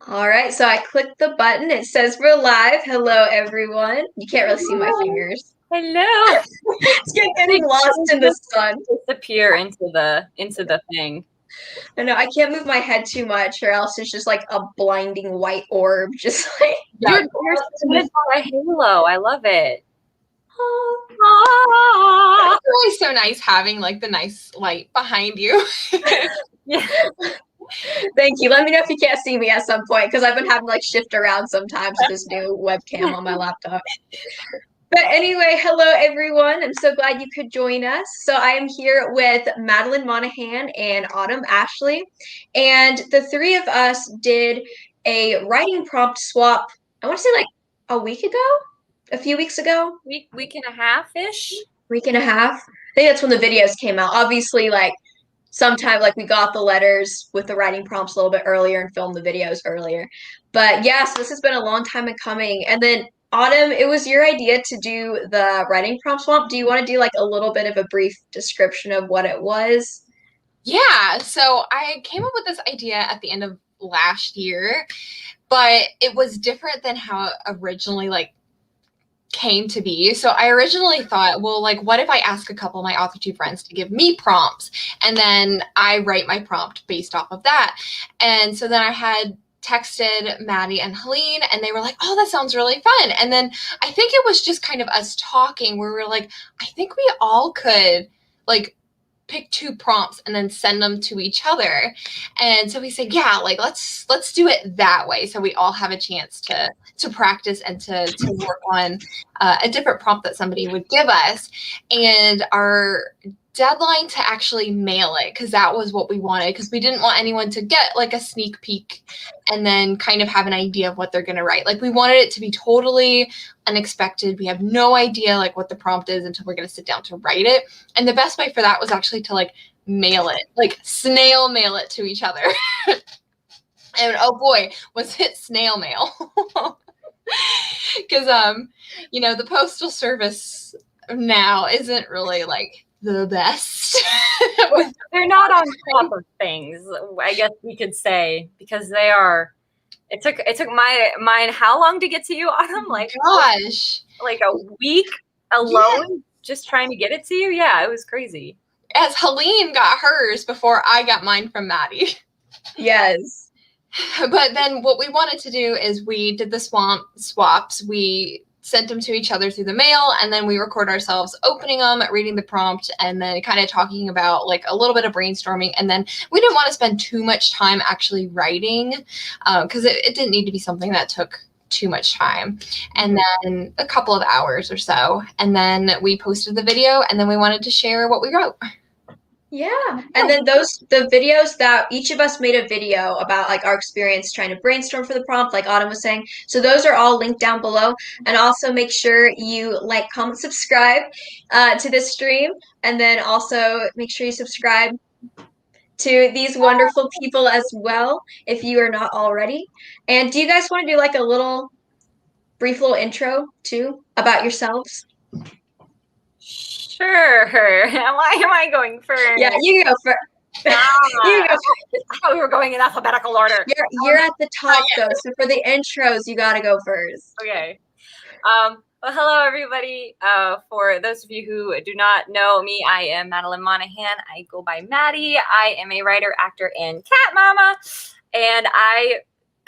All right, so I clicked the button. It says we're live. Hello, everyone. You can't really see my Hello. fingers. Hello. It's getting lost in the Just sun. disappear into the thing. I know I can't move my head too much, or else it's just like a blinding white orb, just like You're out in the. surrounded by a halo. I love it. Ah. It's really so nice having like the nice light behind you. Yeah. Thank you. Let me know if you can't see me at some point, because I've been having like shift around sometimes with this new webcam on my laptop. But anyway, hello everyone. I'm so glad you could join us. So I am here with Madeline Monaghan and Autumn Ashleigh, and the three of us did a writing prompt swap. I want to say like a week ago, a few weeks ago, Week and a half-ish. week and a half. I think that's when the videos came out. Obviously, like sometime like we got the letters with the writing prompts a little bit earlier and filmed the videos earlier. But yeah, so this has been a long time in coming. And then Autumn, it was your idea to do the writing prompt swamp. Do you want to do like a little bit of a brief description of what it was? Yeah, so I came up with this idea at the end of last year, but it was different than how it originally came to be. So I originally thought, well, like what if I ask a couple of my author two friends to give me prompts and then I write my prompt based off of that. And so then I had texted Maddie and Helene and they were like, oh, that sounds really fun. And then I think it was just kind of us talking where we were like, I think we all could like pick two prompts and then send them to each other. And so we said, yeah, like let's do it that way. So we all have a chance to practice and to work on a different prompt that somebody would give us. And our deadline to actually mail it, because that was what we wanted, because we didn't want anyone to get like a sneak peek and then kind of have an idea of what they're going to write. Like we wanted it to be totally unexpected. We have no idea like what the prompt is until we're going to sit down to write it. And the best way for that was actually to like mail it, like snail mail it to each other. And oh boy, was it snail mail. Because the postal service now isn't really like the best. They're not on top of things, I guess we could say, because they are. It took mine how long to get to you, Autumn? Like Gosh, like a week alone, just trying to get it to you. Yeah, it was crazy. As Helene got hers before I got mine from Maddie. Yes. But then what we wanted to do is we did the swaps. We sent them to each other through the mail, and then we record ourselves opening them, reading the prompt, and then kind of talking about like a little bit of brainstorming. And then we didn't want to spend too much time actually writing, because it didn't need to be something that took too much time. And then a couple of hours or so, and then we posted the video, and then we wanted to share what we wrote. Yeah. And then the videos that each of us made a video about like our experience trying to brainstorm for the prompt, like Autumn was saying. So those are all linked down below. And also make sure you like, comment, subscribe to this stream. And then also make sure you subscribe to these wonderful people as well, if you are not already. And do you guys want to do like a brief little intro too about yourselves? Sure. Why am I going first? Yeah, you go first. You go. I thought we were going in alphabetical order. You're at the top though, so for the intros, you got to go first. Okay. Well, hello everybody. For those of you who do not know me, I am Madeline Monaghan. I go by Maddie. I am a writer, actor, and cat mama, and I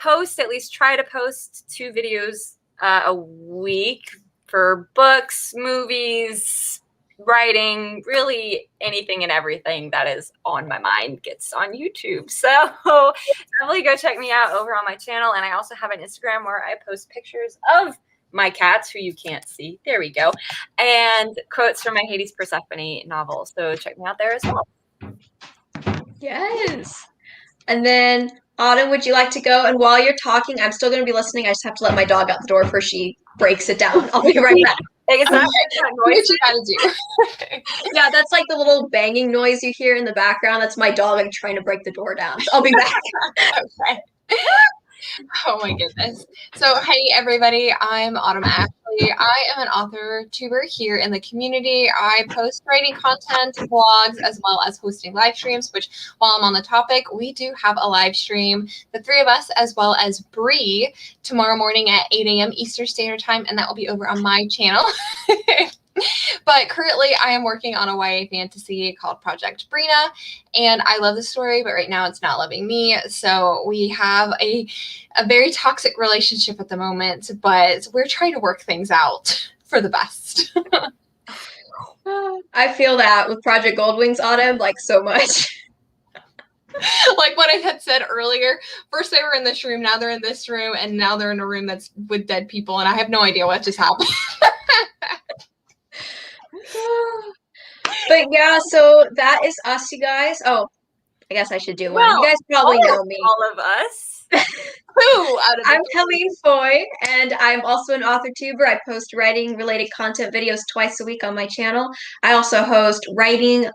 try to post 2 videos a week for books, movies, writing, really anything and everything that is on my mind gets on YouTube. So definitely go check me out over on my channel. And I also have an Instagram where I post pictures of my cats, who you can't see. There we go. And quotes from my Hades Persephone novel. So check me out there as well. Yes. And then Autumn, would you like to go? And while you're talking, I'm still going to be listening. I just have to let my dog out the door before she breaks it down. I'll be right back. It's not What you gotta do. Yeah, that's like the little banging noise you hear in the background. That's my dog like trying to break the door down. So I'll be back. Okay. Oh my goodness. So hey everybody, I'm Autumn Ashleigh. I am an author tuber here in the community. I post writing content, blogs, as well as hosting live streams, which while I'm on the topic, we do have a live stream, the three of us, as well as Bree, tomorrow morning at 8 a.m. Eastern Standard Time, and that will be over on my channel. But currently, I am working on a YA fantasy called Project Brina, and I love the story, but right now it's not loving me. So we have a very toxic relationship at the moment, but we're trying to work things out for the best. I feel that with Project Goldwings Autumn, like so much. Like what I had said earlier, first they were in this room, now they're in this room, and now they're in a room that's with dead people, and I have no idea what just happened. But yeah, so that is us, you guys. Oh, I guess I should do one. You guys probably know me. All of us. Who out of I'm Helene Foy, and I'm also an author tuber. I post writing related content videos twice a week on my channel. I also host writing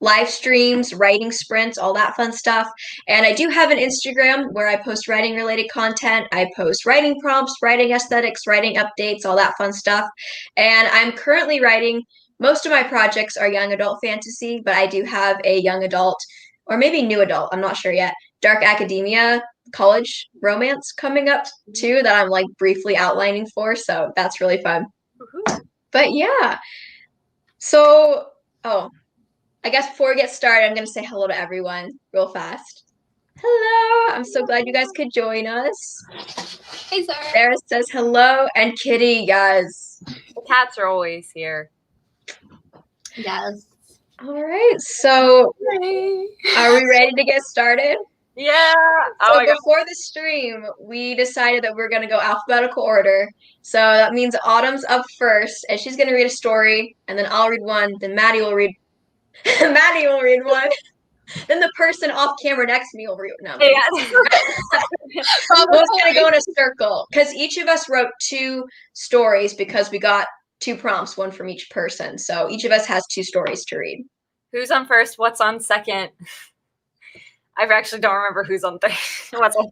live streams, writing sprints, all that fun stuff. And I do have an Instagram where I post writing related content. I post writing prompts, writing aesthetics, writing updates, all that fun stuff. And I'm currently writing, most of my projects are young adult fantasy, but I do have a young adult, or maybe new adult, I'm not sure yet, dark academia college romance coming up too that I'm like briefly outlining for. So that's really fun. But yeah. So, I guess before we get started, I'm going to say hello to everyone real fast. Hello. I'm so glad you guys could join us. Hey, Sarah. Sarah says hello. And Kitty, yes. The cats are always here. Yes. All right. So are we ready to get started? Yeah. So before the stream, we decided that we're going to go alphabetical order. So that means Autumn's up first, and she's going to read a story, and then I'll read one, then Maddie will read one. Then the person off camera next to me will read. No. Yeah. We're just gonna go in a circle because each of us wrote 2 stories because we got 2 prompts, one from each person. So each of us has 2 stories to read. Who's on first? What's on second? I actually don't remember who's on third. What's on?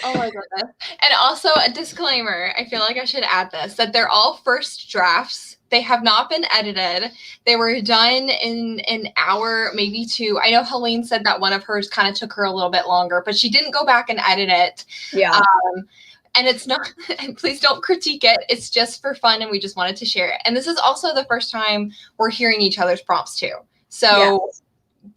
Oh my goodness. And also a disclaimer, I feel like I should add this, that they're all first drafts. They have not been edited. They were done in an hour, maybe 2. I know Helene said that one of hers kind of took her a little bit longer, but she didn't go back and edit it. Yeah. And it's not, and please don't critique it. It's just for fun, and we just wanted to share it. And this is also the first time we're hearing each other's prompts too. So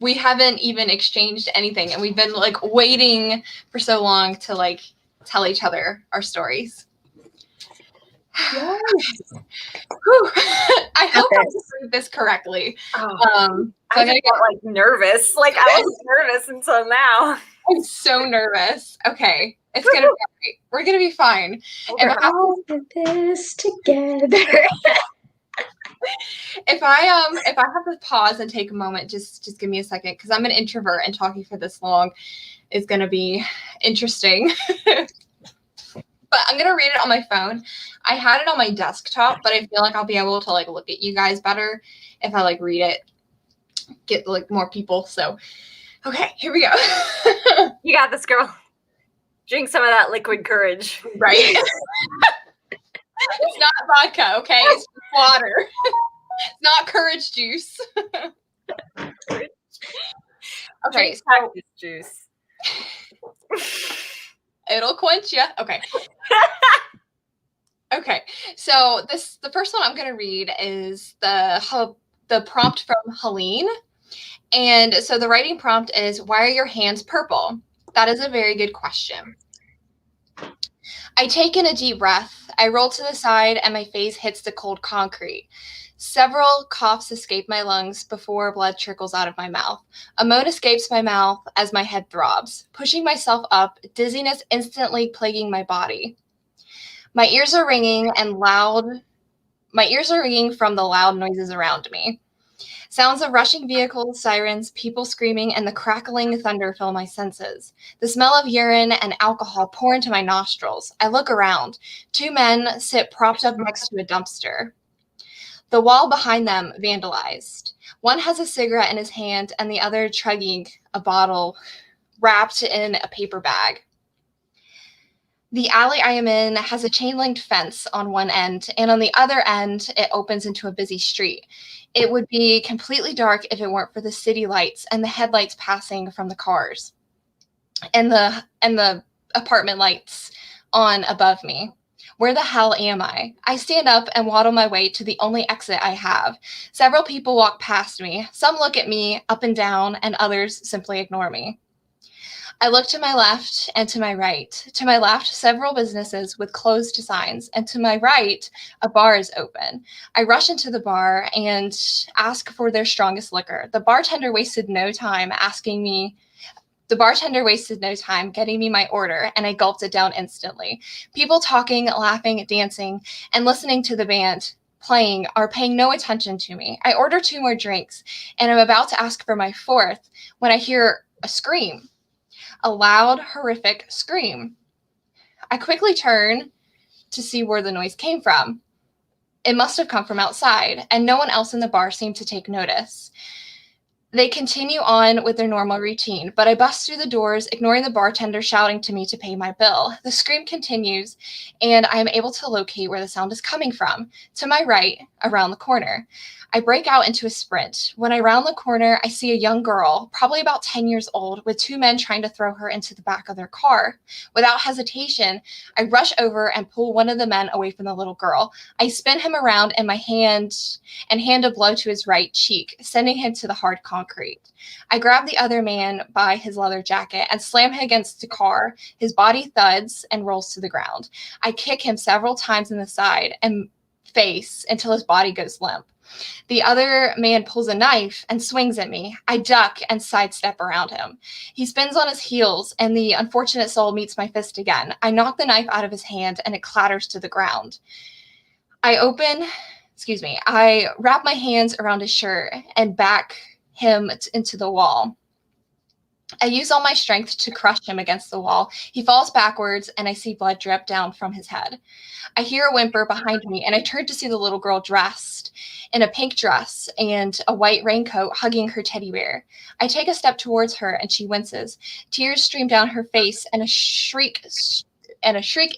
we haven't even exchanged anything, and we've been like waiting for so long to like tell each other our stories. Yes. I hope I read this correctly. So I just got like nervous. Like I was nervous until now. I'm so nervous. Okay, it's gonna be all right. We're gonna be fine. We're all in this together. If I have to pause and take a moment, just give me a second, because I'm an introvert and talking for this long is gonna be interesting. But I'm gonna read it on my phone. I had it on my desktop, but I feel like I'll be able to like look at you guys better if I like read it, get like more people. So, okay, here we go. You got this, girl. Drink some of that liquid courage. Right? It's not vodka, okay? It's just water. It's not courage juice. Okay, so juice. It'll quench you. Okay. Okay. So the first one I'm going to read is the prompt from Helene. And so the writing prompt is, why are your hands purple? That is a very good question. I take in a deep breath. I roll to the side and my face hits the cold concrete. Several coughs escape my lungs before blood trickles out of my mouth. A moan escapes my mouth as my head throbs. Pushing myself up, dizziness instantly plaguing my body. My ears are ringing from the loud noises around me. Sounds of rushing vehicles, sirens, people screaming, and the crackling thunder fill my senses. The smell of urine and alcohol pour into my nostrils. I look around. 2 men sit propped up next to a dumpster. The wall behind them vandalized. One has a cigarette in his hand and the other chugging a bottle wrapped in a paper bag. The alley I am in has a chain-linked fence on one end, and on the other end, it opens into a busy street. It would be completely dark if it weren't for the city lights and the headlights passing from the cars and the apartment lights on above me. Where the hell am I? I stand up and waddle my way to the only exit I have. Several people walk past me. Some look at me up and down, and others simply ignore me. I look to my left and to my right. To my left, several businesses with closed signs, and to my right, a bar is open. I rush into the bar and ask for their strongest liquor. The bartender wasted no time getting me my order, and I gulped it down instantly. People talking, laughing, dancing, and listening to the band playing are paying no attention to me. I order 2 more drinks, and I'm about to ask for my 4th when I hear a scream. A loud, horrific scream. I quickly turn to see where the noise came from. It must have come from outside, and no one else in the bar seemed to take notice. They continue on with their normal routine, but I bust through the doors, ignoring the bartender shouting to me to pay my bill. The scream continues, and I am able to locate where the sound is coming from. To my right, around the corner. I break out into a sprint. When I round the corner, I see a young girl, probably about 10 years old, with 2 men trying to throw her into the back of their car. Without hesitation, I rush over and pull one of the men away from the little girl. I spin him around in my hand and hand a blow to his right cheek, sending him to the hard concrete. I grab the other man by his leather jacket and slam him against the car. His body thuds and rolls to the ground. I kick him several times in the side and face until his body goes limp. The other man pulls a knife and swings at me. I duck and sidestep around him. He spins on his heels, and the unfortunate soul meets my fist again. I knock the knife out of his hand, and it clatters to the ground. I wrap my hands around his shirt and back him into the wall. I use all my strength to crush him against the wall. He falls backwards, and I see blood drip down from his head. I hear a whimper behind me, and I turn to see the little girl dressed in a pink dress and a white raincoat hugging her teddy bear. I take a step towards her, and she winces. Tears stream down her face, and a shriek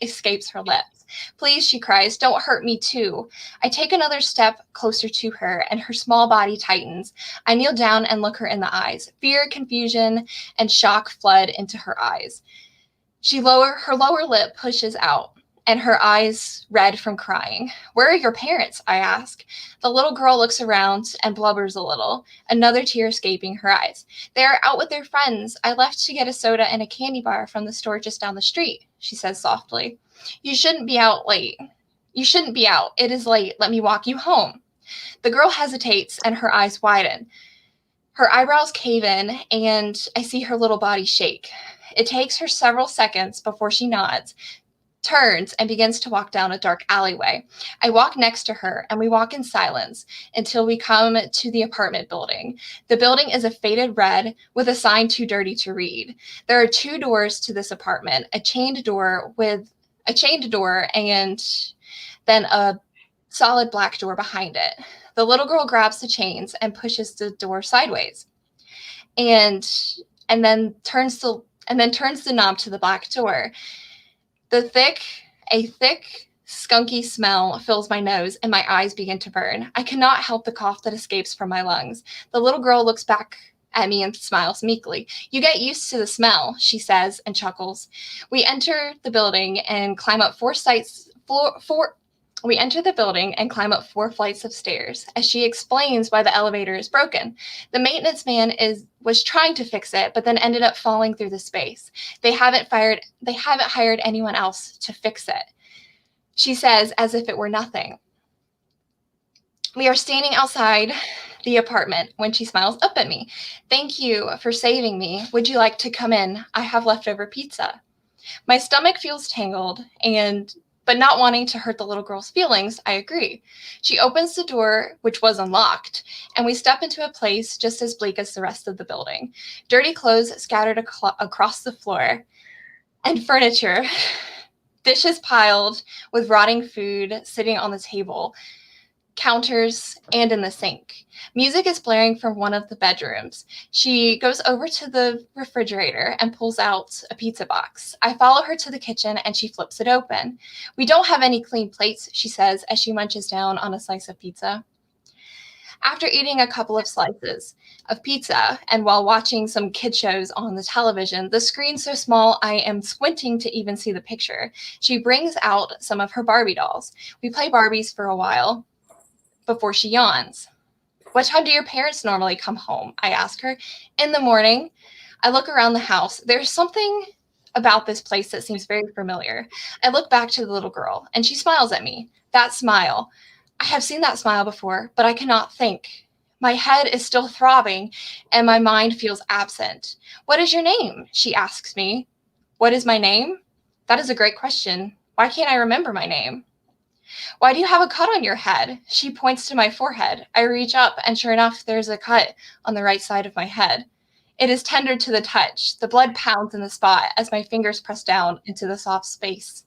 escapes her lips. "Please," she cries, "don't hurt me too." I take another step closer to her, and her small body tightens. I kneel down and look her in the eyes. Fear, confusion, and shock flood into her eyes. Her lower lip pushes out, and her eyes red from crying. "Where are your parents?" I ask. The little girl looks around and blubbers a little, another tear escaping her eyes. "They are out with their friends. I left to get a soda and a candy bar from the store just down the street," she says softly. You shouldn't be out. It is late. Let me walk you home." The girl hesitates, and her eyes widen. Her eyebrows cave in, and I see her little body shake. It takes her several seconds before she nods, turns, and begins to walk down a dark alleyway. I walk next to her, and we walk in silence until we come to the apartment building. The building is a faded red with a sign too dirty to read. There are 2 doors to this apartment, a chained door and then a solid black door behind it. The little girl grabs the chains and pushes the door sideways, and then turns the knob to the black door. A thick, skunky smell fills my nose, and my eyes begin to burn. I cannot help the cough that escapes from my lungs. The little girl looks back at me and smiles meekly. "You get used to the smell," she says and chuckles. We enter the building and climb up 4 flights of stairs as she explains why the elevator is broken. The maintenance man was trying to fix it, but then ended up falling through the space. They haven't hired anyone else to fix it, she says, as if it were nothing. We are standing outside the apartment when she smiles up at me. "Thank you for saving me. Would you like to come in? I have leftover pizza." My stomach feels tangled, but not wanting to hurt the little girl's feelings, I agree. She opens the door, which was unlocked, and we step into a place just as bleak as the rest of the building. Dirty clothes scattered across the floor, and furniture, dishes piled with rotting food sitting on the table. counters, and in the sink. Music is blaring from one of the bedrooms. She goes over to the refrigerator and pulls out a pizza box. I follow her to the kitchen and she flips it open. "We don't have any clean plates," she says as she munches down on a slice of pizza. After eating a couple of slices of pizza and while watching some kid shows on the television, the screen so small I am squinting to even see the picture, she brings out some of her Barbie dolls. We play Barbies for a while before she yawns. "What time do your parents normally come home?" I ask her. "In the morning." I look around the house. There's something about this place that seems very familiar. I look back to the little girl, and she smiles at me. That smile. I have seen that smile before, but I cannot think. My head is still throbbing, and my mind feels absent. "What is your name?" she asks me. What is my name? That is a great question. Why can't I remember my name? "Why do you have a cut on your head?" She points to my forehead. I reach up, and sure enough, there's a cut on the right side of my head. It is tender to the touch. The blood pounds in the spot as my fingers press down into the soft space.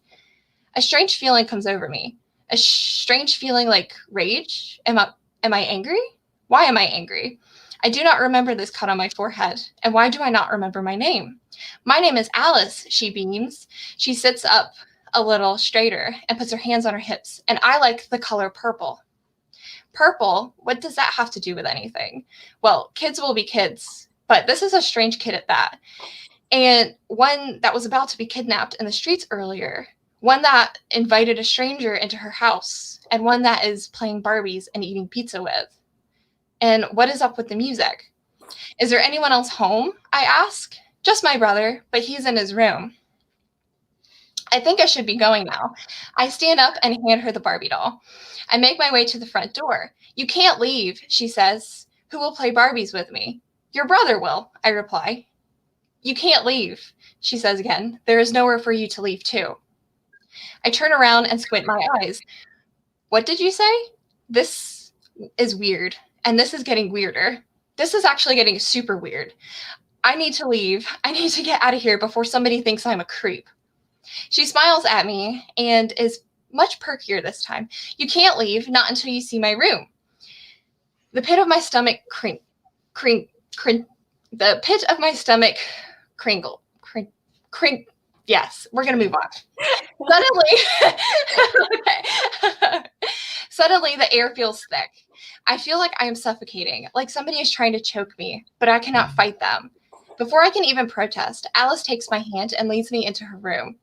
A strange feeling comes over me. A strange feeling like rage. Am I angry? Why am I angry? I do not remember this cut on my forehead. And why do I not remember my name? "My name is Alice," she beams. She sits up a little straighter and puts her hands on her hips. "And I like the color purple." Purple? What does that have to do with anything? Well, kids will be kids, but this is a strange kid at that. And one that was about to be kidnapped in the streets earlier. One that invited a stranger into her house, and one that is playing Barbies and eating pizza with. And what is up with the music? "Is there anyone else home?" I ask. "Just my brother, but he's in his room." I think I should be going now. I stand up and hand her the Barbie doll. I make my way to the front door. "You can't leave," she says. "Who will play Barbies with me?" "Your brother will," I reply. "You can't leave," she says again. "There is nowhere for you to leave to." I turn around and squint my eyes. "What did you say?" This is weird, and this is getting weirder. This is actually getting super weird. I need to leave. I need to get out of here before somebody thinks I'm a creep. She smiles at me and is much perkier this time. "You can't leave, not until you see my room." The pit of my stomach the pit of my stomach kringle. Yes, we're going to move on. Suddenly, the air feels thick. I feel like I am suffocating, like somebody is trying to choke me, but I cannot fight them. Before I can even protest, Alice takes my hand and leads me into her room.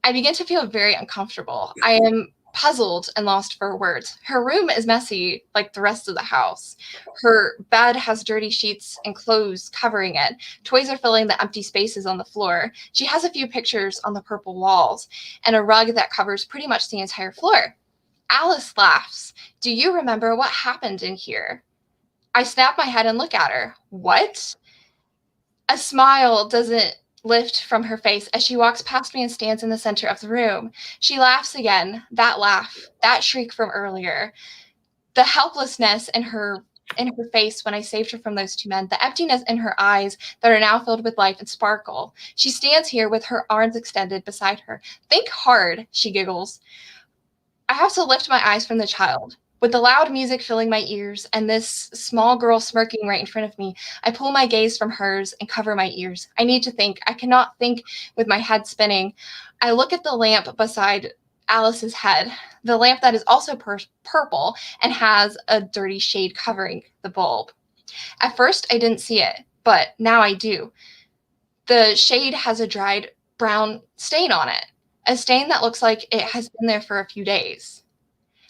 I begin to feel very uncomfortable. I am puzzled and lost for words. Her room is messy like the rest of the house. Her bed has dirty sheets and clothes covering it. Toys are filling the empty spaces on the floor. She has a few pictures on the purple walls and a rug that covers pretty much the entire floor. Alice laughs. "Do you remember what happened in here?" I snap my head and look at her. "What?" A smile doesn't lift from her face as she walks past me and stands in the center of the room. She laughs again. That laugh, that shriek from earlier, the helplessness in her face when I saved her from those two men, the emptiness in her eyes that are now filled with life and sparkle. She stands here with her arms extended beside her. "Think hard," she giggles. I have to lift my eyes from the child. With the loud music filling my ears and this small girl smirking right in front of me, I pull my gaze from hers and cover my ears. I need to think. I cannot think with my head spinning. I look at the lamp beside Alice's head, the lamp that is also purple and has a dirty shade covering the bulb. At first, I didn't see it, but now I do. The shade has a dried brown stain on it, a stain that looks like it has been there for a few days.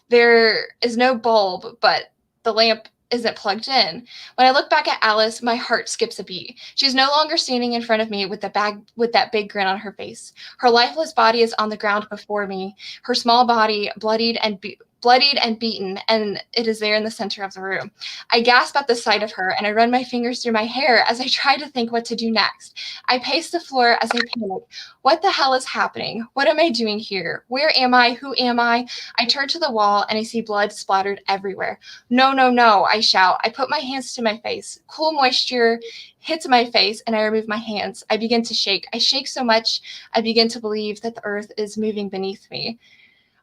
There is no bulb, but the lamp isn't plugged in. When I look back at Alice, my heart skips a beat. She's no longer standing in front of me with that big grin on her face. Her lifeless body is on the ground before me, her small body bloodied and beaten, and it is there in the center of the room. I gasp at the sight of her, and I run my fingers through my hair as I try to think what to do next. I pace the floor as I panic. What the hell is happening? What am I doing here? Where am I? Who am I? I turn to the wall, and I see blood splattered everywhere. No, no, no, I shout. I put my hands to my face. Cool moisture hits my face, and I remove my hands. I begin to shake. I shake so much, I begin to believe that the earth is moving beneath me.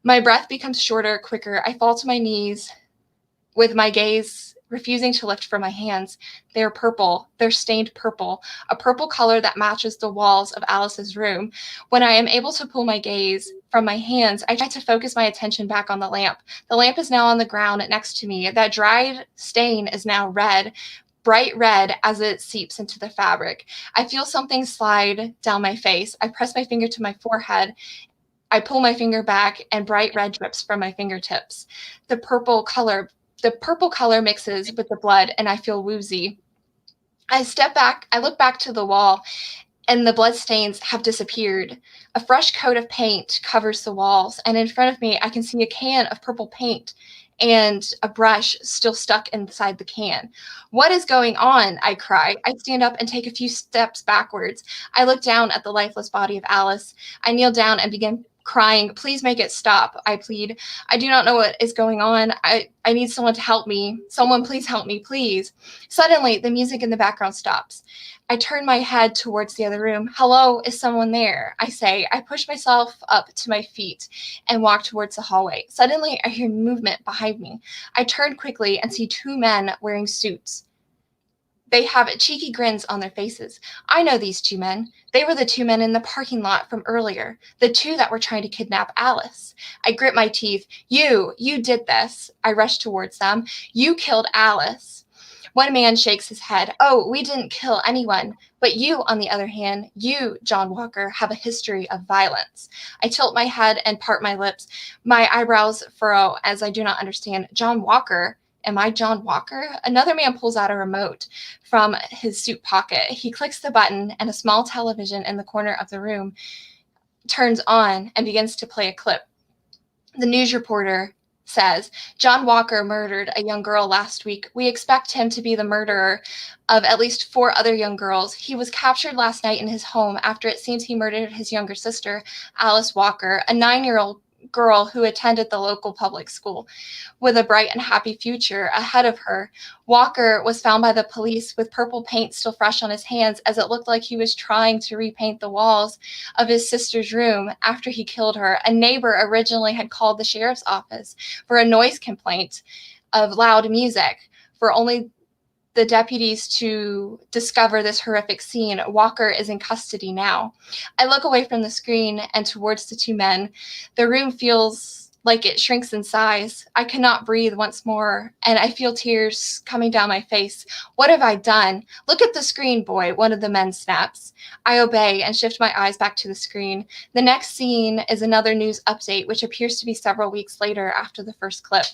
My breath becomes shorter, quicker. I fall to my knees. with my gaze refusing to lift from my hands. They're purple. They're stained purple, a purple color that matches the walls of Alice's room. When I am able to pull my gaze from my hands, I try to focus my attention back on the lamp. The lamp is now on the ground next to me. That dried stain is now red, bright red as it seeps into the fabric. I feel something slide down my face. I press my finger to my forehead. I pull my finger back and bright red drips from my fingertips. The purple color mixes with the blood and I feel woozy. I step back, I look back to the wall, and the bloodstains have disappeared. A fresh coat of paint covers the walls, and in front of me, I can see a can of purple paint and a brush still stuck inside the can. What is going on? I cry. I stand up and take a few steps backwards. I look down at the lifeless body of Alice. I kneel down and begin crying. Please make it stop, I plead. I do not know what is going on. I need someone to help me. Someone please help me, please. Suddenly, the music in the background stops. I turn my head towards the other room. Hello, is someone there? I say. I push myself up to my feet and walk towards the hallway. Suddenly, I hear movement behind me. I turn quickly and see two men wearing suits. They have cheeky grins on their faces. I know these two men. They were the two men in the parking lot from earlier, the two that were trying to kidnap Alice. I grit my teeth. You did this. I rush towards them. You killed Alice. One man shakes his head. Oh, we didn't kill anyone. But you, on the other hand, you, John Walker, have a history of violence. I tilt my head and part my lips. My eyebrows furrow as I do not understand. John Walker? Am I John Walker? Another man pulls out a remote from his suit pocket. He clicks the button and a small television in the corner of the room turns on and begins to play a clip. The news reporter says, John Walker murdered a young girl last week. We expect him to be the murderer of at least 4 other young girls. He was captured last night in his home after it seems he murdered his younger sister, Alice Walker, a 9-year-old girl who attended the local public school with a bright and happy future ahead of her. Walker was found by the police with purple paint still fresh on his hands, as it looked like he was trying to repaint the walls of his sister's room after he killed her. A neighbor originally had called the sheriff's office for a noise complaint of loud music. For only the deputies to discover this horrific scene. Walker is in custody now. I look away from the screen and towards the two men. The room feels like it shrinks in size. I cannot breathe once more, and I feel tears coming down my face. What have I done? Look at the screen, boy, one of the men snaps. I obey and shift my eyes back to the screen. The next scene is another news update, which appears to be several weeks later after the first clip.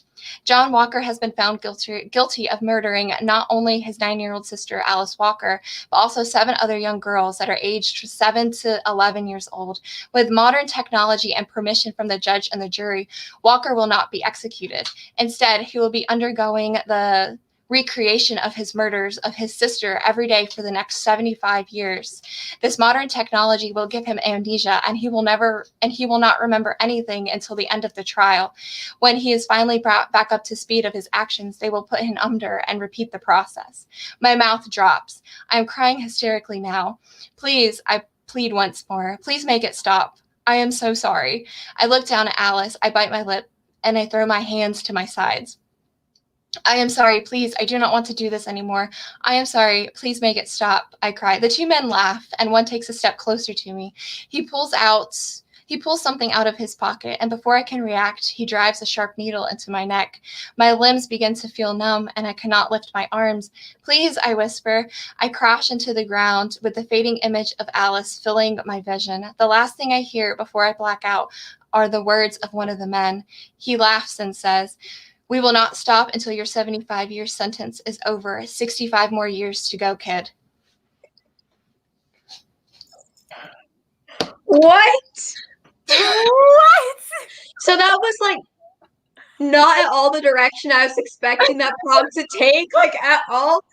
John Walker has been found guilty of murdering not only his 9-year-old sister, Alice Walker, but also 7 other young girls that are aged 7 to 11 years old. With modern technology and permission from the judge and the jury, Walker will not be executed. Instead, he will be undergoing the recreation of his murders of his sister every day for the next 75 years. This modern technology will give him amnesia, and he will not remember anything until the end of the trial. When he is finally brought back up to speed of his actions, they will put him under and repeat the process. My mouth drops. I am crying hysterically now. Please, I plead once more. Please make it stop. I am so sorry. I look down at Alice. I bite my lip, and I throw my hands to my sides. I am sorry, please. I do not want to do this anymore. I am sorry. Please make it stop. I cry. The two men laugh, and one takes a step closer to me. He pulls something out of his pocket, and before I can react, he drives a sharp needle into my neck. My limbs begin to feel numb, and I cannot lift my arms. Please, I whisper. I crash into the ground with the fading image of Alice filling my vision. The last thing I hear before I black out are the words of one of the men. He laughs and says, "We will not stop until your 75-year sentence is over. 65 more years to go, kid." What? What? So that was like not at all the direction I was expecting that prompt to take, like at all.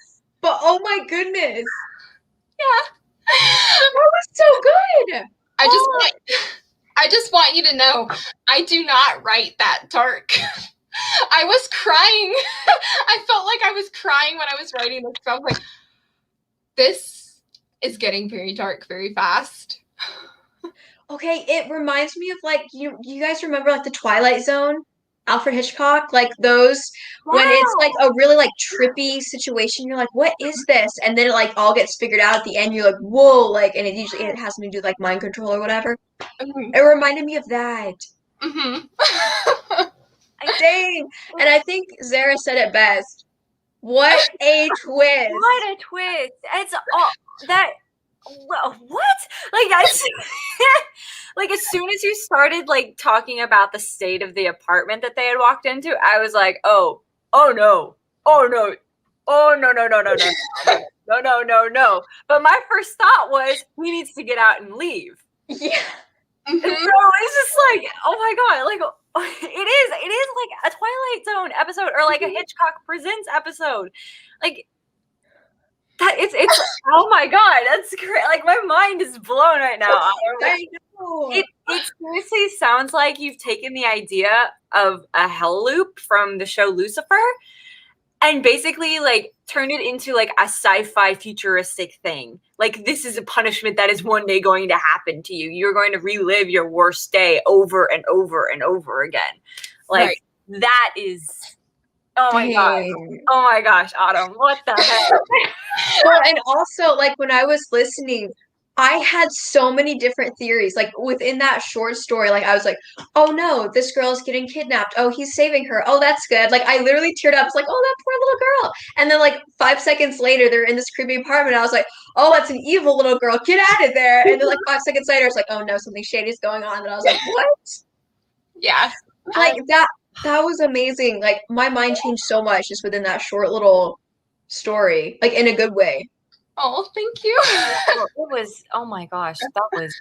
But oh my goodness, Yeah. that was so good. I just want you to know, I do not write that dark. I was crying. I felt like I was crying when I was writing this. I was like, this is getting very dark very fast. Okay, it reminds me of like you guys remember like the Twilight Zone? Alfred Hitchcock, like those when it's like a really like trippy situation, you're like, what is this? And then it like all gets figured out at the end. You're like, whoa, like, and it has something to do with like mind control or whatever. It reminded me of that. Dang. And I think Zara said it best. What a twist! What a twist! It's all that. What? Like like as soon as you started like talking about the state of the apartment that they had walked into, I was like, oh no. But my first thought was he needs to get out and leave. Yeah. And so it's just like, oh my god, like it is like a Twilight Zone episode or like a Hitchcock Presents episode. Like that it's oh my god, that's great. Like my mind is blown right now. I know. It seriously sounds like you've taken the idea of a hell loop from the show Lucifer and basically like turned it into like a sci-fi futuristic thing. Like this is a punishment that is one day going to happen to you. You're going to relive your worst day over and over and over again. Like that is oh my god. Oh my gosh, Autumn. What the heck? Well, and also like when I was listening, I had so many different theories. Like within that short story, like I was like, oh no, this girl is getting kidnapped. Oh, he's saving her. Oh, that's good. Like I literally teared up. It's like, oh, that poor little girl. And then like 5 seconds later, they're in this creepy apartment. I was like, oh, that's an evil little girl. Get out of there. And then like 5 seconds later, it's like, oh no, something shady is going on. And I was like, what? Yeah. Like that was amazing. Like my mind changed so much just within that short little story, like in a good way. Oh, thank you. It was, oh my gosh, that was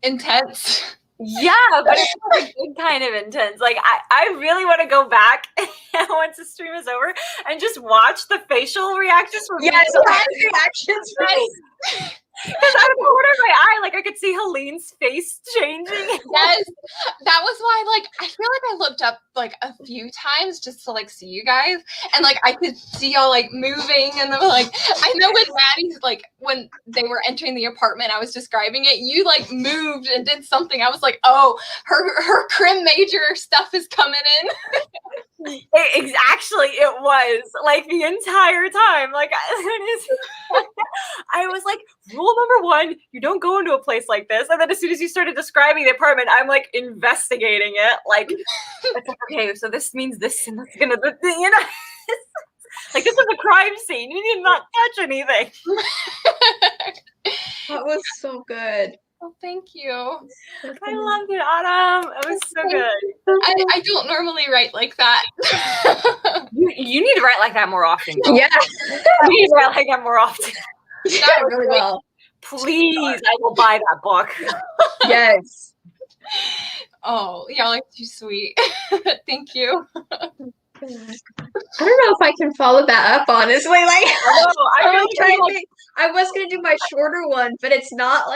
intense. Yeah, but it's a good kind of intense. Like I really want to go back once the stream is over and just watch the facial reactions from reactions. Because out of the corner of my eye, like I could see Helene's face changing. Yes, that was why. Like I feel like I looked up like a few times just to like see you guys, and like I could see y'all like moving, and then like I know with Maddie's like when they were entering the apartment, I was describing it. You like moved and did something. I was like, oh, her crim major stuff is coming in. Actually, it was like the entire time. Like I was like, rule number 1, you don't go into a place like this. And then as soon as you started describing the apartment, I'm like investigating it. Like, okay, so this means this, and that's gonna, you know, like this is a crime scene. You need not touch anything. That was so good. Oh, thank you. I loved it, Autumn. It was so good. I don't normally write like that. You need to write like that more often. Yeah. You need to write like that more often. That really well. Please, I will buy that book. Yes. Oh, y'all are too sweet. Thank you. I don't know if I can follow that up, honestly. Like, I was gonna do my shorter one, but it's not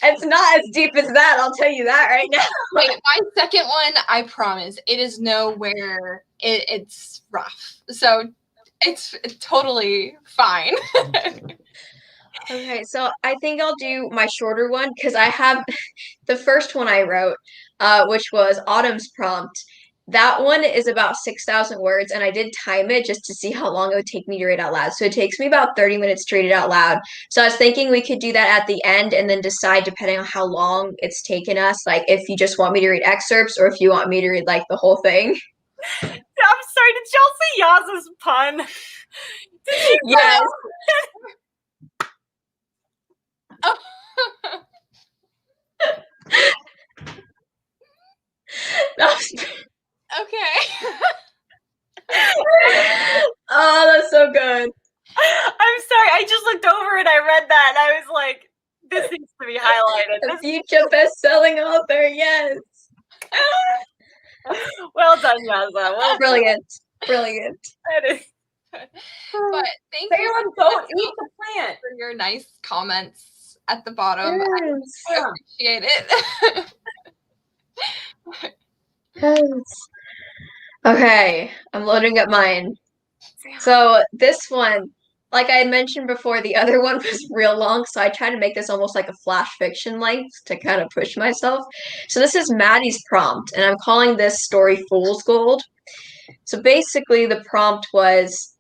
as deep as that. I'll tell you that right now. Wait, my second one, I promise, it is nowhere. It's rough, so it's totally fine. Okay, so I think I'll do my shorter one because I have the first one I wrote, which was Autumn's prompt. That one is about 6,000 words, and I did time it just to see how long it would take me to read out loud. So it takes me about 30 minutes to read it out loud. So I was thinking we could do that at the end and then decide depending on how long it's taken us, like if you just want me to read excerpts or if you want me to read like the whole thing. I'm sorry, did y'all see Yaz's pun? Yes. Okay. Oh, that's so good. I'm sorry. I just looked over and I read that and I was like, this needs to be highlighted. The future best-selling author, yes. Well done, Yaza. Well, Brilliant. Brilliant. That is. But thank you. Don't eat the plant. For your nice comments at the bottom. Yes. I appreciate it. Yes. Okay, I'm loading up mine. So this one, like I had mentioned before, the other one was real long, so I tried to make this almost like a flash fiction length to kind of push myself. So this is Maddie's prompt, and I'm calling this story Fool's Gold. So basically, the prompt was,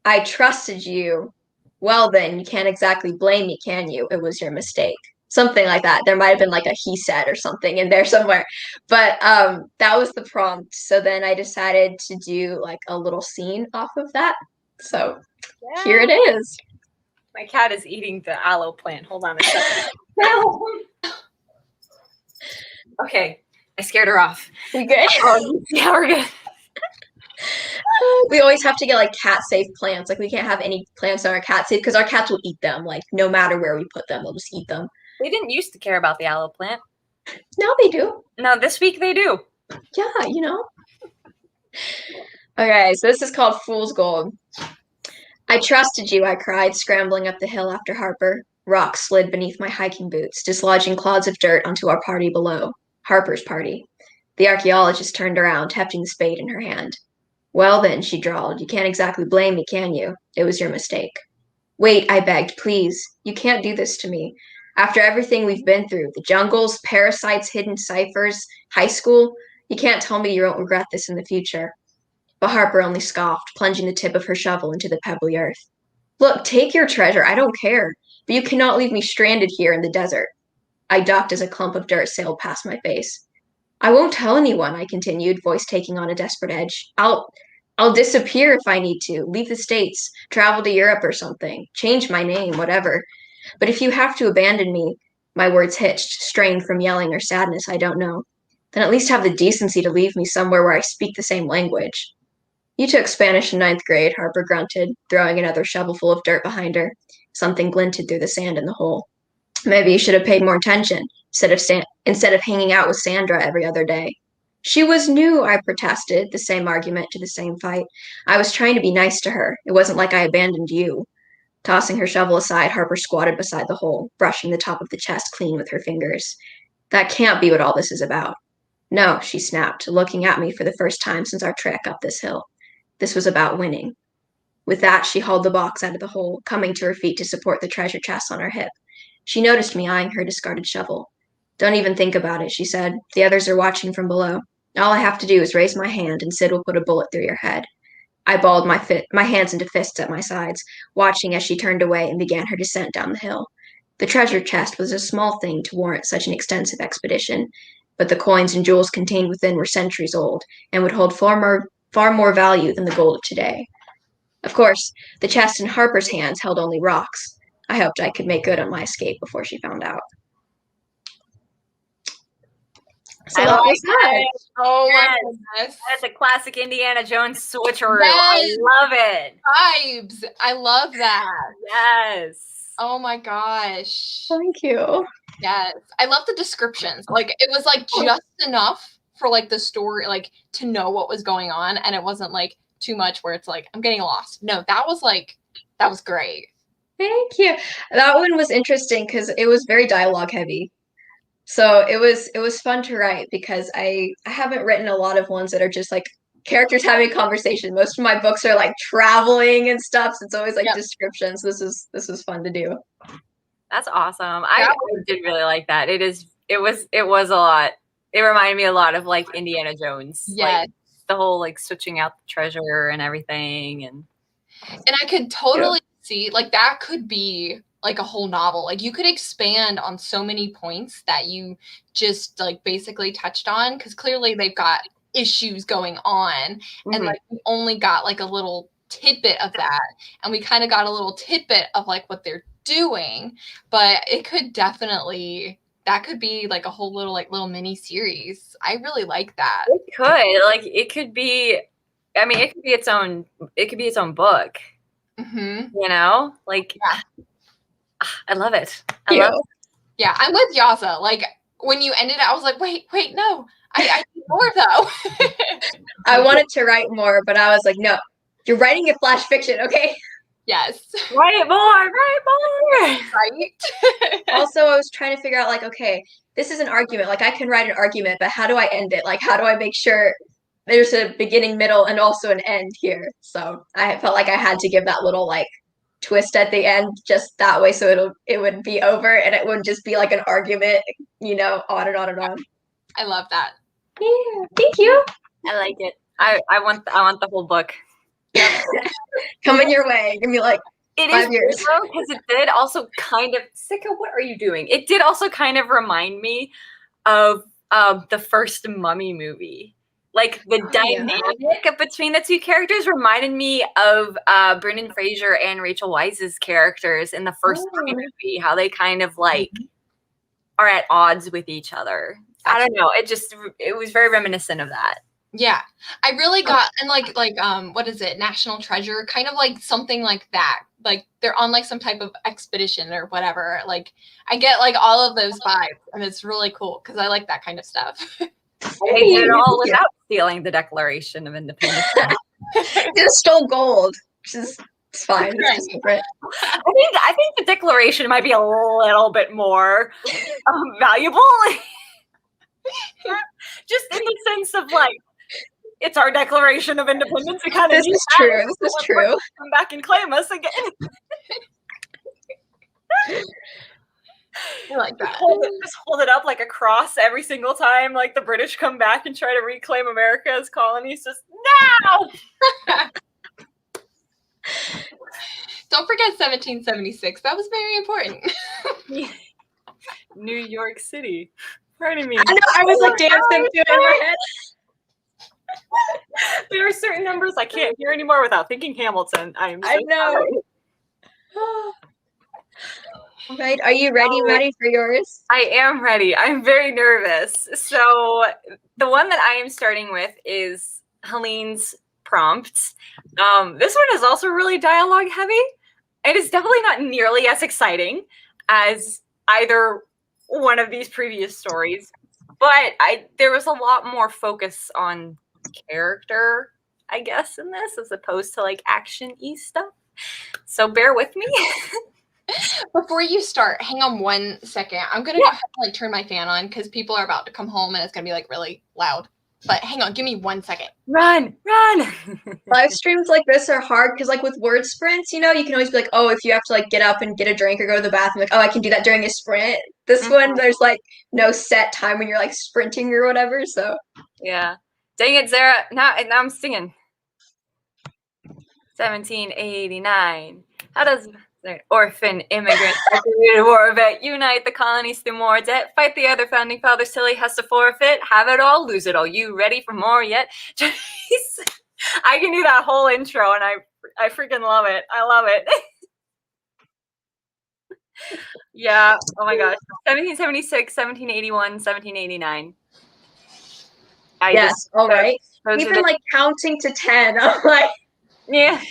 I trusted you. Well, then, you can't exactly blame me, can you? It was your mistake. Something like that. There might have been like a he said or something in there somewhere. But that was the prompt. So then I decided to do like a little scene off of that. So here it is. My cat is eating the aloe plant. Hold on a second. Okay, I scared her off. We good? Yeah, we're good. We always have to get like cat safe plants. Like we can't have any plants that are cat safe because our cats will eat them. Like no matter where we put them, they'll just eat them. They didn't used to care about the aloe plant. Now they do. No, this week they do. Yeah, you know. Okay, so this is called Fool's Gold. I trusted you, I cried, scrambling up the hill after Harper. Rocks slid beneath my hiking boots, dislodging clods of dirt onto our party below. Harper's party. The archaeologist turned around, hefting the spade in her hand. Well then, she drawled, you can't exactly blame me, can you? It was your mistake. Wait, I begged, please. You can't do this to me. After everything we've been through, the jungles, parasites, hidden ciphers, high school, you can't tell me you won't regret this in the future. But Harper only scoffed, plunging the tip of her shovel into the pebbly earth. Look, take your treasure, I don't care, but you cannot leave me stranded here in the desert. I ducked as a clump of dirt sailed past my face. I won't tell anyone, I continued, voice taking on a desperate edge. I'll disappear if I need to, leave the States, travel to Europe or something, change my name, whatever. But if you have to abandon me, my words hitched, strained from yelling or sadness, I don't know, then at least have the decency to leave me somewhere where I speak the same language. You took Spanish in ninth grade, Harper grunted, throwing another shovelful of dirt behind her. Something glinted through the sand in the hole. Maybe you should have paid more attention, instead of hanging out with Sandra every other day. She was new, I protested, the same argument to the same fight. I was trying to be nice to her. It wasn't like I abandoned you. Tossing her shovel aside, Harper squatted beside the hole, brushing the top of the chest clean with her fingers. That can't be what all this is about. No, she snapped, looking at me for the first time since our trek up this hill. This was about winning. With that, she hauled the box out of the hole, coming to her feet to support the treasure chest on her hip. She noticed me eyeing her discarded shovel. Don't even think about it, she said. The others are watching from below. All I have to do is raise my hand, and Sid will put a bullet through your head. I balled my hands into fists at my sides, watching as she turned away and began her descent down the hill. The treasure chest was a small thing to warrant such an extensive expedition, but the coins and jewels contained within were centuries old and would hold far more value than the gold of today. Of course, the chest in Harper's hands held only rocks. I hoped I could make good on my escape before she found out. So that was that. Oh Yes. my goodness. That's a classic Indiana Jones switcheroo. Yes. I love it. Vibes. I love that. Yes. Oh my gosh. Thank you. Yes. I love the descriptions. Like it was like just enough for like the story, like to know what was going on. And it wasn't like too much where it's like, I'm getting lost. No, that was great. Thank you. That one was interesting because it was very dialogue heavy. So it was fun to write because I haven't written a lot of ones that are just like characters having a conversation. Most of my books are like traveling and stuff. So it's always like descriptions. This is fun to do. That's awesome. I did really like that. It was a lot. It reminded me a lot of like Indiana Jones. Yes. Like, the whole like switching out the treasure and everything and I could totally see like that could be like a whole novel. Like you could expand on so many points that you just like basically touched on because clearly they've got issues going on and like we only got like a little tidbit of that and we kind of got a little tidbit of like what they're doing, but it could definitely that could be like a whole little mini series. I really like that. It could like it could be. I mean, it could be its own. It could be its own book. Mm-hmm. You know, like I love it. I love it. Yeah, I'm with Yaza. Like when you ended it, I was like, wait, no, I need more though. I wanted to write more, but I was like, no, you're writing a flash fiction, okay? Yes. Write more. Right. Also, I was trying to figure out like, okay, this is an argument. Like I can write an argument, but how do I end it? Like how do I make sure there's a beginning, middle, and also an end here? So I felt like I had to give that little like twist at the end just that way, so it would be over and it wouldn't just be like an argument, on and on and on. I love that. Yeah, thank you. I like it. I want the whole book. Coming your way. Give me like it 5 years. Because it did also kind of, Sika, what are you doing? It did also kind of remind me of the first Mummy movie. Like the dynamic between the two characters reminded me of Brendan Fraser and Rachel Weisz's characters in the first Mummy movie. How they kind of like are at odds with each other. I don't know. It was very reminiscent of that. Yeah, I really got, and like what is it, National Treasure, kind of like something like that. Like they're on like some type of expedition or whatever. Like I get like all of those vibes, and it's really cool because I like that kind of stuff. They did it all without stealing the Declaration of Independence. They just stole gold, which is it's fine. It's just different. I think the Declaration might be a little bit more valuable, just in the sense of like. It's our Declaration of Independence. We kind of This is true. This is true. Come back and claim us again. I like that. Just hold it up like a cross every single time, like the British come back and try to reclaim America as colonies. Just now. Don't forget 1776. That was very important. New York City. Pardon me. I know. I was like dancing to it in my head. There are certain numbers I can't hear anymore without thinking Hamilton. I know. Right. Are you ready, Maddie, for yours? I am ready. I'm very nervous. So the one that I am starting with is Helene's prompt. This one is also really dialogue heavy. It is definitely not nearly as exciting as either one of these previous stories, but there was a lot more focus on character, I guess, in this as opposed to like action-y stuff. So bear with me. Before you start, hang on 1 second. I'm gonna go ahead and like turn my fan on because people are about to come home and it's gonna be like really loud. But hang on, give me 1 second. Run. Live streams like this are hard because like with word sprints, you can always be like, oh, if you have to like get up and get a drink or go to the bathroom, like, oh, I can do that during a sprint. This one, there's like no set time when you're like sprinting or whatever. So yeah. Dang it, Zara. Now I'm singing. 1789. How does an orphan immigrant war vet unite the colonies through more debt? Fight the other founding fathers till he has to forfeit. Have it all, lose it all. You ready for more yet? I can do that whole intro, and I freaking love it. I love it. Yeah. Oh my gosh. 1776, 1781, 1789. Yes. All right. Even like counting to 10, I'm like, yeah.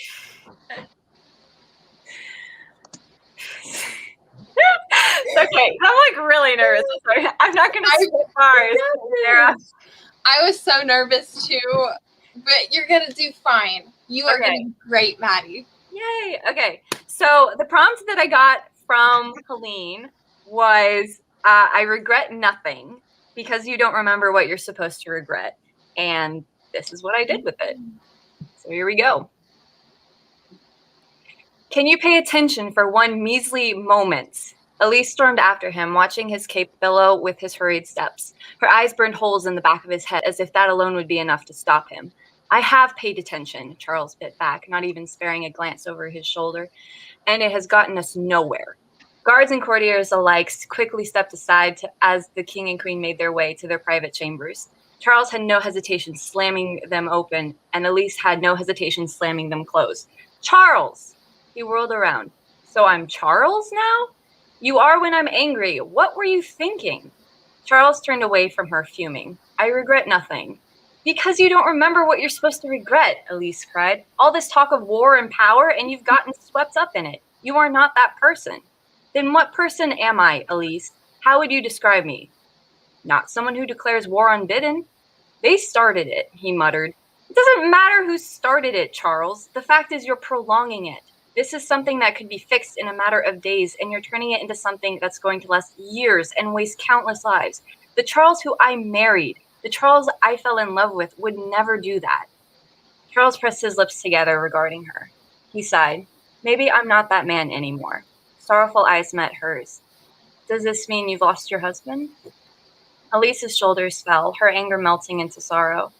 Okay, I'm like really nervous. I'm not gonna skip ours. Sarah. I was so nervous too, but you're gonna do fine. You are gonna do great, Maddie. Yay! Okay, so the prompt that I got from Helene was, "I regret nothing because you don't remember what you're supposed to regret," and this is what I did with it. So here we go. Can you pay attention for one measly moment? Elise stormed after him, watching his cape billow with his hurried steps. Her eyes burned holes in the back of his head, as if that alone would be enough to stop him. I have paid attention, Charles bit back, not even sparing a glance over his shoulder, and it has gotten us nowhere. Guards and courtiers alike quickly stepped aside as the king and queen made their way to their private chambers. Charles had no hesitation slamming them open, and Elise had no hesitation slamming them closed. Charles! He whirled around. So I'm Charles now? You are when I'm angry. What were you thinking? Charles turned away from her, fuming. I regret nothing. Because you don't remember what you're supposed to regret, Elise cried. All this talk of war and power, and you've gotten swept up in it. You are not that person. Then what person am I, Elise? How would you describe me? Not someone who declares war unbidden. They started it, he muttered. It doesn't matter who started it, Charles. The fact is you're prolonging it. This is something that could be fixed in a matter of days, and you're turning it into something that's going to last years and waste countless lives. The Charles who I married, the Charles I fell in love with, would never do that. Charles pressed his lips together regarding her. He sighed. Maybe I'm not that man anymore. Sorrowful eyes met hers. Does this mean you've lost your husband? Elise's shoulders fell, her anger melting into sorrow.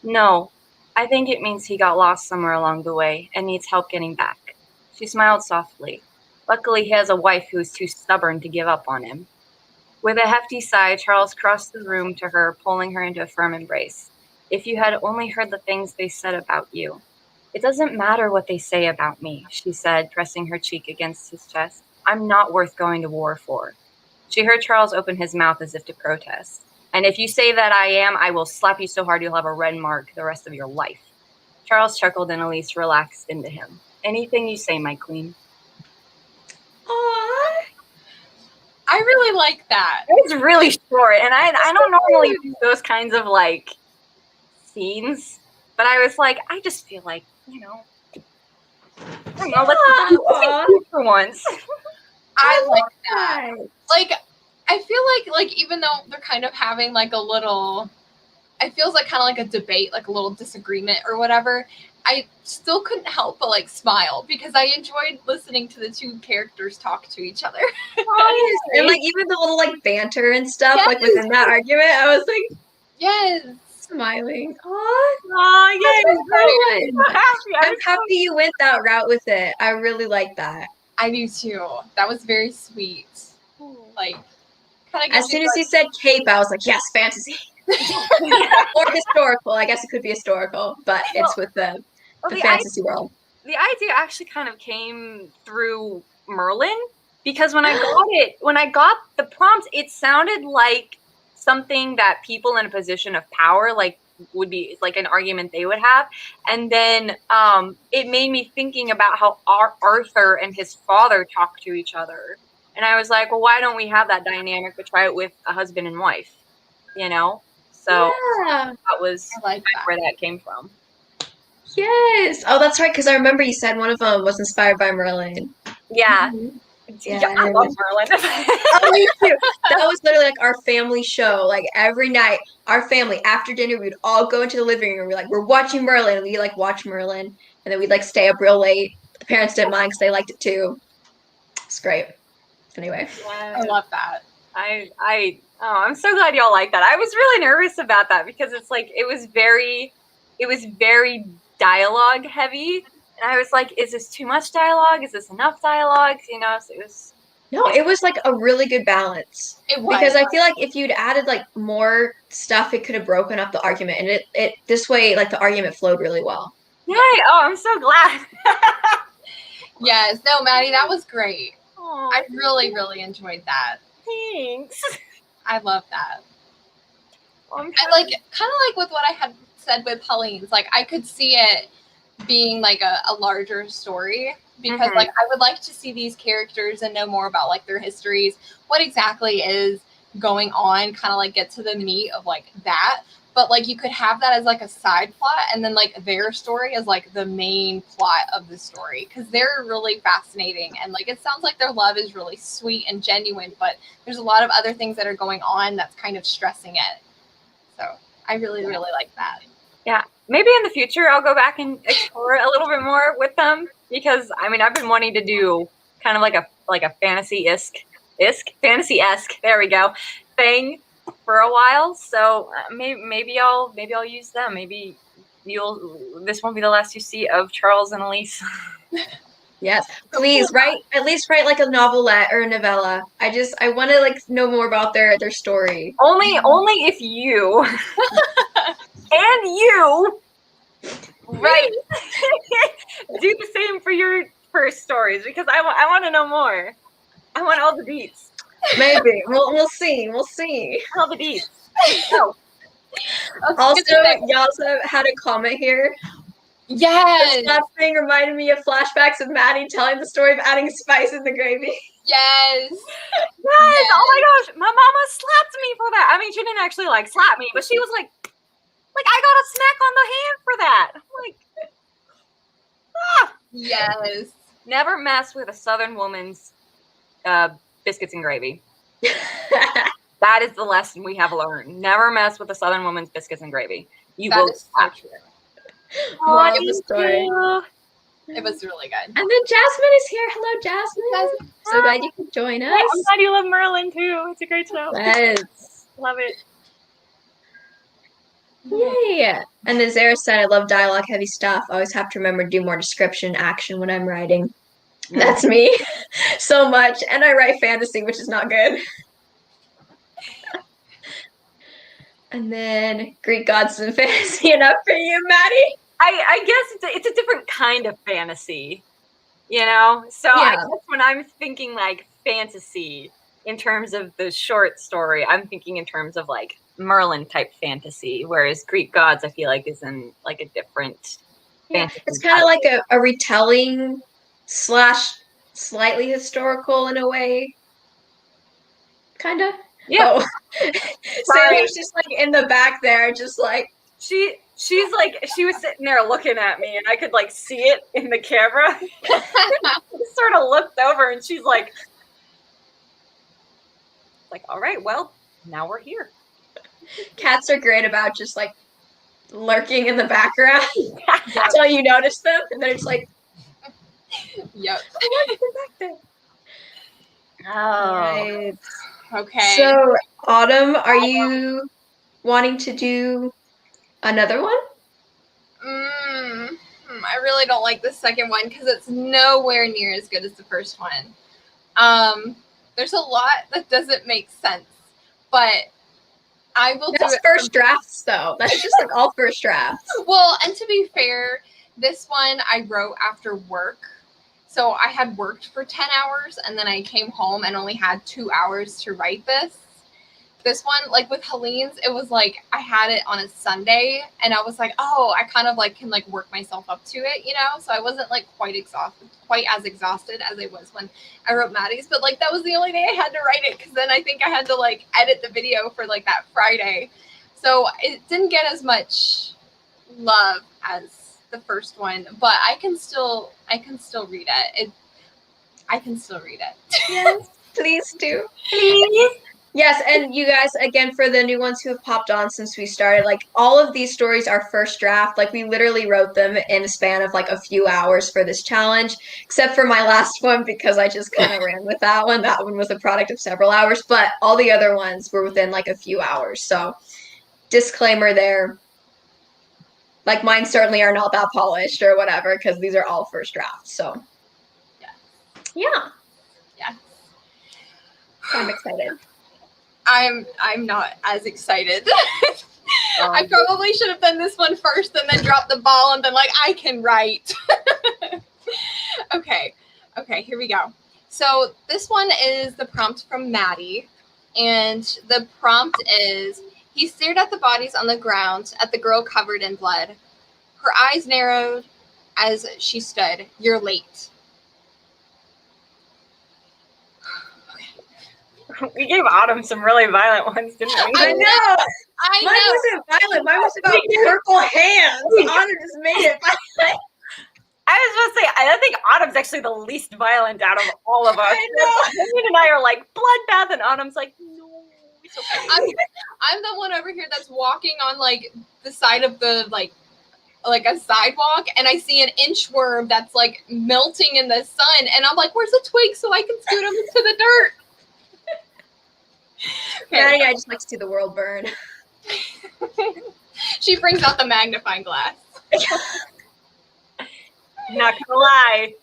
No, I think it means he got lost somewhere along the way and needs help getting back. She smiled softly. Luckily, he has a wife who is too stubborn to give up on him. With a hefty sigh, Charles crossed the room to her, pulling her into a firm embrace. If you had only heard the things they said about you. It doesn't matter what they say about me, she said, pressing her cheek against his chest. I'm not worth going to war for. She heard Charles open his mouth as if to protest. And if you say that I am, I will slap you so hard you'll have a red mark the rest of your life. Charles chuckled and Elise relaxed into him. Anything you say, my queen. Aww. I really like that. It's really short, and I don't normally do those kinds of like scenes, but I was like, I just feel like, you know, I don't know, let's do for once. I like that. Like, I feel like even though they're kind of having like a little, it feels like kind of like a debate, like a little disagreement or whatever, I still couldn't help but like smile because I enjoyed listening to the two characters talk to each other. And like even the little like banter and stuff like within that argument, I was like, yes, smiling. Aw, yay! I'm happy you went that route with it. I really like that. I do too. That was very sweet. Like, kind of as soon as he said cape, I was like, yes, fantasy. Or historical. I guess it could be historical, but it's with the fantasy world. The idea actually kind of came through Merlin because when I got the prompt, it sounded like something that people in a position of power like would be like an argument they would have, and then it made me thinking about how Arthur and his father talk to each other, and I was like, well, why don't we have that dynamic but try it with a husband and wife, you know? So that was where that came from. Yes. Oh, that's right, because I remember you said one of them was inspired by Merlin. Yeah. Yeah, I love Merlin. Oh, me too. That was literally like our family show. Like every night, our family after dinner, we'd all go into the living room. We're watching Merlin. And we like watch Merlin, and then we'd like stay up real late. The parents didn't mind because they liked it too. It's great. Anyway, I love that. I'm so glad y'all like that. I was really nervous about that because it's like it was very dialogue heavy. And I was like, is this too much dialogue? Is this enough dialogue? You know, so it was like a really good balance. It was. Because I feel like if you'd added like more stuff, it could have broken up the argument. And it this way, like the argument flowed really well. Yay! Oh, I'm so glad. Yes. No, Maddie, that was great. Aww, I really, really enjoyed that. Thanks. I love that. Well, And like kind of like with what I had said with Helene's, like I could see it being like a larger story because like I would like to see these characters and know more about like their histories, what exactly is going on, kind of like get to the meat of like that. But like you could have that as like a side plot and then like their story is like the main plot of the story because they're really fascinating and like it sounds like their love is really sweet and genuine, but there's a lot of other things that are going on that's kind of stressing it. So I really, really like that. Yeah, maybe in the future I'll go back and explore a little bit more with them because I mean I've been wanting to do kind of like a fantasy-esque, there we go, thing for a while. So maybe I'll use them. Maybe this won't be the last you see of Charles and Elise. Yes, please at least write like a novelette or a novella. I want to like know more about their story. Only if you and you right do the same for your first stories because I want to know more. I want all the deets. Maybe we'll see. All the deets. Oh. Also, you also had a comment here. Yes. That thing reminded me of flashbacks of Maddie telling the story of adding spice in the gravy. Yes. Yes. Oh my gosh, my mama slapped me for that. I mean, she didn't actually like slap me, but she was like I got a smack on the hand for that. I'm like, ah. Yes. Never mess with a Southern woman's biscuits and gravy. That is the lesson we have learned. Never mess with a Southern woman's biscuits and gravy. You will slap. Moral of the story. It was really good. And then Jasmine is here. Hello, Jasmine. So glad you could join us. I'm glad you love Merlin too. It's a great show. Yes. Love it. Yay. And then Zara said, I love dialogue heavy stuff. I always have to remember to do more description action when I'm writing. That's me so much. And I write fantasy, which is not good. And then Greek gods and fantasy enough for you, Maddie? I guess it's a different kind of fantasy, you know? So I guess when I'm thinking like fantasy in terms of the short story, I'm thinking in terms of like Merlin type fantasy, whereas Greek gods I feel like is in like a different fantasy. It's kind of like a retelling / slightly historical in a way. Kind of. Yeah. Oh. Sarah's just like in the back there, just like she's like she was sitting there looking at me and I could like see it in the camera. Sort of looked over and she's like all right, well, now we're here. Cats are great about just like lurking in the background until you notice them, and then it's like, yep. Back there. Oh, right. Okay. So, Autumn, are you wanting to do another one? I really don't like the second one because it's nowhere near as good as the first one. There's a lot that doesn't make sense, but I will do it. First drafts, though. That's just like all first drafts. Well, and to be fair, this one I wrote after work. So I had worked for 10 hours and then I came home and only had 2 hours to write this. This one, like with Helene's, it was like I had it on a Sunday and I was like, oh, I kind of like can like work myself up to it, you know? So I wasn't like quite as exhausted as I was when I wrote Maddie's, but like that was the only day I had to write it because then I think I had to like edit the video for like that Friday. So it didn't get as much love as the first one, but I can still read it. I can still read it. Yes, please do. Please. Yes, and you guys, again, for the new ones who have popped on since we started, like all of these stories are first draft. Like we literally wrote them in a span of like a few hours for this challenge, except for my last one because I just kind of ran with that one. That one was a product of several hours, but all the other ones were within like a few hours. So disclaimer there. Like mine certainly are not that polished or whatever because these are all first drafts. So yeah. I'm excited. I'm not as excited. I probably should have done this one first and then dropped the ball and been like, I can write. Okay, here we go. So this one is the prompt from Maddie. And the prompt is, he stared at the bodies on the ground, at the girl covered in blood. Her eyes narrowed as she stood. You're late. We gave Autumn some really violent ones, didn't we? I know. Mine wasn't violent. Mine was about purple hands. Autumn just made it violent. I was going to say, I think Autumn's actually the least violent out of all of us. I know. Vivian and I are like bloodbath, and Autumn's like, no, it's okay. I'm the one over here that's walking on like the side of the like a sidewalk, and I see an inchworm that's like melting in the sun, and I'm like, where's a twig so I can scoot him into the dirt? Maddie, I just like to see the world burn. She brings out the magnifying glass. Not gonna lie,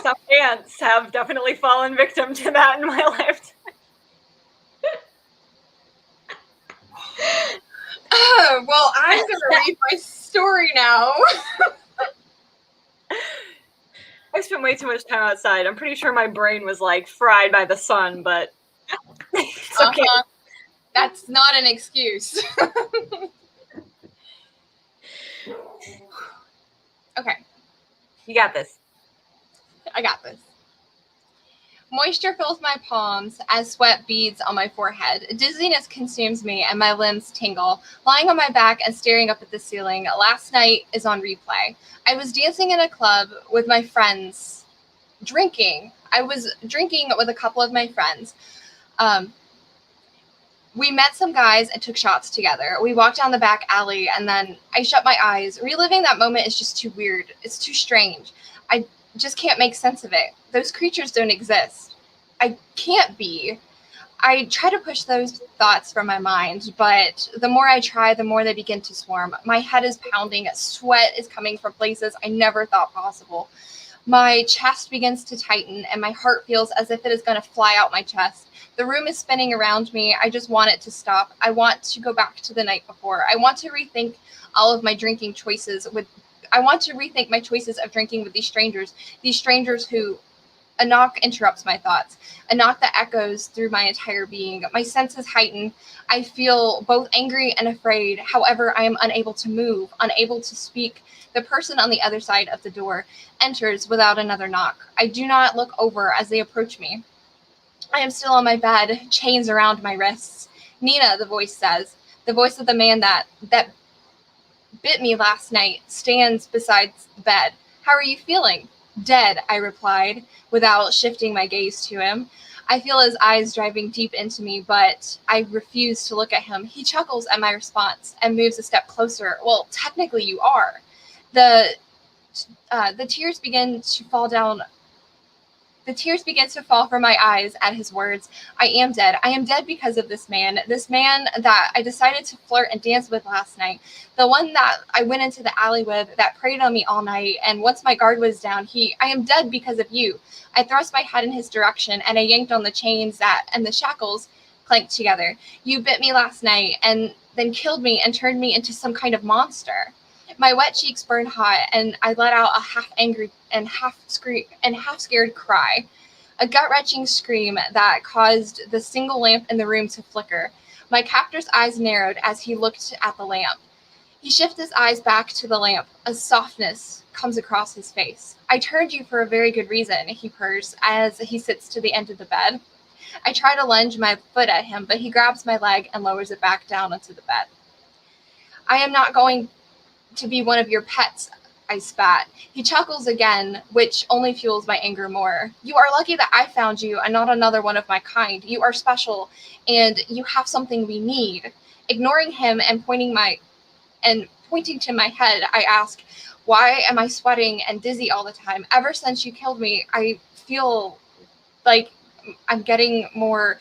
some ants have definitely fallen victim to that in my lifetime. Well, I'm gonna read my story now. I spent way too much time outside. I'm pretty sure my brain was like fried by the sun, but it's okay. That's not an excuse. Okay. You got this. I got this. Moisture fills my palms as sweat beads on my forehead. Dizziness consumes me and my limbs tingle. Lying on my back and staring up at the ceiling, last night is on replay. I was dancing in a club with my friends, drinking. I was drinking with a couple of my friends. We met some guys and took shots together. We walked down the back alley, and then I shut my eyes. Reliving that moment is just too weird. It's too strange. I just can't make sense of it. Those creatures don't exist. I can't be. I try to push those thoughts from my mind, but the more I try, the more they begin to swarm. My head is pounding. Sweat is coming from places I never thought possible. My chest begins to tighten, and my heart feels as if it is going to fly out my chest. The room is spinning around me. I just want it to stop. I want to go back to the night before. I want to rethink all of my drinking choices I want to rethink my choices of drinking with these strangers who a knock interrupts my thoughts, a knock that echoes through my entire being. My senses heighten. I feel both angry and afraid. However, I am unable to move, unable to speak. The person on the other side of the door enters without another knock. I do not look over as they approach me. I am still on my bed, chains around my wrists. Nina, the voice says, the voice of the man that bit me last night, stands beside the bed. How are you feeling? Dead, I replied, without shifting my gaze to him. I feel his eyes driving deep into me, but I refuse to look at him. He chuckles at my response and moves a step closer. Well, technically you are. The tears begin to fall down. The tears begin to fall from my eyes at his words. I am dead. I am dead because of this man that I decided to flirt and dance with last night. The one that I went into the alley with, that preyed on me all night. And once my guard was down, I am dead because of you. I thrust my head in his direction, and I yanked on the chains and the shackles clanked together. You bit me last night and then killed me and turned me into some kind of monster. My wet cheeks burned hot, and I let out a half angry and half scared cry, a gut-wrenching scream that caused the single lamp in the room to flicker. My captor's eyes narrowed as he looked at the lamp. He shifted his eyes back to the lamp. A softness comes across his face. I turned you for a very good reason, he purrs as he sits to the end of the bed. I try to lunge my foot at him, but he grabs my leg and lowers it back down onto the bed. I am not going to be one of your pets, I spat. He chuckles again, which only fuels my anger more. You are lucky that I found you and not another one of my kind. You are special, and you have something we need. Ignoring him and pointing to my head, I ask, why am I sweating and dizzy all the time? Ever since you killed me, I feel like I'm getting more.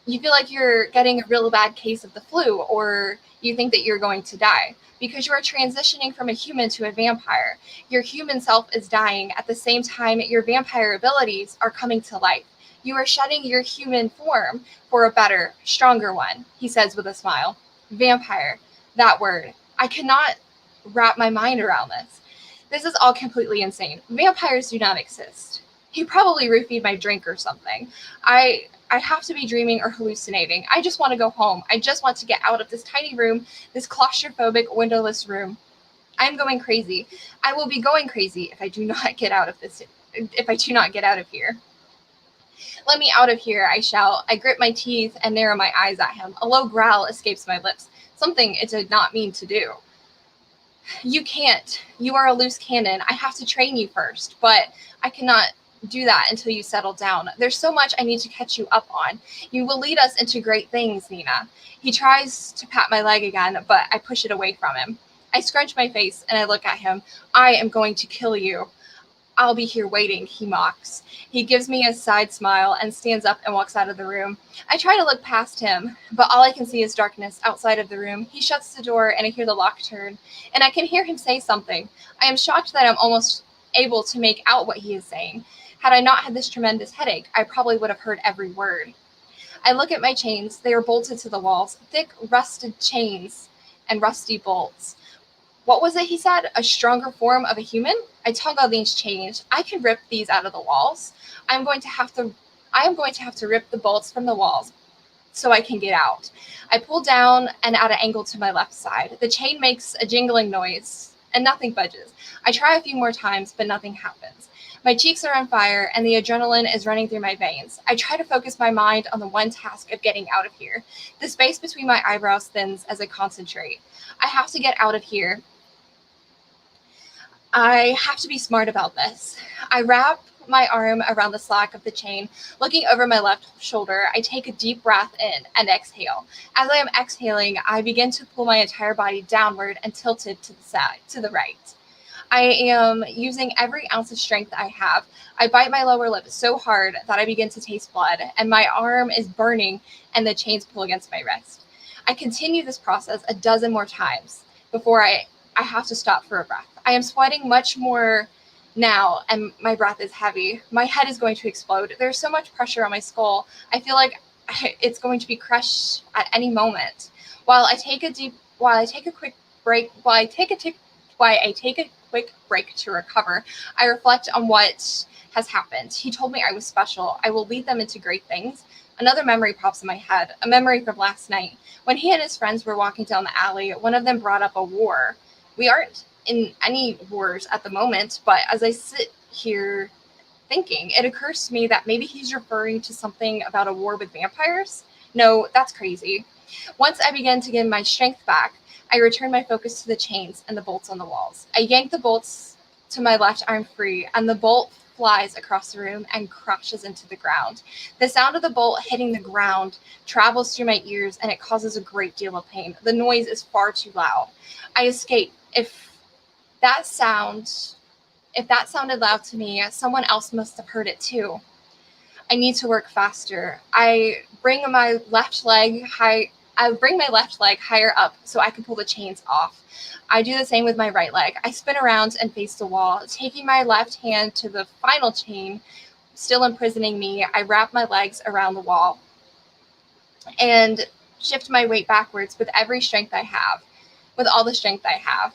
You feel like you're getting a real bad case of the flu, or you think that you're going to die. Because you are transitioning from a human to a vampire. Your human self is dying. At the same time, your vampire abilities are coming to life. You are shedding your human form for a better, stronger one, he says with a smile. Vampire, that word. I cannot wrap my mind around this. This is all completely insane. Vampires do not exist. He probably roofied my drink or something. I have to be dreaming or hallucinating. I just want to go home. I just want to get out of this tiny room, this claustrophobic, windowless room. I'm going crazy. I will be going crazy if I do not get out of here. Let me out of here, I shout. I grit my teeth and narrow my eyes at him. A low growl escapes my lips, something it did not mean to do. You can't. You are a loose cannon. I have to train you first, but I cannot do that until you settle down. There's so much I need to catch you up on. You will lead us into great things, Nina. He tries to pat my leg again, but I push it away from him. I scrunch my face and I look at him. I am going to kill you. I'll be here waiting, he mocks. He gives me a side smile and stands up and walks out of the room. I try to look past him, but all I can see is darkness outside of the room. He shuts the door and I hear the lock turn, and I can hear him say something. I am shocked that I'm almost able to make out what he is saying. Had I not had this tremendous headache, I probably would have heard every word. I look at my chains. They are bolted to the walls, thick, rusted chains and rusty bolts. What was it he said? A stronger form of a human? I tug on these chains. I can rip these out of the walls. I am going to have to rip the bolts from the walls so I can get out. I pull down and at an angle to my left side. The chain makes a jingling noise and nothing budges. I try a few more times, but nothing happens. My cheeks are on fire and the adrenaline is running through my veins. I try to focus my mind on the one task of getting out of here. The space between my eyebrows thins as I concentrate. I have to get out of here. I have to be smart about this. I wrap my arm around the slack of the chain. Looking over my left shoulder, I take a deep breath in and exhale. As I am exhaling, I begin to pull my entire body downward and tilt it to the side, to the right. I am using every ounce of strength I have. I bite my lower lip so hard that I begin to taste blood, and my arm is burning and the chains pull against my wrist. I continue this process a dozen more times before I have to stop for a breath. I am sweating much more now, and my breath is heavy. My head is going to explode. There's so much pressure on my skull. I feel like it's going to be crushed at any moment. While I take a quick break to recover, I reflect on what has happened. He told me I was special. I will lead them into great things. Another memory pops in my head, a memory from last night. When he and his friends were walking down the alley, one of them brought up a war. We aren't in any wars at the moment, but as I sit here thinking, it occurs to me that maybe he's referring to something about a war with vampires. No, that's crazy. Once I begin to get my strength back, I return my focus to the chains and the bolts on the walls. I yank the bolts to my left arm free, and the bolt flies across the room and crashes into the ground. The sound of the bolt hitting the ground travels through my ears, and it causes a great deal of pain. The noise is far too loud. I escape. If that sounded loud to me, someone else must have heard it too. I need to work faster. I bring my left leg higher up so I can pull the chains off. I do the same with my right leg. I spin around and face the wall. Taking my left hand to the final chain, still imprisoning me, I wrap my legs around the wall and shift my weight backwards with all the strength I have.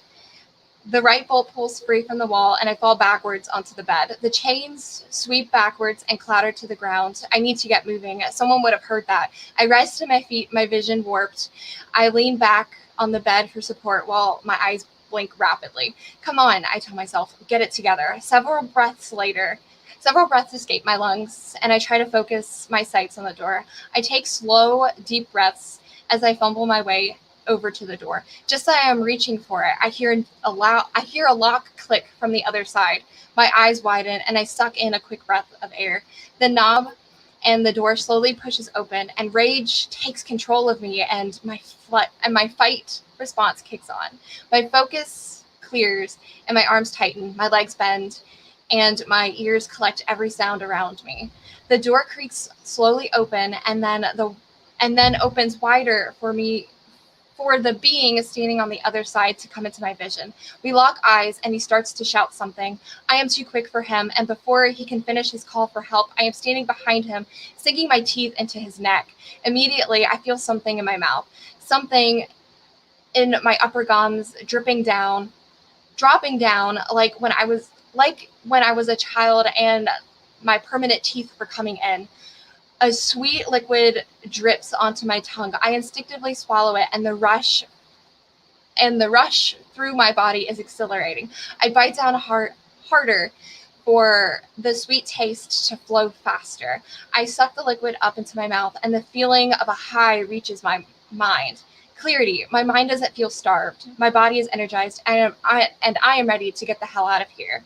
The right bolt pulls free from the wall, and I fall backwards onto the bed. The chains sweep backwards and clatter to the ground. I need to get moving. Someone would have heard that. I rise to my feet, my vision warped. I lean back on the bed for support while my eyes blink rapidly. Come on, I tell myself, get it together. Several breaths escape my lungs, and I try to focus my sights on the door. I take slow, deep breaths as I fumble my way over to the door. Just as I am reaching for it, I hear a lock click from the other side. My eyes widen, and I suck in a quick breath of air. The knob and the door slowly pushes open, and rage takes control of me, and my fight response kicks on. My focus clears, and my arms tighten, my legs bend, and my ears collect every sound around me. The door creaks slowly open, and then opens wider for the being standing on the other side to come into my vision. We lock eyes, and he starts to shout something. I am too quick for him, and before he can finish his call for help, I am standing behind him, sinking my teeth into his neck. Immediately, I feel something in my mouth, something in my upper gums dropping down, like when I was a child and my permanent teeth were coming in. A sweet liquid drips onto my tongue. I instinctively swallow it, and the rush through my body is exhilarating. I bite down harder for the sweet taste to flow faster. I suck the liquid up into my mouth, and the feeling of a high reaches my mind. Clarity. My mind doesn't feel starved. My body is energized, and I am ready to get the hell out of here.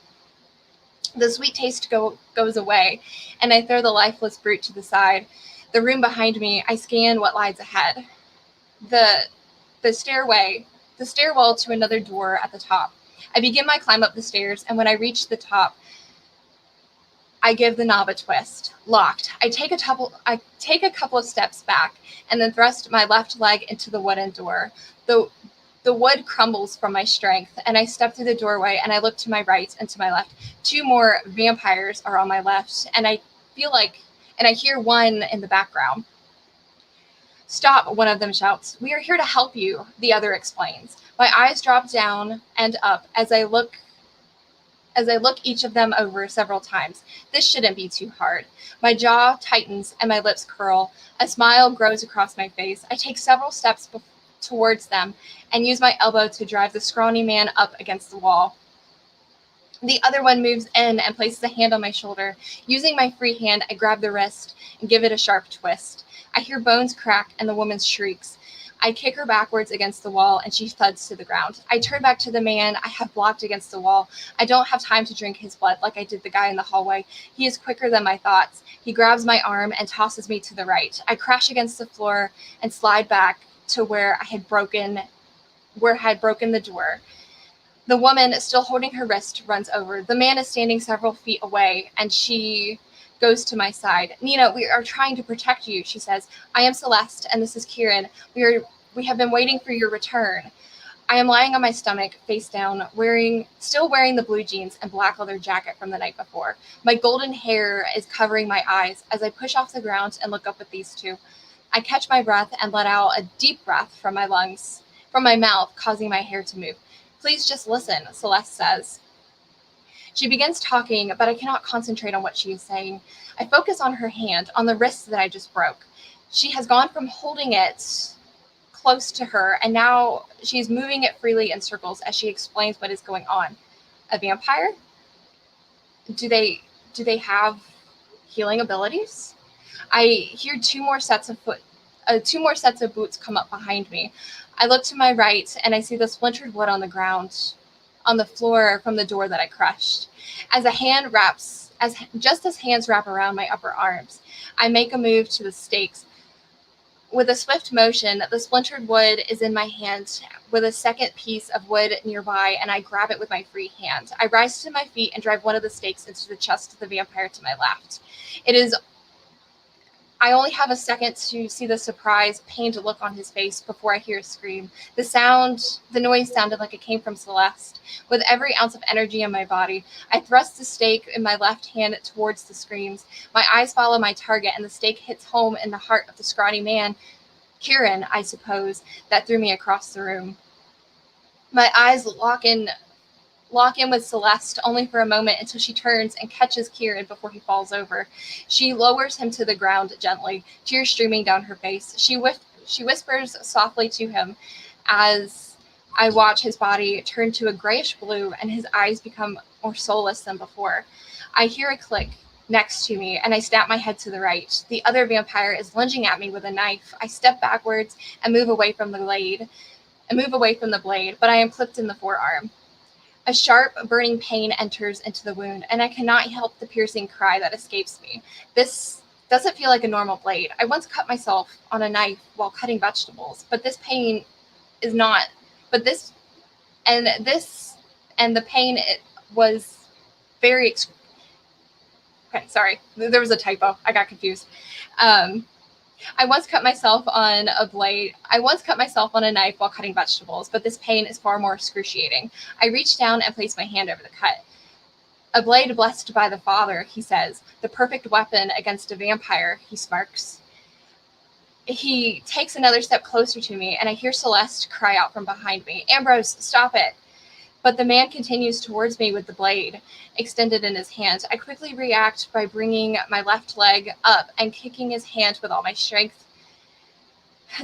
The sweet taste goes away, and I throw the lifeless brute to the side. The room behind me, I scan what lies ahead. The stairwell to another door at the top. I begin my climb up the stairs, and when I reach the top, I give the knob a twist. Locked. I take a couple of steps back, and then thrust my left leg into the wooden door. The wood crumbles from my strength, and I step through the doorway, and I look to my right and to my left. 2 more vampires are on my left, and I hear one in the background. Stop, one of them shouts. We are here to help you, the other explains. My eyes drop down and up as I look each of them over several times. This shouldn't be too hard. My jaw tightens and my lips curl. A smile grows across my face. I take several steps towards them and use my elbow to drive the scrawny man up against the wall. The other one moves in and places a hand on my shoulder. Using my free hand, I grab the wrist and give it a sharp twist. I hear bones crack and the woman shrieks. I kick her backwards against the wall, and she thuds to the ground. I turn back to the man I have blocked against the wall. I don't have time to drink his blood like I did the guy in the hallway. He is quicker than my thoughts. He grabs my arm and tosses me to the right. I crash against the floor and slide back to where I had broken the door. The woman, still holding her wrist, runs over. The man is standing several feet away, and she goes to my side. Nina, we are trying to protect you, she says. I am Celeste, and this is Kieran. We have been waiting for your return. I am lying on my stomach, face down, still wearing the blue jeans and black leather jacket from the night before. My golden hair is covering my eyes as I push off the ground and look up at these two. I catch my breath and let out a deep breath from my mouth, causing my hair to move. Please just listen, Celeste says. She begins talking, but I cannot concentrate on what she is saying. I focus on her hand, on the wrist that I just broke. She has gone from holding it close to her, and now she is moving it freely in circles as she explains what is going on. A vampire? Do they have healing abilities? I hear two more sets of boots come up behind me. I look to my right, and I see the splintered wood on the ground, on the floor from the door that I crushed. Just as hands wrap around my upper arms, I make a move to the stakes. With a swift motion, the splintered wood is in my hand with a second piece of wood nearby, and I grab it with my free hand. I rise to my feet and drive one of the stakes into the chest of the vampire to my left. I only have a second to see the surprise, pained look on his face before I hear a scream. The noise sounded like it came from Celeste. With every ounce of energy in my body, I thrust the stake in my left hand towards the screams. My eyes follow my target, and the stake hits home in the heart of the scrawny man, Kieran, I suppose, that threw me across the room. My eyes lock in with Celeste only for a moment until she turns and catches Kieran before he falls over. She lowers him to the ground gently, tears streaming down her face. She whispers softly to him as I watch his body turn to a grayish blue and his eyes become more soulless than before. I hear a click next to me, and I snap my head to the right. The other vampire is lunging at me with a knife. I step backwards and move away from the blade, but I am clipped in the forearm. A sharp, burning pain enters into the wound, and I cannot help the piercing cry that escapes me. This doesn't feel like a normal blade. I once cut myself on a knife while cutting vegetables, but this pain is not. But this, and the pain, it was very. Okay, sorry, there was a typo. I got confused. I once cut myself on a knife while cutting vegetables, but this pain is far more excruciating. I reach down and place my hand over the cut. A blade blessed by the Father, he says. The perfect weapon against a vampire, he smirks. He takes another step closer to me, and I hear Celeste cry out from behind me. Ambrose, stop it! But the man continues towards me with the blade extended in his hand. I quickly react by bringing my left leg up and kicking his hand with all my strength.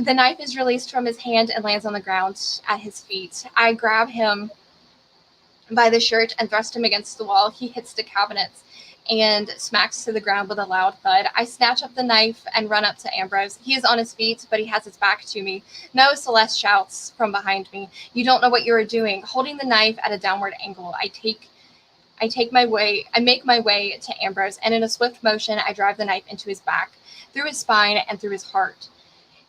The knife is released from his hand and lands on the ground at his feet. I grab him by the shirt and thrust him against the wall. He hits the cabinets and smacks to the ground with a loud thud. I snatch up the knife and run up to Ambrose. He is on his feet, but he has his back to me. No, Celeste shouts from behind me. You don't know what you are doing. Holding the knife at a downward angle, I make my way to Ambrose, and in a swift motion, I drive the knife into his back, through his spine, and through his heart.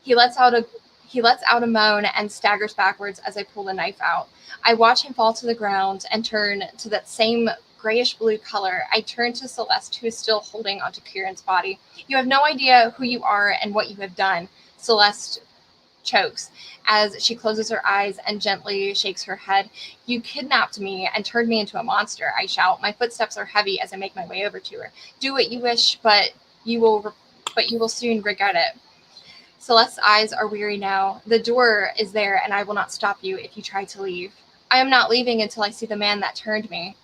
He lets out a moan and staggers backwards as I pull the knife out. I watch him fall to the ground and turn to that same grayish blue color. I turn to Celeste, who is still holding onto Kieran's body. You have no idea who you are and what you have done. Celeste chokes as she closes her eyes and gently shakes her head. You kidnapped me and turned me into a monster, I shout. My footsteps are heavy as I make my way over to her. Do what you wish, but you will soon regret it. Celeste's eyes are weary now. The door is there, and I will not stop you if you try to leave. I am not leaving until I see the man that turned me.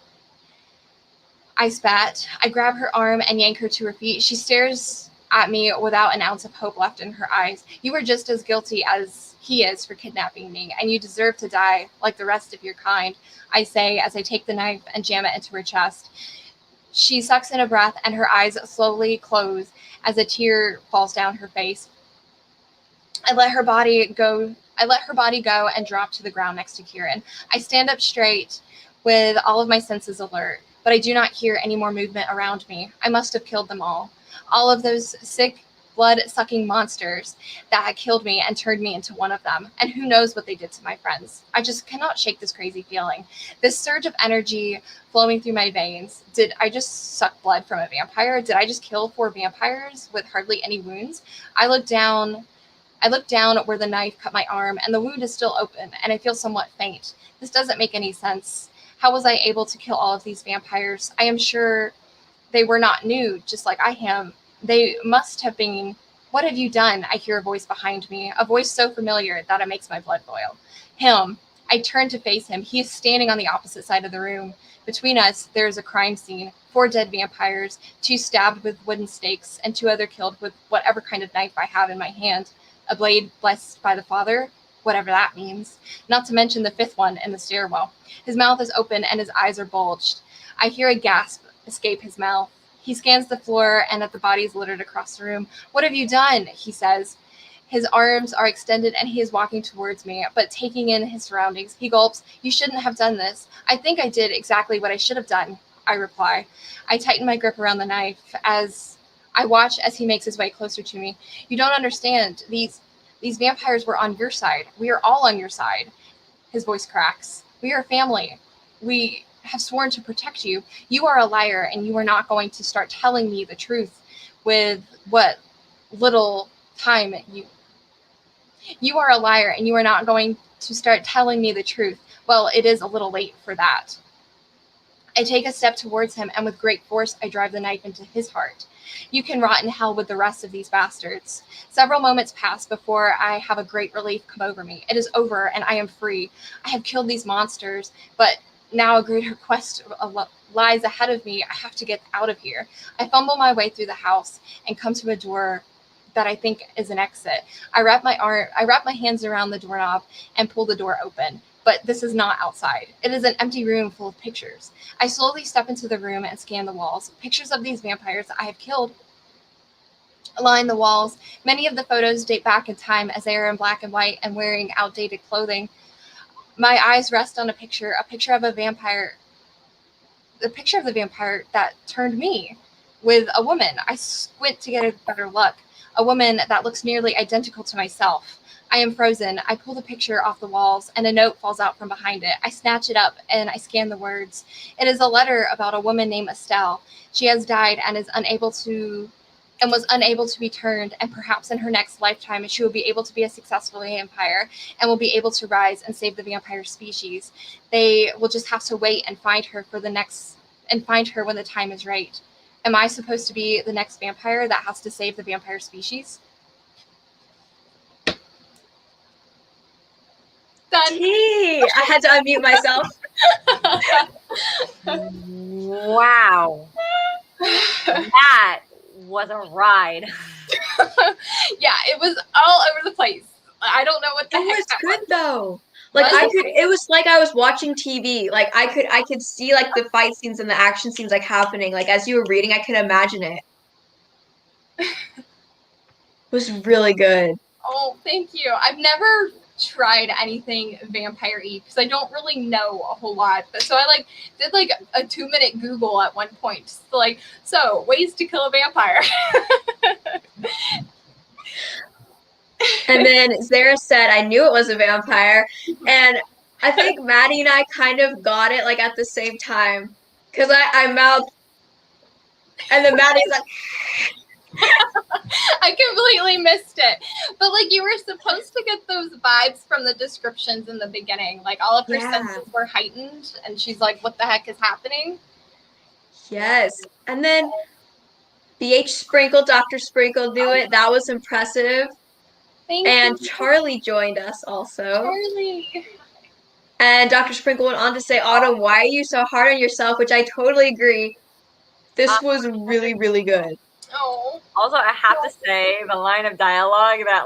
I spat. I grab her arm and yank her to her feet. She stares at me without an ounce of hope left in her eyes. You are just as guilty as he is for kidnapping me, and you deserve to die like the rest of your kind, I say as I take the knife and jam it into her chest. She sucks in a breath, and her eyes slowly close as a tear falls down her face. I let her body go and drop to the ground next to Kieran. I stand up straight with all of my senses alert, but I do not hear any more movement around me. I must have killed them all. All of those sick, blood-sucking monsters that had killed me and turned me into one of them. And who knows what they did to my friends. I just cannot shake this crazy feeling. This surge of energy flowing through my veins. Did I just suck blood from a vampire? Did I just kill 4 vampires with hardly any wounds? I look down where the knife cut my arm, and the wound is still open, and I feel somewhat faint. This doesn't make any sense. How was I able to kill all of these vampires? I am sure they were not new, just like I am. They must have been. What have you done? I hear a voice behind me, a voice so familiar that it makes my blood boil. Him. I turn to face him. He is standing on the opposite side of the room. Between us, there is a crime scene. 4 dead vampires, 2 stabbed with wooden stakes, and 2 other killed with whatever kind of knife I have in my hand. A blade blessed by the Father, whatever that means. Not to mention the 5th one in the stairwell. His mouth is open and his eyes are bulged. I hear a gasp escape his mouth. He scans the floor and at the bodies littered across the room. What have you done? He says. His arms are extended and he is walking towards me, but taking in his surroundings. He gulps. You shouldn't have done this. I think I did exactly what I should have done, I reply. I tighten my grip around the knife as I watch as he makes his way closer to me. You don't understand. These vampires were on your side. We are all on your side. His voice cracks. We are family. We have sworn to protect you. You are a liar, and you are not going to start telling me the truth with what little time you are a liar, and you are not going to start telling me the truth. Well, it is a little late for that. I take a step towards him, and with great force, I drive the knife into his heart. You can rot in hell with the rest of these bastards. Several moments pass before I have a great relief come over me. It is over, and I am free. I have killed these monsters, but now a greater quest lies ahead of me. I have to get out of here. I fumble my way through the house and come to a door that I think is an exit. I wrap my hands around the doorknob and pull the door open. But this is not outside. It is an empty room full of pictures. I slowly step into the room and scan the walls. Pictures of these vampires I have killed line the walls. Many of the photos date back in time as they are in black and white and wearing outdated clothing. My eyes rest on a picture of a vampire, the picture of the vampire that turned me with a woman. I squint to get a better look. A woman that looks nearly identical to myself. I am frozen. I pull the picture off the walls and a note falls out from behind it. I snatch it up and I scan the words. It is a letter about a woman named Estelle. She has died and was unable to be turned, and perhaps in her next lifetime she will be able to be a successful vampire and will be able to rise and save the vampire species. They will just have to wait and find her when the time is right. Am I supposed to be the next vampire that has to save the vampire species? Done. Tea. I had to unmute myself. Wow. That was a ride. Yeah, it was all over the place. I don't know what the heck It was that good was. though. Like it was like I was watching TV. Like I could see like the fight scenes and the action scenes like happening. Like as you were reading, I could imagine it. It was really good. Oh, thank you. I've never tried anything vampire-y because I don't really know a whole lot. So I did a 2-minute Google at one point, just so ways to kill a vampire. And then Zara said, I knew it was a vampire. And I think Maddie and I kind of got it like at the same time. Because I mouthed, and then Maddie's like, I completely missed it. But you were supposed to get those vibes from the descriptions in the beginning. All of her senses were heightened and she's like, what the heck is happening? yes. And then BH Sprinkle, Dr. Sprinkle knew it. That was impressive. Thank and you. Charlie joined us also. Charlie. And Dr. Sprinkle went on to say, Autumn, why are you so hard on yourself? Which I totally agree. This was really, really good. Oh. Also, I have to say the line of dialogue that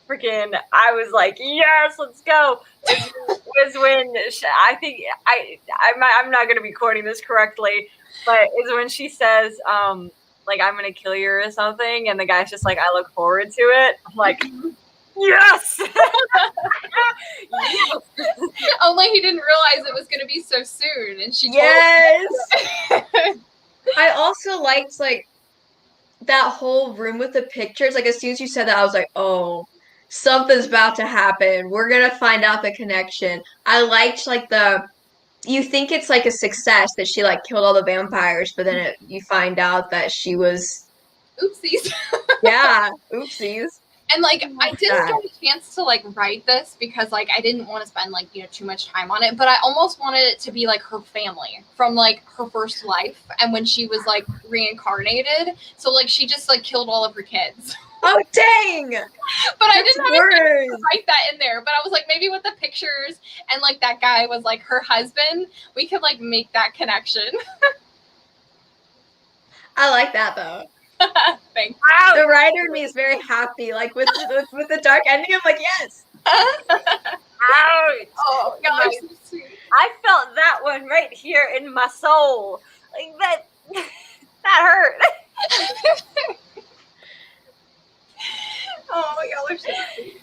freaking I was like, yes, let's go. Was when I think I'm not gonna be quoting this correctly, but is when she says I'm gonna kill you or something, and the guy's just like, I look forward to it. I'm like, Yes. Yes. Only he didn't realize it was going to be so soon, and she Yes. told I also liked like that whole room with the pictures. Like as soon as you said that, I was like, oh, something's about to happen. We're gonna find out the connection. I liked like you think it's like a success that she like killed all the vampires, but then you find out that she was, oopsies. yeah, oopsies. And like I Like didn't that. get a chance to like write this because like I didn't want to spend like too much time on it, but I almost wanted it to be like her family from like her first life and when she was like reincarnated. So like she just like killed all of her kids. Oh dang! But I That's didn't have a chance to worse. write that in there. But I was like, maybe with the pictures and like that guy was like her husband, we could like make that connection. I like that though. Thanks. The writer in me is very happy. Like with the dark ending, I'm like, yes. Ouch. Oh gosh, so sweet. I felt that one right here in my soul. Like that. That hurt. Oh, y'all are so sweet.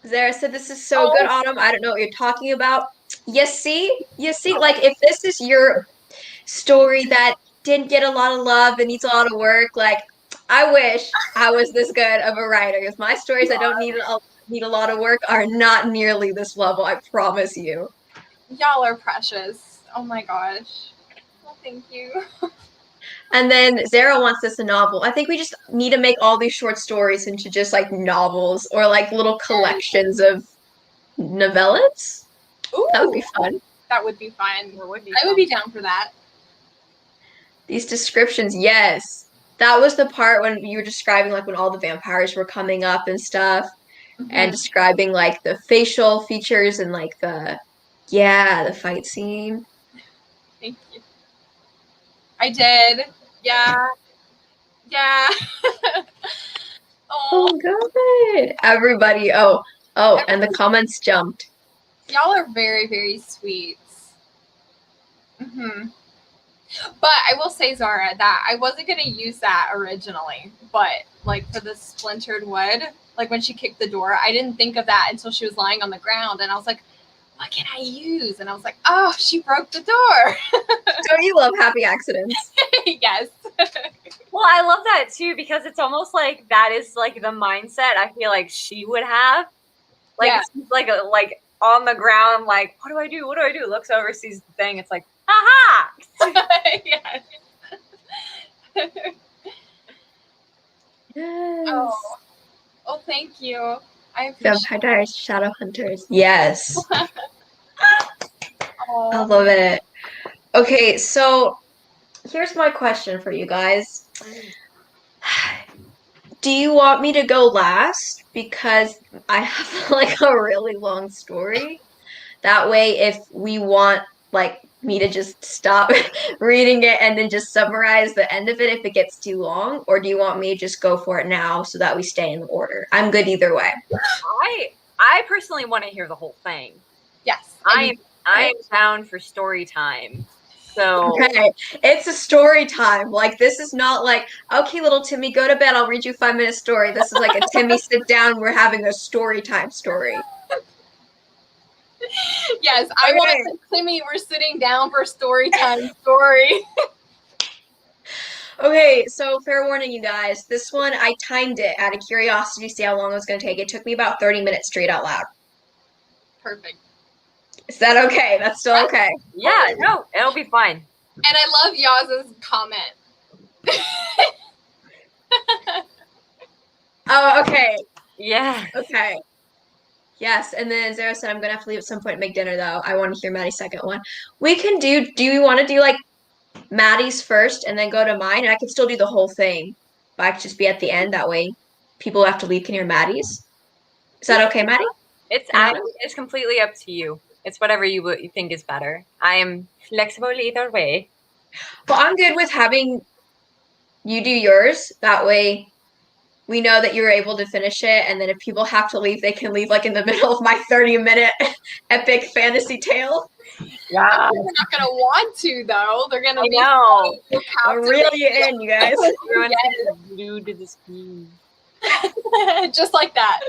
Zara said, "This is so good, Autumn. I don't know what you're talking about." You see, like if this is your story that didn't get a lot of love and needs a lot of work, like I wish I was this good of a writer. Because my stories that don't need a lot of work are not nearly this level. I promise you. Y'all are precious. Oh my gosh. Well, thank you. And then Zara wants this a novel. I think we just need to make all these short stories into just like novels or like little collections of novellas. Ooh, That would be fun. that would be fun. That would be I would be down for that. These descriptions, yes. That was the part when you were describing like when all the vampires were coming up and stuff and describing like the facial features and like the fight scene. Thank you. I did. Yeah. Yeah. Oh, good. Everybody. Oh, and the comments jumped. Y'all are very, very sweet. But I will say, Zara, that I wasn't going to use that originally. But, like, for the splintered wood, like, when she kicked the door, I didn't think of that until she was lying on the ground. And I was like, what can I use? And I was like, oh, she broke the door. Don't you love happy accidents? Yes. Well, I love that too because it's almost like that is like the mindset I feel like she would have. Like Yeah. she's like on the ground, like, what do I do? What do I do? Looks over, sees the thing. It's like, aha! Yes. Yes. Oh, thank you. I appreciate Vampire Diaries, Shadow Hunters. Yes. I Oh. love it. Okay, so here's my question for you guys. Do you want me to go last? Because I have like a really long story. That way, if we want like me to just stop reading it and then just summarize the end of it if it gets too long, or do you want me to just go for it now so that we stay in the order? I'm good either way. I personally want to hear the whole thing. Yes. I am down for story time. So Okay, it's a story time. Like this is not like, okay, little Timmy, go to bed. I'll read you a 5-minute story. This is like a Timmy, sit down. We're having a story time story. Yes, I Okay. want to say, Timmy, we're sitting down for story time story. Okay, so fair warning, you guys. This one, I timed it out of curiosity to see how long it was going to take. It took me about 30 minutes straight out loud. Perfect. Is that okay? That's still okay. yeah, no, it'll be fine. And I love Yaz's comment. Oh, okay. Yeah. Okay. Yes, and then Zara said I'm gonna have to leave at some point and make dinner though. I want to hear Maddie's second one. We can do you want to do like Maddie's first and then go to mine? And I can still do the whole thing, but I could just be at the end. That way people who have to leave can hear Maddie's. Is that okay, Maddie? It's completely up to you. It's whatever you think is better. I am flexible either way. Well, I'm good with having you do yours. That way we know that you're able to finish it, and then if people have to leave, they can leave like in the middle of my 30-minute epic fantasy tale. Yeah. They're not going to want to, though. They're going to be know. so I'll reel you in, you guys. Everyone's glued to the screen. Just like that.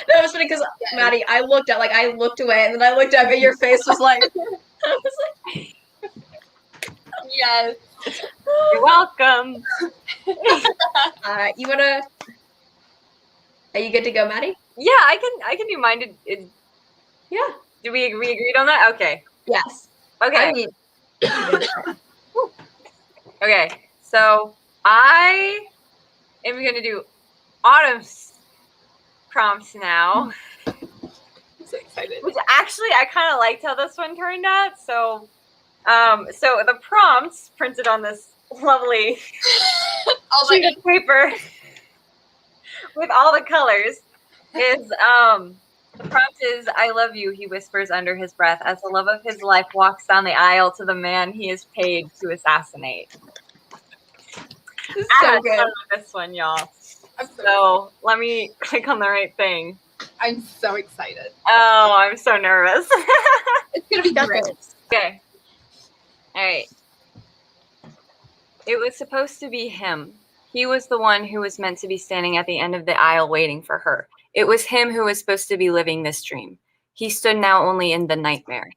That was funny because Maddie, I looked away, and then I looked up, and your face was like, I was like, Yes. You're welcome. you wanna? Are you good to go, Maddie? Yeah, I can do mine. Yeah. Did we agreed on that? Okay. Yes. Okay. I mean, okay. So I am gonna do Autumn's prompts now. I'm so excited. Which actually I kind of liked how this one turned out. So the prompts printed on this lovely sheet of paper with all the colors is the prompt is I love you, he whispers under his breath as the love of his life walks down the aisle to the man he is paid to assassinate. this is so good. This one, y'all. So let me click on the right thing. I'm so excited. Oh, I'm so nervous. It's gonna be great. Okay. All right. It was supposed to be him. He was the one who was meant to be standing at the end of the aisle waiting for her. It was him who was supposed to be living this dream. He stood now only in the nightmare.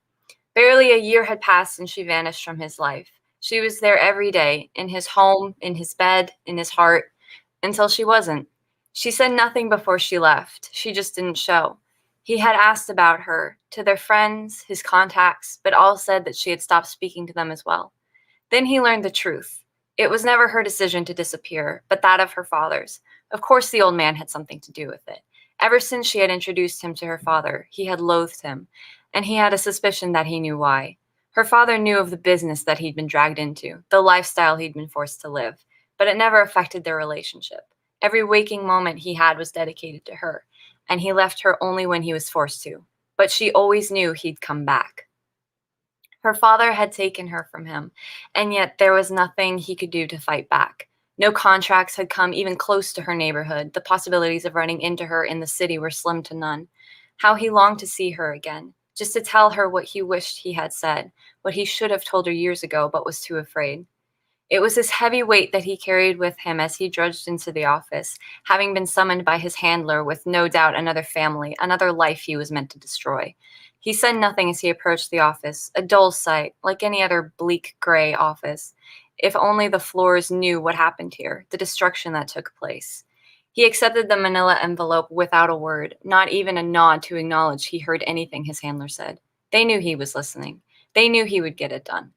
Barely a year had passed and she vanished from his life. She was there every day, in his home, in his bed, in his heart, until she wasn't. She said nothing before she left. She just didn't show. He had asked about her, to their friends, his contacts, but all said that she had stopped speaking to them as well. Then he learned the truth. It was never her decision to disappear, but that of her father's. Of course, the old man had something to do with it. Ever since she had introduced him to her father, he had loathed him, and he had a suspicion that he knew why. Her father knew of the business that he'd been dragged into, the lifestyle he'd been forced to live, but it never affected their relationship. Every waking moment he had was dedicated to her, and he left her only when he was forced to. But she always knew he'd come back. Her father had taken her from him, and yet there was nothing he could do to fight back. No contracts had come even close to her neighborhood. The possibilities of running into her in the city were slim to none. How he longed to see her again, just to tell her what he wished he had said, what he should have told her years ago but was too afraid. It was this heavy weight that he carried with him as he drudged into the office, having been summoned by his handler with no doubt another family, another life he was meant to destroy. He said nothing as he approached the office, a dull sight, like any other bleak gray office. If only the floors knew what happened here, the destruction that took place. He accepted the manila envelope without a word, not even a nod to acknowledge he heard anything his handler said. They knew he was listening. They knew he would get it done.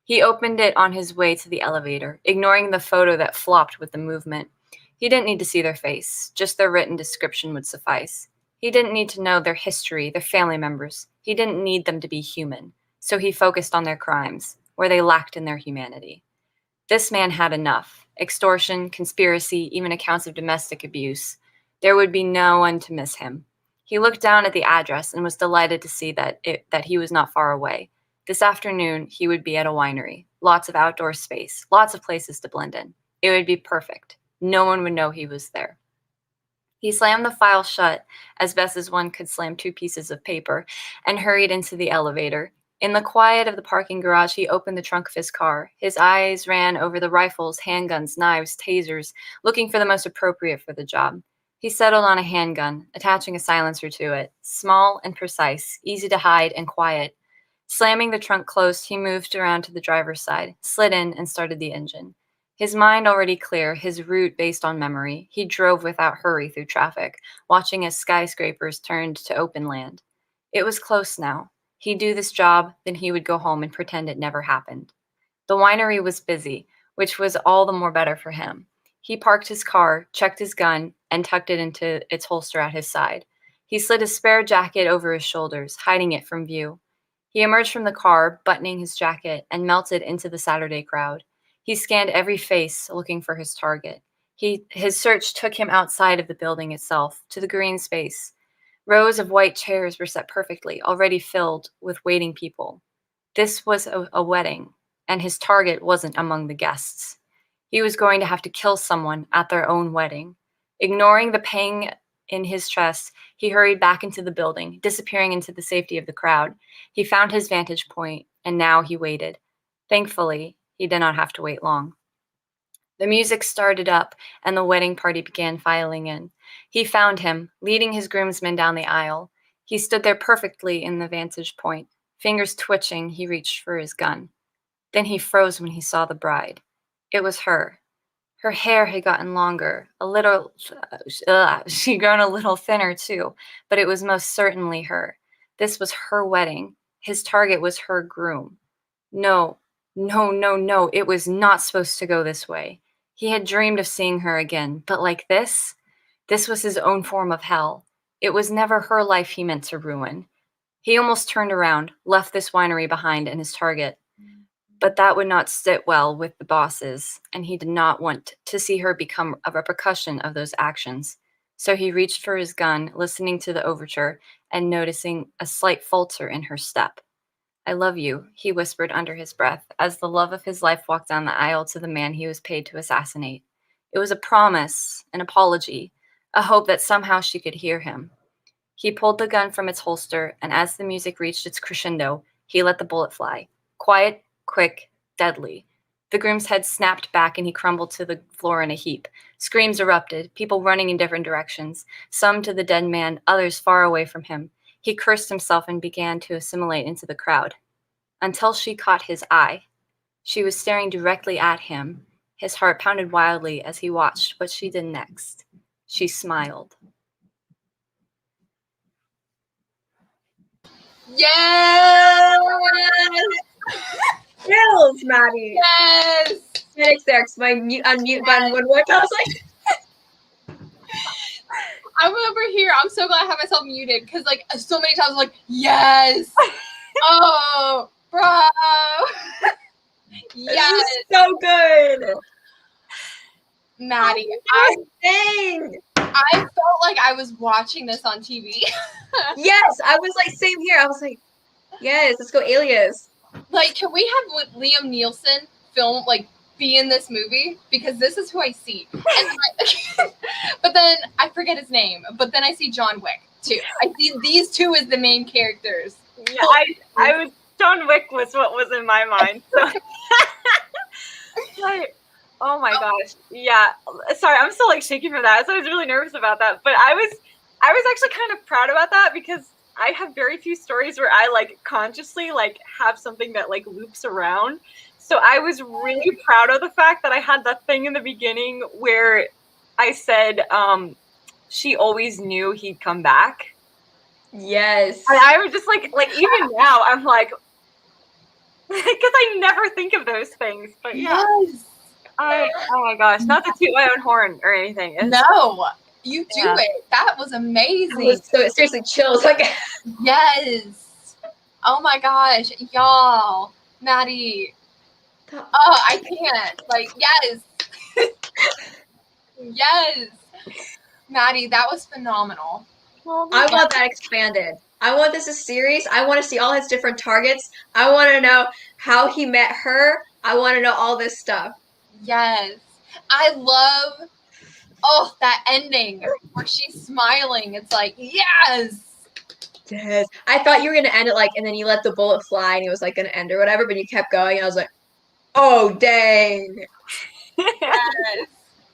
He opened it on his way to the elevator, ignoring the photo that flopped with the movement. He didn't need to see their face, just their written description would suffice. He didn't need to know their history, their family members. He didn't need them to be human, so he focused on their crimes, where they lacked in their humanity. This man had enough. Extortion, conspiracy, even accounts of domestic abuse. There would be no one to miss him. He looked down at the address and was delighted to see that he was not far away. This afternoon, he would be at a winery. Lots of outdoor space, lots of places to blend in. It would be perfect. No one would know he was there. He slammed the file shut as best as one could slam two pieces of paper and hurried into the elevator. In the quiet of the parking garage, he opened the trunk of his car. His eyes ran over the rifles, handguns, knives, tasers, looking for the most appropriate for the job. He settled on a handgun, attaching a silencer to it. Small and precise, easy to hide and quiet. Slamming the trunk closed, he moved around to the driver's side, slid in, and started the engine. His mind already clear, his route based on memory, he drove without hurry through traffic, watching as skyscrapers turned to open land. It was close now. He'd do this job, then he would go home and pretend it never happened. The winery was busy, which was all the more better for him. He parked his car, checked his gun, and tucked it into its holster at his side. He slid his spare jacket over his shoulders, hiding it from view. He emerged from the car, buttoning his jacket, and melted into the Saturday crowd. He scanned every face, looking for his target. His search took him outside of the building itself, to the green space. Rows of white chairs were set perfectly, already filled with waiting people. This was a wedding, and his target wasn't among the guests. He was going to have to kill someone at their own wedding. Ignoring the pang in his chest, he hurried back into the building, disappearing into the safety of the crowd. He found his vantage point, and now he waited. Thankfully, he did not have to wait long. The music started up, and the wedding party began filing in. He found him, leading his groomsmen down the aisle. He stood there perfectly in the vantage point. Fingers twitching, he reached for his gun. Then he froze when he saw the bride. It was her. Her hair had gotten longer, she'd grown a little thinner too, but it was most certainly her. This was her wedding. His target was her groom. No, no, it was not supposed to go this way. He had dreamed of seeing her again, but like this? This was his own form of hell. It was never her life he meant to ruin. He almost turned around, left this winery behind and his target. But that would not sit well with the bosses, and he did not want to see her become a repercussion of those actions. So he reached for his gun, listening to the overture and noticing a slight falter in her step. I love you, he whispered under his breath, as the love of his life walked down the aisle to the man he was paid to assassinate. It was a promise, an apology, a hope that somehow she could hear him. He pulled the gun from its holster, and as the music reached its crescendo, he let the bullet fly. Quiet, quick, deadly. The groom's head snapped back and he crumbled to the floor in a heap. Screams erupted, people running in different directions, some to the dead man, others far away from him. He cursed himself and began to assimilate into the crowd. Until she caught his eye. She was staring directly at him. His heart pounded wildly as he watched what she did next. She smiled. Yes! Chills, Maddie. Yes! Phoenix there, 'cause my unmute button would work. I was like, I'm over here. I'm so glad I have myself muted because, like, so many times I'm like, yes! Oh, bro! Yes! this is so good. Maddie, Dang. I felt like I was watching this on TV. Yes, I was like, same here. I was like, yes, let's go Alias. Like, can we have Liam Neeson film, like, be in this movie? Because this is who I see. And but then I forget his name. But then I see John Wick too. I see these two as the main characters. Yeah, I was John Wick was what was in my mind. So. Like, oh my gosh. Yeah. Sorry, I'm still like shaking for that. So I was really nervous about that. But I was actually kind of proud about that because I have very few stories where I like consciously like have something that like loops around. So I was really proud of the fact that I had that thing in the beginning where I said she always knew he'd come back. Yes. And I was just like even now I'm like because I never think of those things. But yeah. Yes. Oh my gosh, not to toot my own horn or anything. No, you do it. That was amazing. It was so seriously chills. Like, yes. Oh my gosh, y'all, Maddie. Oh, I can't. Like, yes. Yes. Maddie, that was phenomenal. I want that expanded. I want this a series. I want to see all his different targets. I want to know how he met her. I want to know all this stuff. Yes. I love, that ending where she's smiling. It's like, yes. Yes. I thought you were going to end it like, and then you let the bullet fly and it was like going to end or whatever, but you kept going. And I was like, oh, dang. Yes.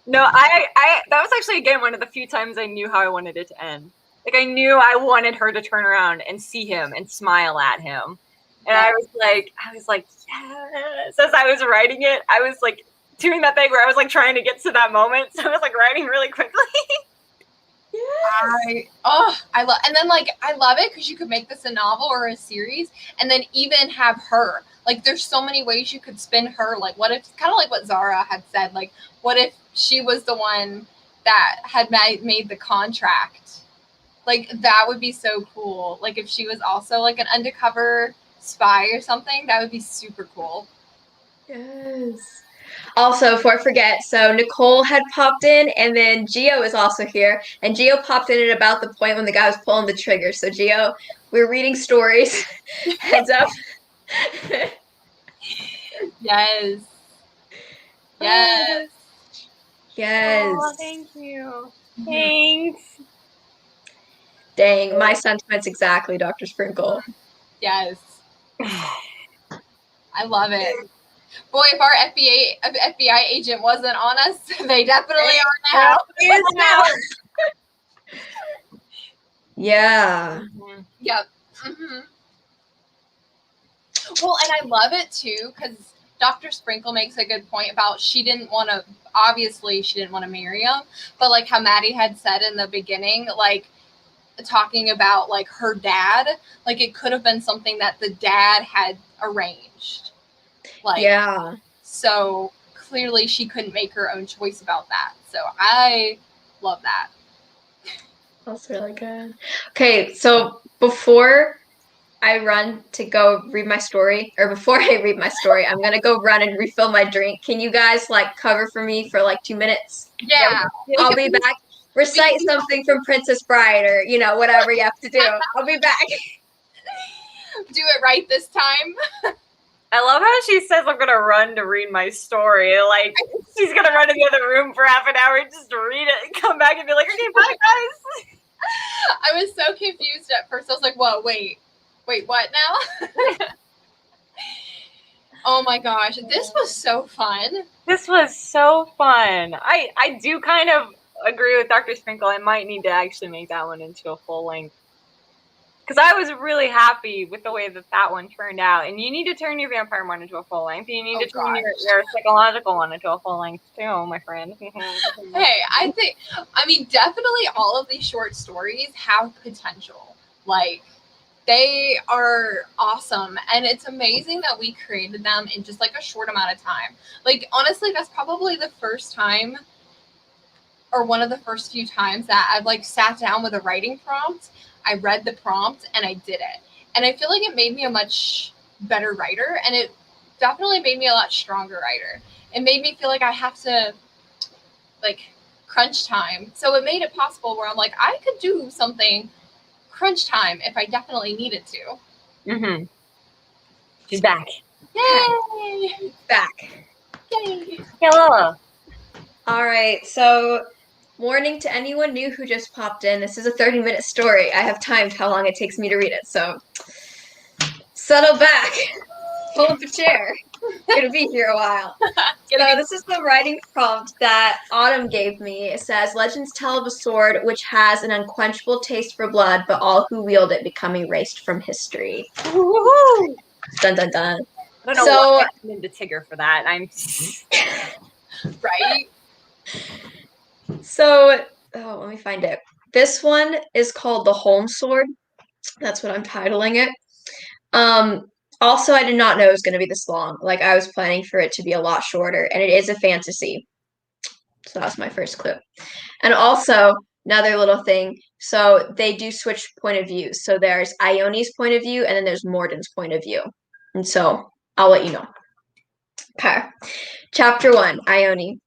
No, I that was actually, again, one of the few times I knew how I wanted it to end. Like, I knew I wanted her to turn around and see him and smile at him. And I was like, yes. As I was writing it, I was like doing that thing where I was like trying to get to that moment. So I was like writing really quickly. Yes. I love, and then like I love it because you could make this a novel or a series, and then even have her. Like, there's so many ways you could spin her. Like, what if, kind of like what Zara had said, like, what if she was the one that had made the contract? Like, that would be so cool. Like, if she was also like an undercover spy or something, that would be super cool. Yes. Also, before I forget, so Nicole had popped in, and then Gio is also here. And Gio popped in at about the point when the guy was pulling the trigger. So, Gio, we're reading stories. Heads up. Yes. Yes. Yes. Oh, thank you. Thanks. Dang, my sentiments exactly, Dr. Sprinkle. Yes. I love it. Boy, if our FBI agent wasn't on us, they definitely are now. Is now. Yeah. Mhm. Yep. Well, and I love it too because Dr. Sprinkle makes a good point about she didn't want to marry him, but like how Maddie had said in the beginning, like talking about like her dad, like it could have been something that the dad had arranged. Like, Yeah. so clearly she couldn't make her own choice about that. So I love that. That's really good. Okay, so before I run to go read my story, or before I read my story, I'm gonna go run and refill my drink. Can you guys like cover for me for like 2 minutes? Yeah. I'll be back. Recite something from Princess Bride or, whatever you have to do. I'll be back. Do it right this time. I love how she says I'm gonna run to read my story. Like she's gonna run in the other room for half an hour just to read it and come back and be like, okay, bye guys. I was so confused at first. I was like, whoa, wait, what now? Oh my gosh, this was so fun. This was so fun. I do kind of agree with Dr. Sprinkle. I might need to actually make that one into a full length. Because I was really happy with the way that one turned out. And you need to turn your vampire one into a full length. You need to turn your psychological one into a full length too, my friend. Hey, I mean, definitely all of these short stories have potential. Like, they are awesome. And it's amazing that we created them in just like a short amount of time. Like, honestly, that's probably the first time or one of the first few times that I've like sat down with a writing prompt. I read the prompt and I did it. And I feel like it made me a much better writer, and it definitely made me a lot stronger writer. It made me feel like I have to like crunch time. So it made it possible where I'm like, I could do something crunch time if I definitely needed to. Mm-hmm. She's back. Yay! Back. Yay! Hello. All right, so warning to anyone new who just popped in. This is a 30-minute story. I have timed how long it takes me to read it, so settle back. Pull up a chair. Gonna be here a while. So this is the writing prompt that Autumn gave me. It says, legends tell of a sword which has an unquenchable taste for blood, but all who wield it become erased from history. Woo-hoo! Dun dun dun. I don't know why I'm into Tigger for that. I'm right. So, let me find it. This one is called the Holmes Sword. That's what I'm titling it. Also, I did not know it was going to be this long. Like, I was planning for it to be a lot shorter, and it is a fantasy. So that's my first clue. And also, another little thing. So they do switch point of view. So there's Ione's point of view, and then there's Morden's point of view. And so I'll let you know. Okay. Chapter 1, Ione.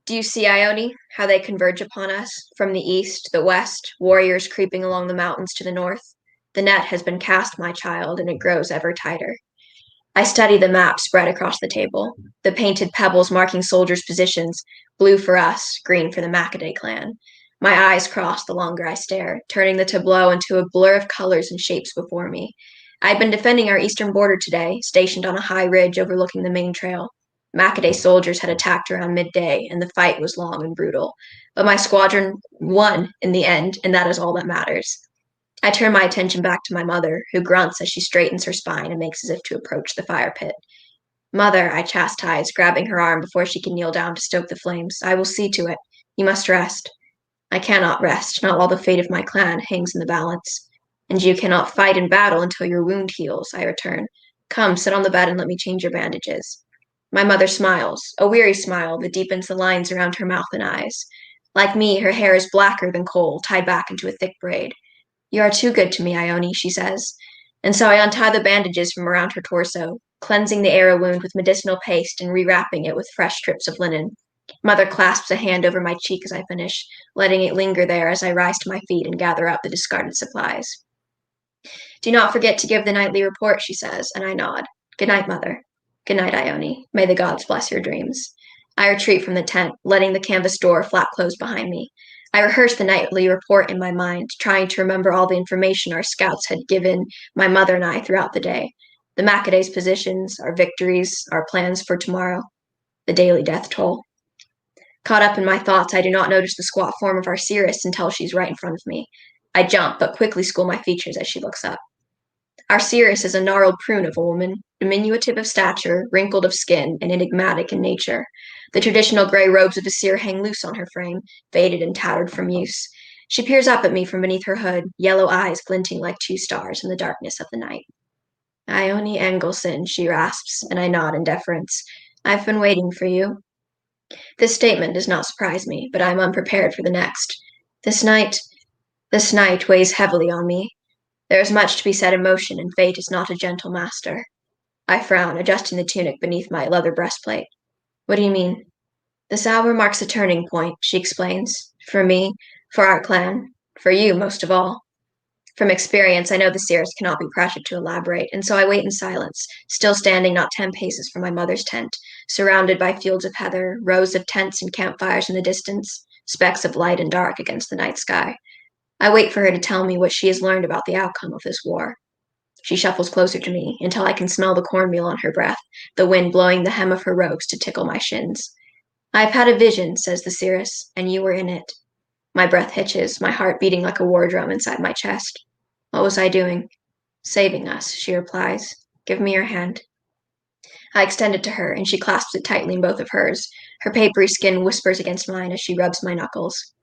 Do you see, Ione, how they converge upon us? From the east, the west, warriors creeping along the mountains to the north. The net has been cast, my child, and it grows ever tighter. I study the map spread across the table, the painted pebbles marking soldiers' positions, blue for us, green for the Maccaday clan. My eyes cross the longer I stare, turning the tableau into a blur of colors and shapes before me. I had been defending our eastern border today, stationed on a high ridge overlooking the main trail. Maccaday soldiers had attacked around midday, and the fight was long and brutal. But my squadron won in the end, and that is all that matters. I turn my attention back to my mother, who grunts as she straightens her spine and makes as if to approach the fire pit. Mother, I chastise, grabbing her arm before she can kneel down to stoke the flames. I will see to it. You must rest. I cannot rest, not while the fate of my clan hangs in the balance. And you cannot fight in battle until your wound heals, I return. Come, sit on the bed and let me change your bandages. My mother smiles, a weary smile that deepens the lines around her mouth and eyes. Like me, her hair is blacker than coal, tied back into a thick braid. You are too good to me, Ione, she says. And so I untie the bandages from around her torso, cleansing the arrow wound with medicinal paste and rewrapping it with fresh strips of linen. Mother clasps a hand over my cheek as I finish, letting it linger there as I rise to my feet and gather up the discarded supplies. Do not forget to give the nightly report, she says, and I nod. Good night, Mother. Good night, Ione. May the gods bless your dreams. I retreat from the tent, letting the canvas door flap close behind me. I rehearse the nightly report in my mind, trying to remember all the information our scouts had given my mother and I throughout the day. The Macaday's positions, our victories, our plans for tomorrow, the daily death toll. Caught up in my thoughts, I do not notice the squat form of our Cirrus until she's right in front of me. I jump, but quickly school my features as she looks up. Our Cirrus is a gnarled prune of a woman, diminutive of stature, wrinkled of skin, and enigmatic in nature. The traditional gray robes of a seer hang loose on her frame, faded and tattered from use. She peers up at me from beneath her hood, yellow eyes glinting like two stars in the darkness of the night. Ione Engelson, she rasps, and I nod in deference. I've been waiting for you. This statement does not surprise me, but I am unprepared for the next. This night weighs heavily on me. There is much to be set in motion, and fate is not a gentle master. I frown, adjusting the tunic beneath my leather breastplate. What do you mean? This hour marks a turning point, she explains. For me, for our clan, for you most of all. From experience, I know the seers cannot be pressured to elaborate, and so I wait in silence, still standing not 10 paces from my mother's tent, surrounded by fields of heather, rows of tents and campfires in the distance, specks of light and dark against the night sky. I wait for her to tell me what she has learned about the outcome of this war. She shuffles closer to me until I can smell the cornmeal on her breath, the wind blowing the hem of her robes to tickle my shins. I've had a vision, says the seeress, and you were in it. My breath hitches, my heart beating like a war drum inside my chest. What was I doing? Saving us, she replies. Give me your hand. I extend it to her, and she clasps it tightly in both of hers. Her papery skin whispers against mine as she rubs my knuckles.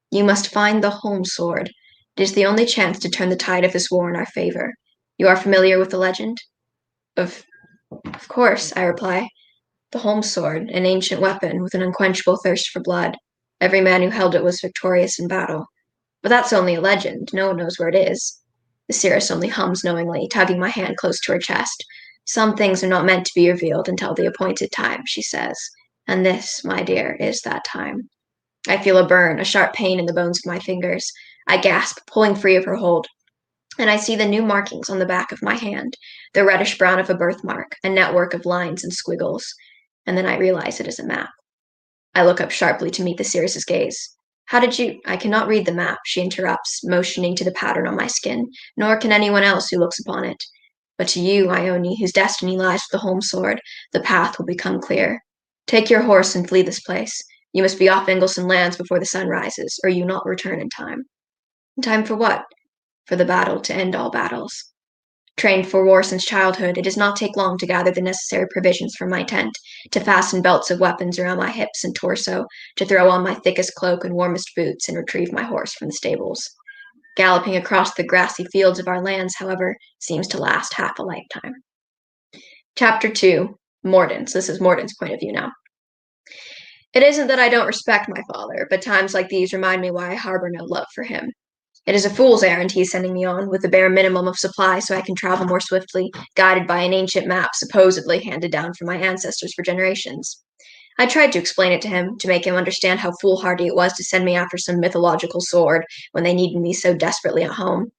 You must find the Holm sword. It is the only chance to turn the tide of this war in our favor. You are familiar with the legend? Of course, I reply. The Holm sword, an ancient weapon with an unquenchable thirst for blood. Every man who held it was victorious in battle. But that's only a legend. No one knows where it is. The seeress only hums knowingly, tugging my hand close to her chest. Some things are not meant to be revealed until the appointed time, she says. And this, my dear, is that time. I feel a burn, a sharp pain in the bones of my fingers. I gasp, pulling free of her hold, and I see the new markings on the back of my hand, the reddish brown of a birthmark, a network of lines and squiggles. And then I realize it is a map. I look up sharply to meet the seeress's gaze. How did you? I cannot read the map, she interrupts, motioning to the pattern on my skin, nor can anyone else who looks upon it. But to you, Ione, whose destiny lies with the Holm sword, the path will become clear. Take your horse and flee this place. You must be off Ingleston lands before the sun rises, or you not return in time. In time for what? For the battle to end all battles. Trained for war since childhood, it does not take long to gather the necessary provisions from my tent, to fasten belts of weapons around my hips and torso, to throw on my thickest cloak and warmest boots and retrieve my horse from the stables. Galloping across the grassy fields of our lands, however, seems to last half a lifetime. Chapter 2. Mordaunt's. This is Mordaunt's point of view now. It isn't that I don't respect my father, but times like these remind me why I harbor no love for him. It is a fool's errand he is sending me on, with the bare minimum of supply so I can travel more swiftly, guided by an ancient map supposedly handed down from my ancestors for generations. I tried to explain it to him, to make him understand how foolhardy it was to send me after some mythological sword when they needed me so desperately at home.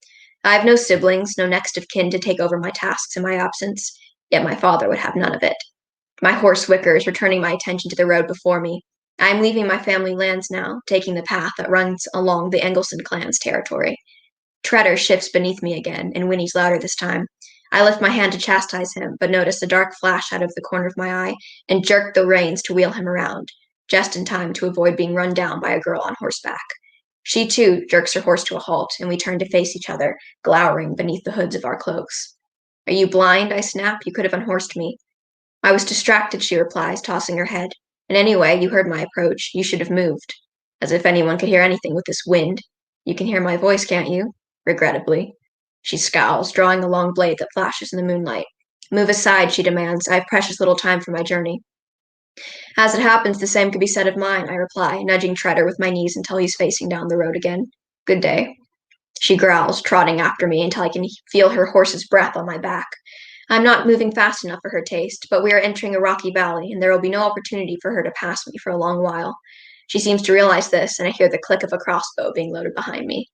I have no siblings, no next of kin to take over my tasks in my absence, yet my father would have none of it. My horse whickers, returning my attention to the road before me. I am leaving my family lands now, taking the path that runs along the Engelson clan's territory. Treader shifts beneath me again, and whinnies louder this time. I lift my hand to chastise him, but notice a dark flash out of the corner of my eye, and jerk the reins to wheel him around, just in time to avoid being run down by a girl on horseback. She, too, jerks her horse to a halt, and we turn to face each other, glowering beneath the hoods of our cloaks. Are you blind? I snap. You could have unhorsed me. I was distracted, she replies, tossing her head. And anyway, you heard my approach. You should have moved. As if anyone could hear anything with this wind. You can hear my voice, can't you? Regrettably. She scowls, drawing a long blade that flashes in the moonlight. Move aside, she demands. I have precious little time for my journey. As it happens, the same could be said of mine, I reply, nudging Treader with my knees until he's facing down the road again. Good day. She growls, trotting after me until I can feel her horse's breath on my back. I'm not moving fast enough for her taste, but we are entering a rocky valley, and there will be no opportunity for her to pass me for a long while. She seems to realize this, and I hear the click of a crossbow being loaded behind me.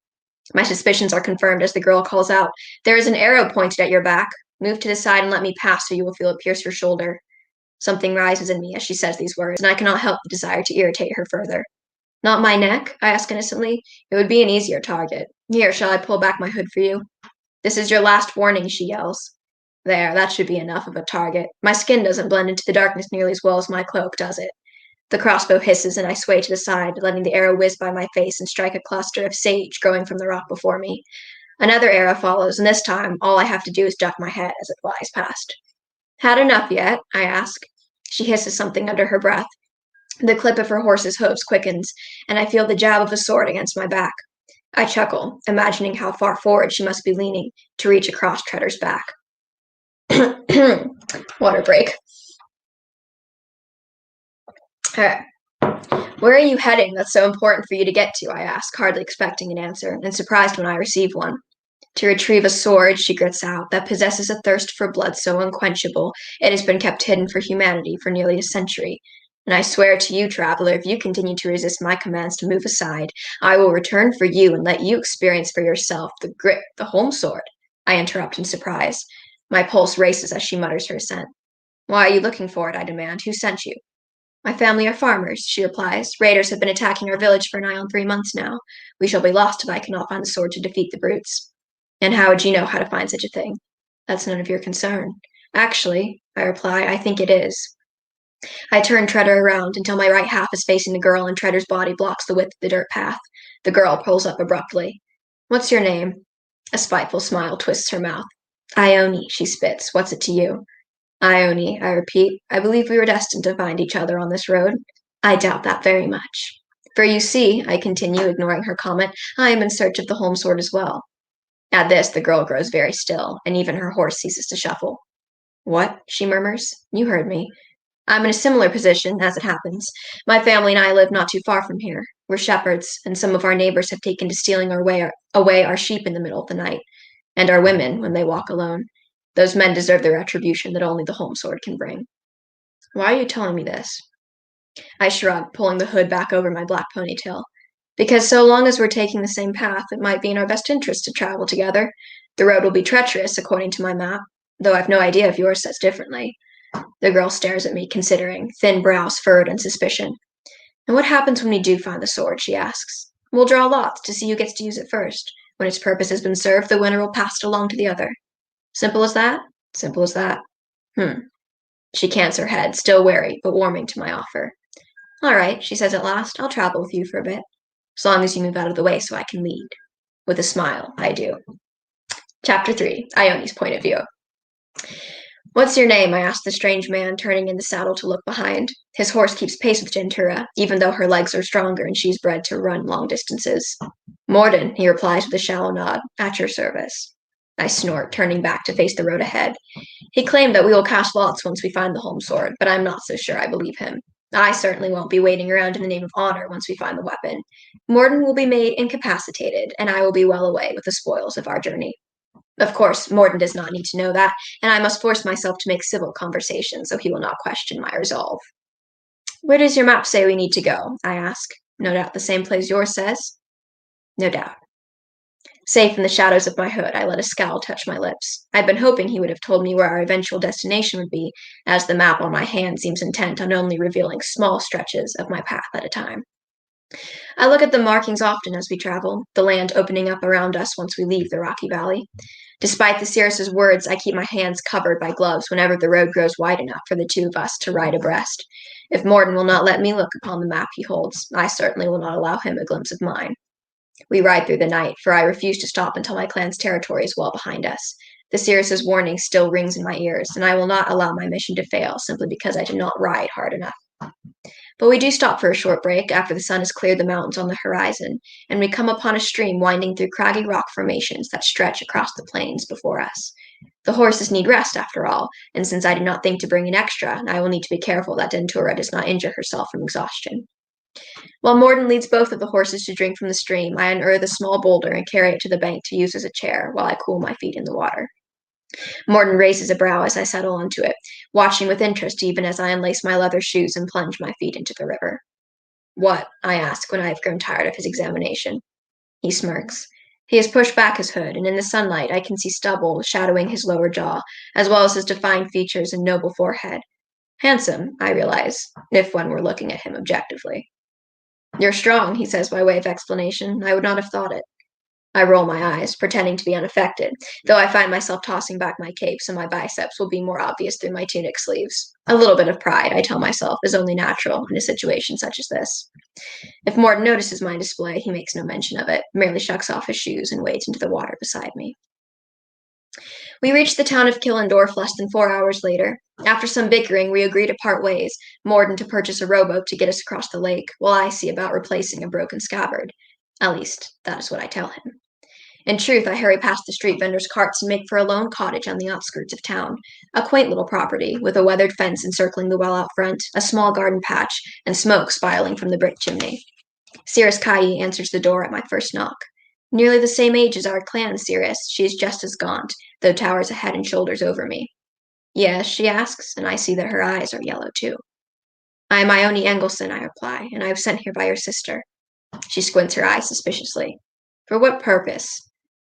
My suspicions are confirmed as the girl calls out, There is an arrow pointed at your back. Move to the side and let me pass so you will feel it pierce your shoulder. Something rises in me as she says these words, and I cannot help the desire to irritate her further. Not my neck? I ask innocently. It would be an easier target. Here, shall I pull back my hood for you? This is your last warning, she yells. There, that should be enough of a target. My skin doesn't blend into the darkness nearly as well as my cloak, does it? The crossbow hisses and I sway to the side, letting the arrow whiz by my face and strike a cluster of sage growing from the rock before me. Another arrow follows, and this time all I have to do is duck my head as it flies past. Had enough yet? I ask. She hisses something under her breath. The clip of her horse's hooves quickens, and I feel the jab of a sword against my back. I chuckle, imagining how far forward she must be leaning to reach across Tredder's back. Water break. Where are you heading that's so important for you to get to? I ask, hardly expecting an answer, and surprised when I receive one. To retrieve a sword, she grits out, that possesses a thirst for blood so unquenchable it has been kept hidden for humanity for nearly a century. And I swear to you, traveler, if you continue to resist my commands to move aside, I will return for you and let you experience for yourself the grip, the home sword. I interrupt in surprise. My pulse races as she mutters her assent. Why are you looking for it? I demand. Who sent you? My family are farmers, she replies. Raiders have been attacking our village for nigh on 3 months now. We shall be lost if I cannot find the sword to defeat the brutes. And how would you know how to find such a thing? That's none of your concern. Actually, I reply, I think it is. I turn Tredder around until my right half is facing the girl and Tredder's body blocks the width of the dirt path. The girl pulls up abruptly. What's your name? A spiteful smile twists her mouth. Ione, she spits. What's it to you? Ione, I repeat. I believe we were destined to find each other on this road. I doubt that very much. For you see, I continue, ignoring her comment, I am in search of the home sword as well. At this, the girl grows very still, and even her horse ceases to shuffle. What? She murmurs. You heard me. I'm in a similar position, as it happens. My family and I live not too far from here. We're shepherds, and some of our neighbors have taken to stealing away our sheep in the middle of the night, and our women when they walk alone. Those men deserve the retribution that only the home sword can bring. Why are you telling me this? I shrug, pulling the hood back over my black ponytail. Because so long as we're taking the same path, it might be in our best interest to travel together. The road will be treacherous, according to my map, though I've no idea if yours says differently. The girl stares at me, considering, thin brows furrowed in suspicion. And what happens when we do find the sword, she asks. We'll draw lots to see who gets to use it first. When its purpose has been served, the winner will pass it along to the other. Simple as that? Simple as that. She cants her head, still wary, but warming to my offer. All right, she says at last, I'll travel with you for a bit. As long as you move out of the way so I can lead. With a smile, I do. Chapter 3, Ione's point of view. What's your name? I asked the strange man, turning in the saddle to look behind. His horse keeps pace with Gentura, even though her legs are stronger and she's bred to run long distances. Morden, he replies with a shallow nod, at your service. I snort, turning back to face the road ahead. He claimed that we will cast lots once we find the home sword, but I'm not so sure I believe him. I certainly won't be waiting around in the name of honor once we find the weapon. Morden will be made incapacitated, and I will be well away with the spoils of our journey. Of course, Morden does not need to know that, and I must force myself to make civil conversation so he will not question my resolve. Where does your map say we need to go? I ask. No doubt the same place yours says? No doubt. Safe in the shadows of my hood, I let a scowl touch my lips. I'd been hoping he would have told me where our eventual destination would be, as the map on my hand seems intent on only revealing small stretches of my path at a time. I look at the markings often as we travel, the land opening up around us once we leave the rocky valley. Despite the Cirrus's words, I keep my hands covered by gloves whenever the road grows wide enough for the two of us to ride abreast. If Morden will not let me look upon the map he holds, I certainly will not allow him a glimpse of mine. We ride through the night, for I refuse to stop until my clan's territory is well behind us. The Cirrus's warning still rings in my ears, and I will not allow my mission to fail simply because I did not ride hard enough. But we do stop for a short break after the sun has cleared the mountains on the horizon, and we come upon a stream winding through craggy rock formations that stretch across the plains before us. The horses need rest, after all, and since I did not think to bring an extra, I will need to be careful that Dentura does not injure herself from exhaustion. While Morden leads both of the horses to drink from the stream, I unearth a small boulder and carry it to the bank to use as a chair while I cool my feet in the water. Morden raises a brow as I settle onto it, watching with interest even as I unlace my leather shoes and plunge my feet into the river. What? I ask when I have grown tired of his examination. He smirks. He has pushed back his hood, and in the sunlight I can see stubble shadowing his lower jaw, as well as his defined features and noble forehead. Handsome, I realize, if one were looking at him objectively. You're strong, he says by way of explanation. I would not have thought it. I roll my eyes, pretending to be unaffected, though I find myself tossing back my cape so my biceps will be more obvious through my tunic sleeves. A little bit of pride, I tell myself, is only natural in a situation such as this. If Morton notices my display, he makes no mention of it, merely shucks off his shoes and wades into the water beside me. We reached the town of Killendorf less than 4 hours later. After some bickering, we agree to part ways, Morden to purchase a rowboat to get us across the lake, while I see about replacing a broken scabbard. At least, that is what I tell him. In truth, I hurry past the street vendors' carts and make for a lone cottage on the outskirts of town, a quaint little property with a weathered fence encircling the well out front, a small garden patch, and smoke spiraling from the brick chimney. Cirrus Kai answers the door at my first knock. Nearly the same age as our clan Cirrus, she is just as gaunt, though towers a head and shoulders over me. Yes, she asks, and I see that her eyes are yellow too. I am Ione Engelson, I reply, and I was sent here by your sister. She squints her eyes suspiciously. For what purpose?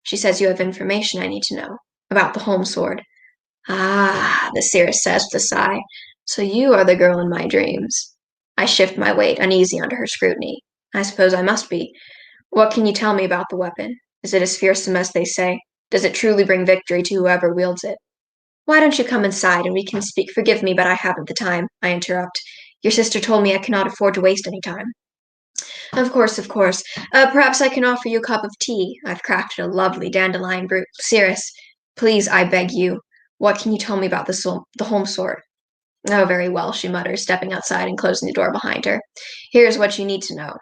She says you have information I need to know. About the home sword. Ah, the Cirrus says with a sigh. So you are the girl in my dreams. I shift my weight, uneasy under her scrutiny. I suppose I must be. What can you tell me about the weapon? Is it as fearsome as they say? Does it truly bring victory to whoever wields it? Why don't you come inside and we can speak? Forgive me, but I haven't the time, I interrupt. Your sister told me I cannot afford to waste any time. Of course, of course. Perhaps I can offer you a cup of tea. I've crafted a lovely dandelion brew. Cirrus, please, I beg you. What can you tell me about the home sword? Oh, very well, she mutters, stepping outside and closing the door behind her. Here's what you need to know.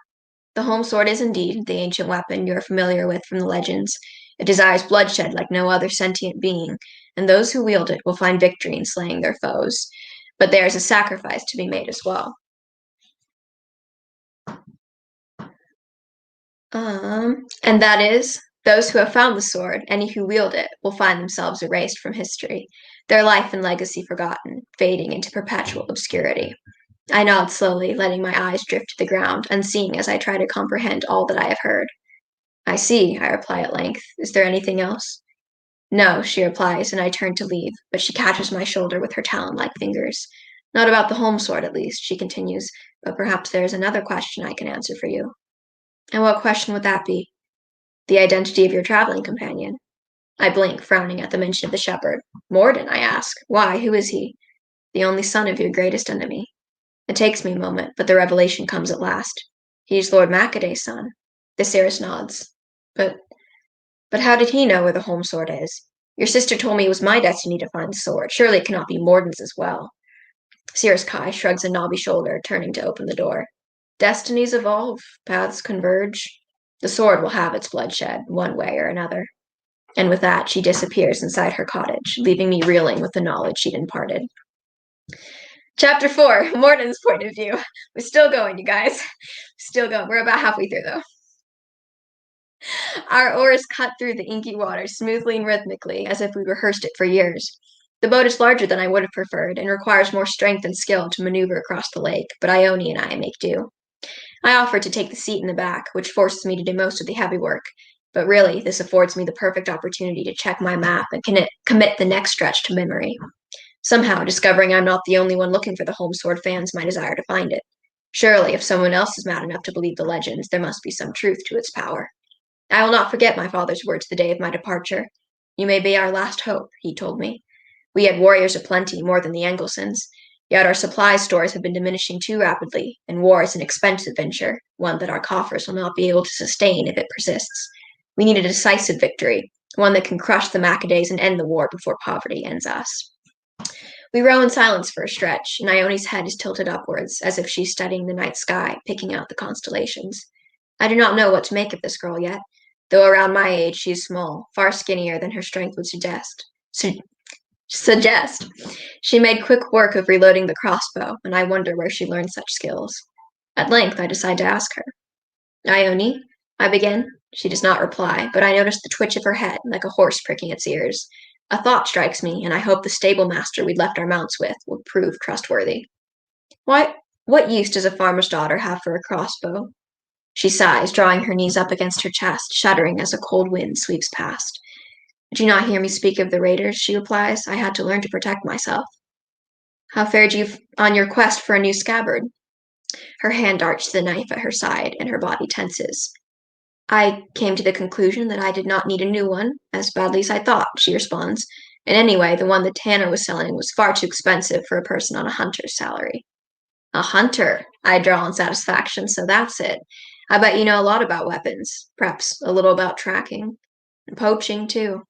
The home sword is indeed the ancient weapon you are familiar with from the legends. It desires bloodshed like no other sentient being, and those who wield it will find victory in slaying their foes. But there is a sacrifice to be made as well. And that is, those who have found the sword, any who wield it, will find themselves erased from history, their life and legacy forgotten, fading into perpetual obscurity. I nod slowly, letting my eyes drift to the ground, unseeing as I try to comprehend all that I have heard. I see, I reply at length. Is there anything else? No, she replies, and I turn to leave, but she catches my shoulder with her talon-like fingers. Not about the home sword, at least, she continues, but perhaps there is another question I can answer for you. And what question would that be? The identity of your traveling companion. I blink, frowning at the mention of the shepherd. Morden, I ask. Why? Who is he? The only son of your greatest enemy. It takes me a moment, but the revelation comes at last. He is Lord Macaday's son. The Cirrus nods. But how did he know where the home sword is? Your sister told me it was my destiny to find the sword. Surely it cannot be Morden's as well. Cirrus Kai shrugs a knobby shoulder, turning to open the door. Destinies evolve, paths converge. The sword will have its bloodshed, one way or another. And with that, she disappears inside her cottage, leaving me reeling with the knowledge she'd imparted. Chapter 4, Morden's point of view. We're still going, you guys. Still going. We're about halfway through, though. Our oars cut through the inky water smoothly and rhythmically, as if we rehearsed it for years. The boat is larger than I would have preferred, and requires more strength and skill to maneuver across the lake, but Ione and I make do. I offer to take the seat in the back, which forces me to do most of the heavy work, but really, this affords me the perfect opportunity to check my map and commit the next stretch to memory. Somehow, discovering I'm not the only one looking for the home sword fans my desire to find it. Surely, if someone else is mad enough to believe the legends, there must be some truth to its power. I will not forget my father's words the day of my departure. You may be our last hope, he told me. We had warriors aplenty, more than the Engelsons, yet our supply stores have been diminishing too rapidly, and war is an expensive venture, one that our coffers will not be able to sustain if it persists. We need a decisive victory, one that can crush the Macadays and end the war before poverty ends us. We row in silence for a stretch, and Ione's head is tilted upwards, as if she's studying the night sky, picking out the constellations. I do not know what to make of this girl yet, though around my age she is small, far skinnier than her strength would suggest. She made quick work of reloading the crossbow, and I wonder where she learned such skills. At length, I decide to ask her. Ione, I begin. She does not reply, but I notice the twitch of her head, like a horse pricking its ears. A thought strikes me, and I hope the stable master we'd left our mounts with will prove trustworthy. What use does a farmer's daughter have for a crossbow? She sighs, drawing her knees up against her chest, shuddering as a cold wind sweeps past. Did you not hear me speak of the raiders? She replies. I had to learn to protect myself. How fared you on your quest for a new scabbard? Her hand darts to the knife at her side, and her body tenses. I came to the conclusion that I did not need a new one, as badly as I thought, she responds. And anyway, the one that Tanner was selling was far too expensive for a person on a hunter's salary. A hunter, I draw in satisfaction, so that's it. I bet you know a lot about weapons, perhaps a little about tracking, and poaching, too.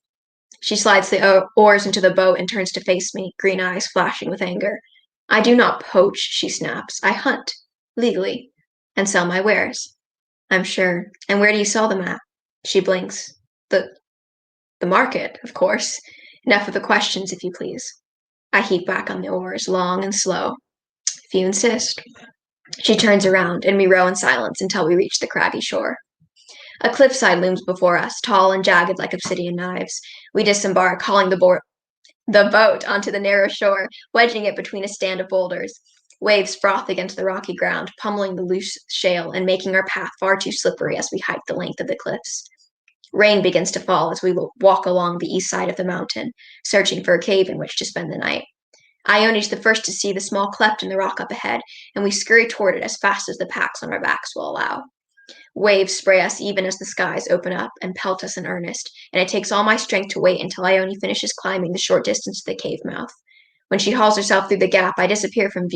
She slides the oars into the boat and turns to face me, green eyes flashing with anger. I do not poach, she snaps. I hunt, legally, and sell my wares. I'm sure. And where do you sell them at? She blinks. The market, of course. Enough of the questions, if you please. I heave back on the oars, long and slow. If you insist. She turns around, and we row in silence until we reach the craggy shore. A cliffside looms before us, tall and jagged like obsidian knives. We disembark, hauling the boat onto the narrow shore, wedging it between a stand of boulders. Waves froth against the rocky ground, pummeling the loose shale and making our path far too slippery as we hike the length of the cliffs. Rain begins to fall as we walk along the east side of the mountain, searching for a cave in which to spend the night. Ione's the first to see the small cleft in the rock up ahead, and we scurry toward it as fast as the packs on our backs will allow. Waves spray us even as the skies open up and pelt us in earnest, and it takes all my strength to wait until Ione finishes climbing the short distance to the cave mouth. When she hauls herself through the gap, I disappearing from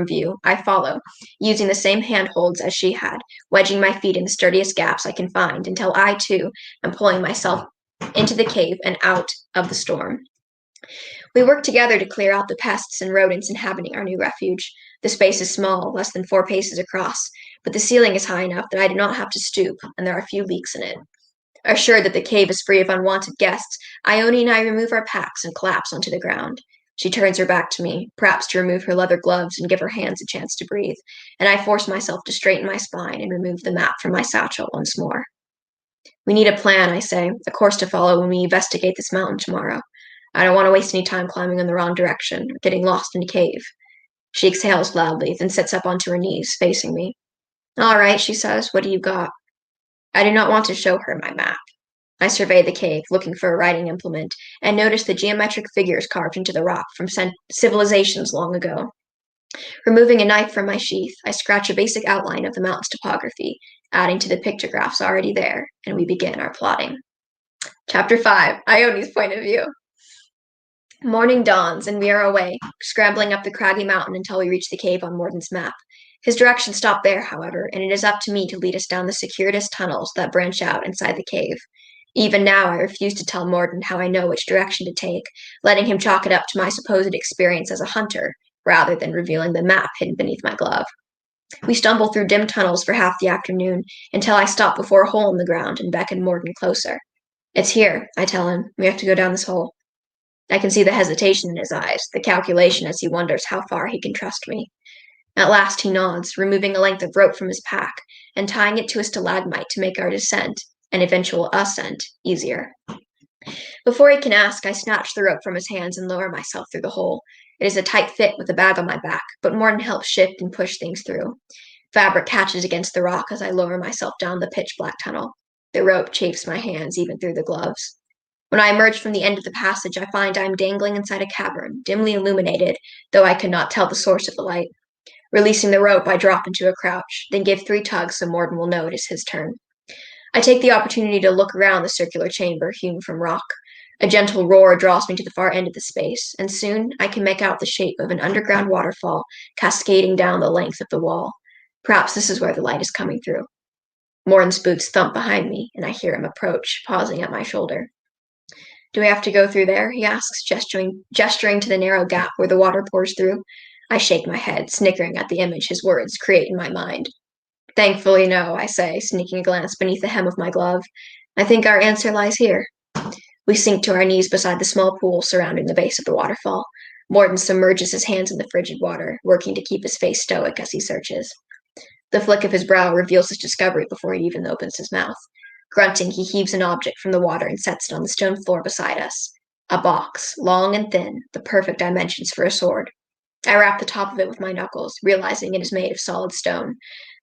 view, I follow, using the same handholds as she had, wedging my feet in the sturdiest gaps I can find until I, too, am pulling myself into the cave and out of the storm. We work together to clear out the pests and rodents inhabiting our new refuge. The space is small, less than 4 paces across, but the ceiling is high enough that I do not have to stoop, and there are few leaks in it. Assured that the cave is free of unwanted guests, Ione and I remove our packs and collapse onto the ground. She turns her back to me, perhaps to remove her leather gloves and give her hands a chance to breathe, and I force myself to straighten my spine and remove the map from my satchel once more. We need a plan, I say, a course to follow when we investigate this mountain tomorrow. I don't want to waste any time climbing in the wrong direction or getting lost in a cave. She exhales loudly, then sits up onto her knees, facing me. All right, she says, what do you got? I do not want to show her my map. I survey the cave, looking for a writing implement, and notice the geometric figures carved into the rock from civilizations long ago. Removing a knife from my sheath, I scratch a basic outline of the mountain's topography, adding to the pictographs already there, and we begin our plotting. Chapter 5, Ione's point of view. Morning dawns, and we are away, scrambling up the craggy mountain until we reach the cave on Morden's map. His directions stop there, however, and it is up to me to lead us down the circuitous tunnels that branch out inside the cave. Even now, I refuse to tell Morden how I know which direction to take, letting him chalk it up to my supposed experience as a hunter, rather than revealing the map hidden beneath my glove. We stumble through dim tunnels for half the afternoon, until I stop before a hole in the ground and beckon Morden closer. It's here, I tell him. We have to go down this hole. I can see the hesitation in his eyes, the calculation as he wonders how far he can trust me. At last he nods, removing a length of rope from his pack and tying it to a stalagmite to make our descent and eventual ascent easier. Before he can ask, I snatch the rope from his hands and lower myself through the hole. It is a tight fit with a bag on my back, but Morton helps shift and push things through. Fabric catches against the rock as I lower myself down the pitch-black tunnel. The rope chafes my hands even through the gloves. When I emerge from the end of the passage, I find I am dangling inside a cavern, dimly illuminated, though I cannot tell the source of the light. Releasing the rope, I drop into a crouch, then give 3 tugs so Morden will know it is his turn. I take the opportunity to look around the circular chamber hewn from rock. A gentle roar draws me to the far end of the space, and soon I can make out the shape of an underground waterfall cascading down the length of the wall. Perhaps this is where the light is coming through. Morden's boots thump behind me, and I hear him approach, pausing at my shoulder. Do we have to go through there? He asks, gesturing to the narrow gap where the water pours through. I shake my head, snickering at the image his words create in my mind. Thankfully, no, I say, sneaking a glance beneath the hem of my glove. I think our answer lies here. We sink to our knees beside the small pool surrounding the base of the waterfall. Morton submerges his hands in the frigid water, working to keep his face stoic as he searches. The flick of his brow reveals his discovery before he even opens his mouth. Grunting, he heaves an object from the water and sets it on the stone floor beside us. A box, long and thin, the perfect dimensions for a sword. I rap the top of it with my knuckles, realizing it is made of solid stone.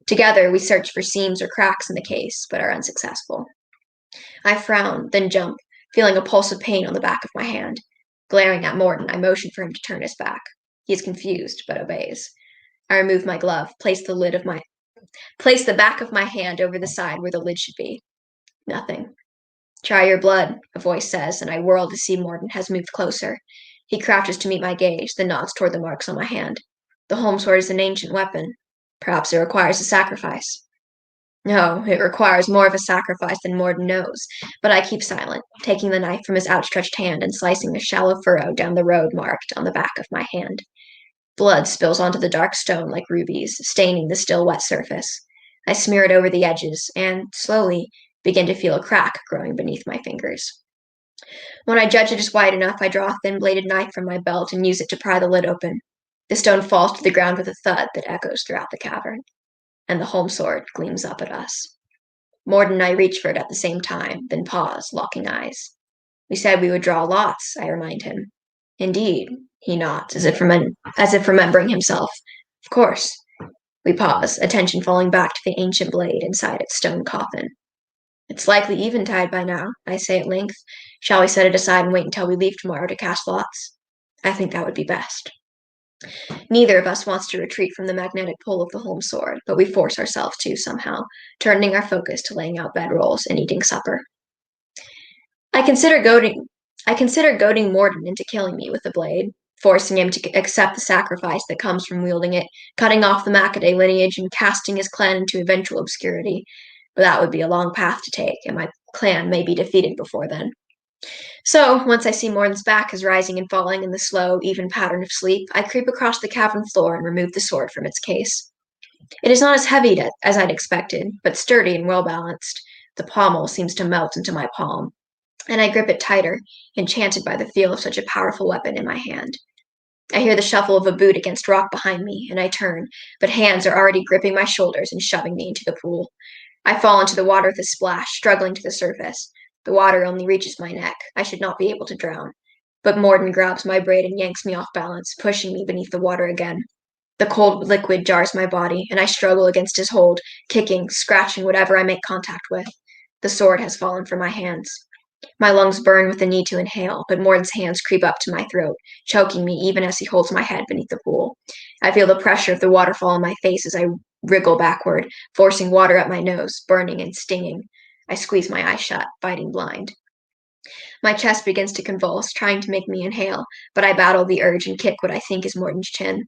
Together, we search for seams or cracks in the case, but are unsuccessful. I frown, then jump, feeling a pulse of pain on the back of my hand. Glaring at Morton, I motion for him to turn his back. He is confused, but obeys. I remove my glove, place the lid of my Place the back of my hand over the side where the lid should be. Nothing. Try your blood, a voice says, and I whirl to see Morden has moved closer. He crouches to meet my gaze, then nods toward the marks on my hand. The holmesword is an ancient weapon. Perhaps it requires a sacrifice. No, it requires more of a sacrifice than Morden knows, but I keep silent, taking the knife from his outstretched hand and slicing a shallow furrow down the road marked on the back of my hand. Blood spills onto the dark stone like rubies, staining the still wet surface. I smear it over the edges and, slowly, begin to feel a crack growing beneath my fingers. When I judge it is wide enough, I draw a thin-bladed knife from my belt and use it to pry the lid open. The stone falls to the ground with a thud that echoes throughout the cavern, and the holmesword gleams up at us. Morden and I reach for it at the same time, then pause, locking eyes. We said we would draw lots, I remind him. Indeed, he nods, as if remembering himself. Of course. We pause, attention falling back to the ancient blade inside its stone coffin. It's likely eventide by now, I say at length. Shall we set it aside and wait until we leave tomorrow to cast lots? I think that would be best. Neither of us wants to retreat from the magnetic pull of the holmesword, but we force ourselves to somehow, turning our focus to laying out bedrolls and eating supper. I consider goading Morden into killing me with the blade, forcing him to accept the sacrifice that comes from wielding it, cutting off the Maccaday lineage and casting his clan into eventual obscurity. But that would be a long path to take, and my clan may be defeated before then. So, once I see Morden's back is rising and falling in the slow, even pattern of sleep, I creep across the cavern floor and remove the sword from its case. It is not as heavy as I'd expected, but sturdy and well-balanced. The pommel seems to melt into my palm, and I grip it tighter, enchanted by the feel of such a powerful weapon in my hand. I hear the shuffle of a boot against rock behind me, and I turn, but hands are already gripping my shoulders and shoving me into the pool. I fall into the water with a splash, struggling to the surface. The water only reaches my neck. I should not be able to drown. But Morden grabs my braid and yanks me off balance, pushing me beneath the water again. The cold liquid jars my body, and I struggle against his hold, kicking, scratching whatever I make contact with. The sword has fallen from my hands. My lungs burn with the need to inhale, but Morden's hands creep up to my throat, choking me even as he holds my head beneath the pool. I feel the pressure of the waterfall on my face as I wriggle backward, forcing water up my nose, burning and stinging. I squeeze my eyes shut, fighting blind. My chest begins to convulse, trying to make me inhale, but I battle the urge and kick what I think is Morden's chin.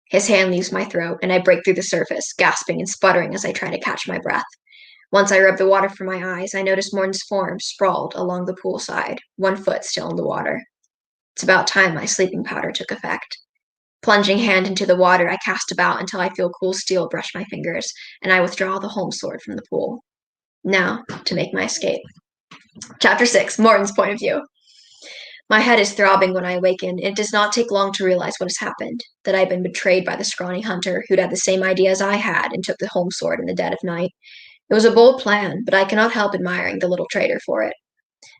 His hand leaves my throat, and I break through the surface, gasping and sputtering as I try to catch my breath. Once I rub the water from my eyes, I notice Morden's form sprawled along the poolside, one foot still in the water. It's about time my sleeping powder took effect. Plunging hand into the water, I cast about until I feel cool steel brush my fingers, and I withdraw the holmesword from the pool. Now, to make my escape. Chapter 6, Morden's point of view. My head is throbbing when I awaken. It does not take long to realize what has happened, that I've been betrayed by the scrawny hunter who'd had the same idea as I had and took the holmesword in the dead of night. It was a bold plan, but I cannot help admiring the little traitor for it.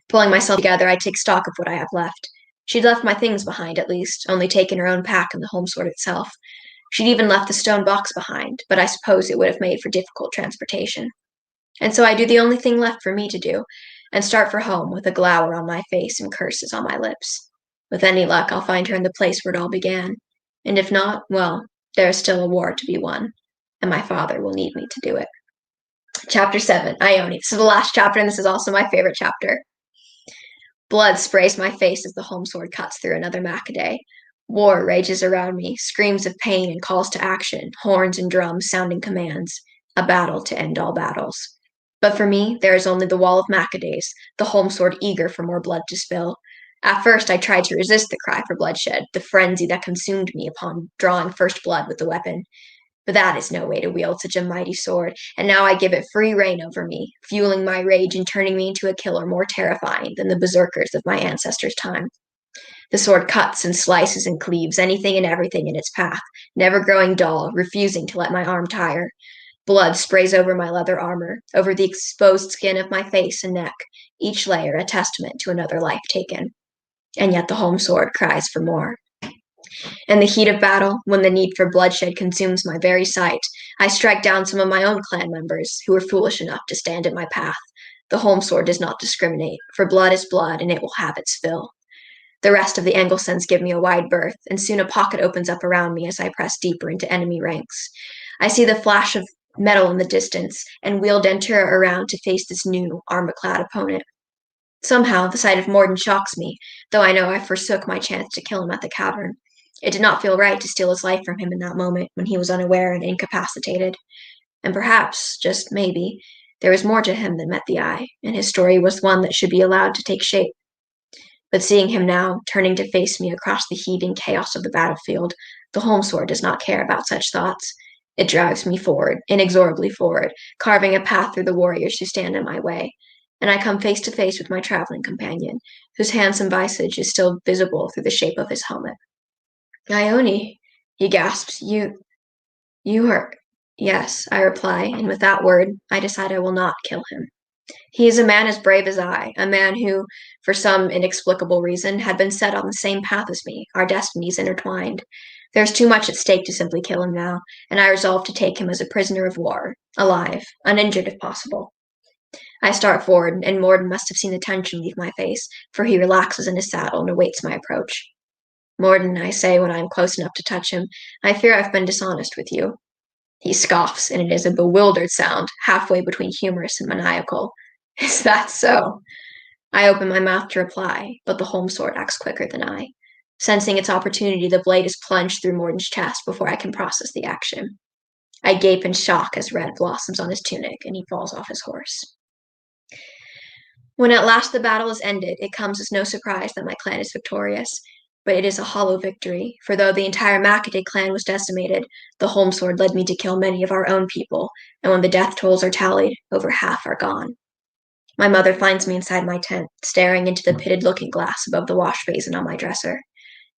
Pulling myself together, I take stock of what I have left. She'd left my things behind, at least, only taken her own pack and the holmesword itself. She'd even left the stone box behind, but I suppose it would have made for difficult transportation. And so I do the only thing left for me to do, and start for home with a glower on my face and curses on my lips. With any luck, I'll find her in the place where it all began. And if not, well, there is still a war to be won, and my father will need me to do it. Chapter 7, Ione. This is the last chapter, and this is also my favorite chapter. Blood sprays my face as the holmesword cuts through another Maccaday. War rages around me, screams of pain and calls to action, horns and drums sounding commands. A battle to end all battles. But for me, there is only the wall of Maccadays, the holmesword eager for more blood to spill. At first, I tried to resist the cry for bloodshed, the frenzy that consumed me upon drawing first blood with the weapon. But that is no way to wield such a mighty sword, and now I give it free rein over me, fueling my rage and turning me into a killer more terrifying than the berserkers of my ancestors' time. The sword cuts and slices and cleaves anything and everything in its path, never growing dull, refusing to let my arm tire. Blood sprays over my leather armor, over the exposed skin of my face and neck, each layer a testament to another life taken. And yet the holmesword cries for more. In the heat of battle, when the need for bloodshed consumes my very sight, I strike down some of my own clan members who were foolish enough to stand in my path. The holmesword does not discriminate, for blood is blood and it will have its fill. The rest of the Anglesons give me a wide berth, and soon a pocket opens up around me as I press deeper into enemy ranks. I see the flash of metal in the distance, and wheeled Enter around to face this new, armor-clad opponent. Somehow, the sight of Morden shocks me, though I know I forsook my chance to kill him at the cavern. It did not feel right to steal his life from him in that moment when he was unaware and incapacitated. And perhaps, just maybe, there was more to him than met the eye, and his story was one that should be allowed to take shape. But seeing him now, turning to face me across the heaving chaos of the battlefield, the Holmesword does not care about such thoughts. It drives me forward, inexorably forward, carving a path through the warriors who stand in my way, and I come face to face with my traveling companion, whose handsome visage is still visible through the shape of his helmet. Ione, he gasps, you are. Yes, I reply, and with that word, I decide I will not kill him. He is a man as brave as I, a man who, for some inexplicable reason, had been set on the same path as me, our destinies intertwined. There is too much at stake to simply kill him now, and I resolve to take him as a prisoner of war, alive, uninjured if possible. I start forward, and Morden must have seen the tension leave my face, for he relaxes in his saddle and awaits my approach. Morden, I say when I am close enough to touch him, I fear I've been dishonest with you. He scoffs, and it is a bewildered sound, halfway between humorous and maniacal. Is that so? I open my mouth to reply, but the Holmesword acts quicker than I. Sensing its opportunity, the blade is plunged through Morden's chest before I can process the action. I gape in shock as red blossoms on his tunic, and he falls off his horse. When at last the battle is ended, it comes as no surprise that my clan is victorious, but it is a hollow victory, for though the entire Macade clan was decimated, the Holmesword led me to kill many of our own people, and when the death tolls are tallied, over half are gone. My mother finds me inside my tent, staring into the pitted looking glass above the wash basin on my dresser.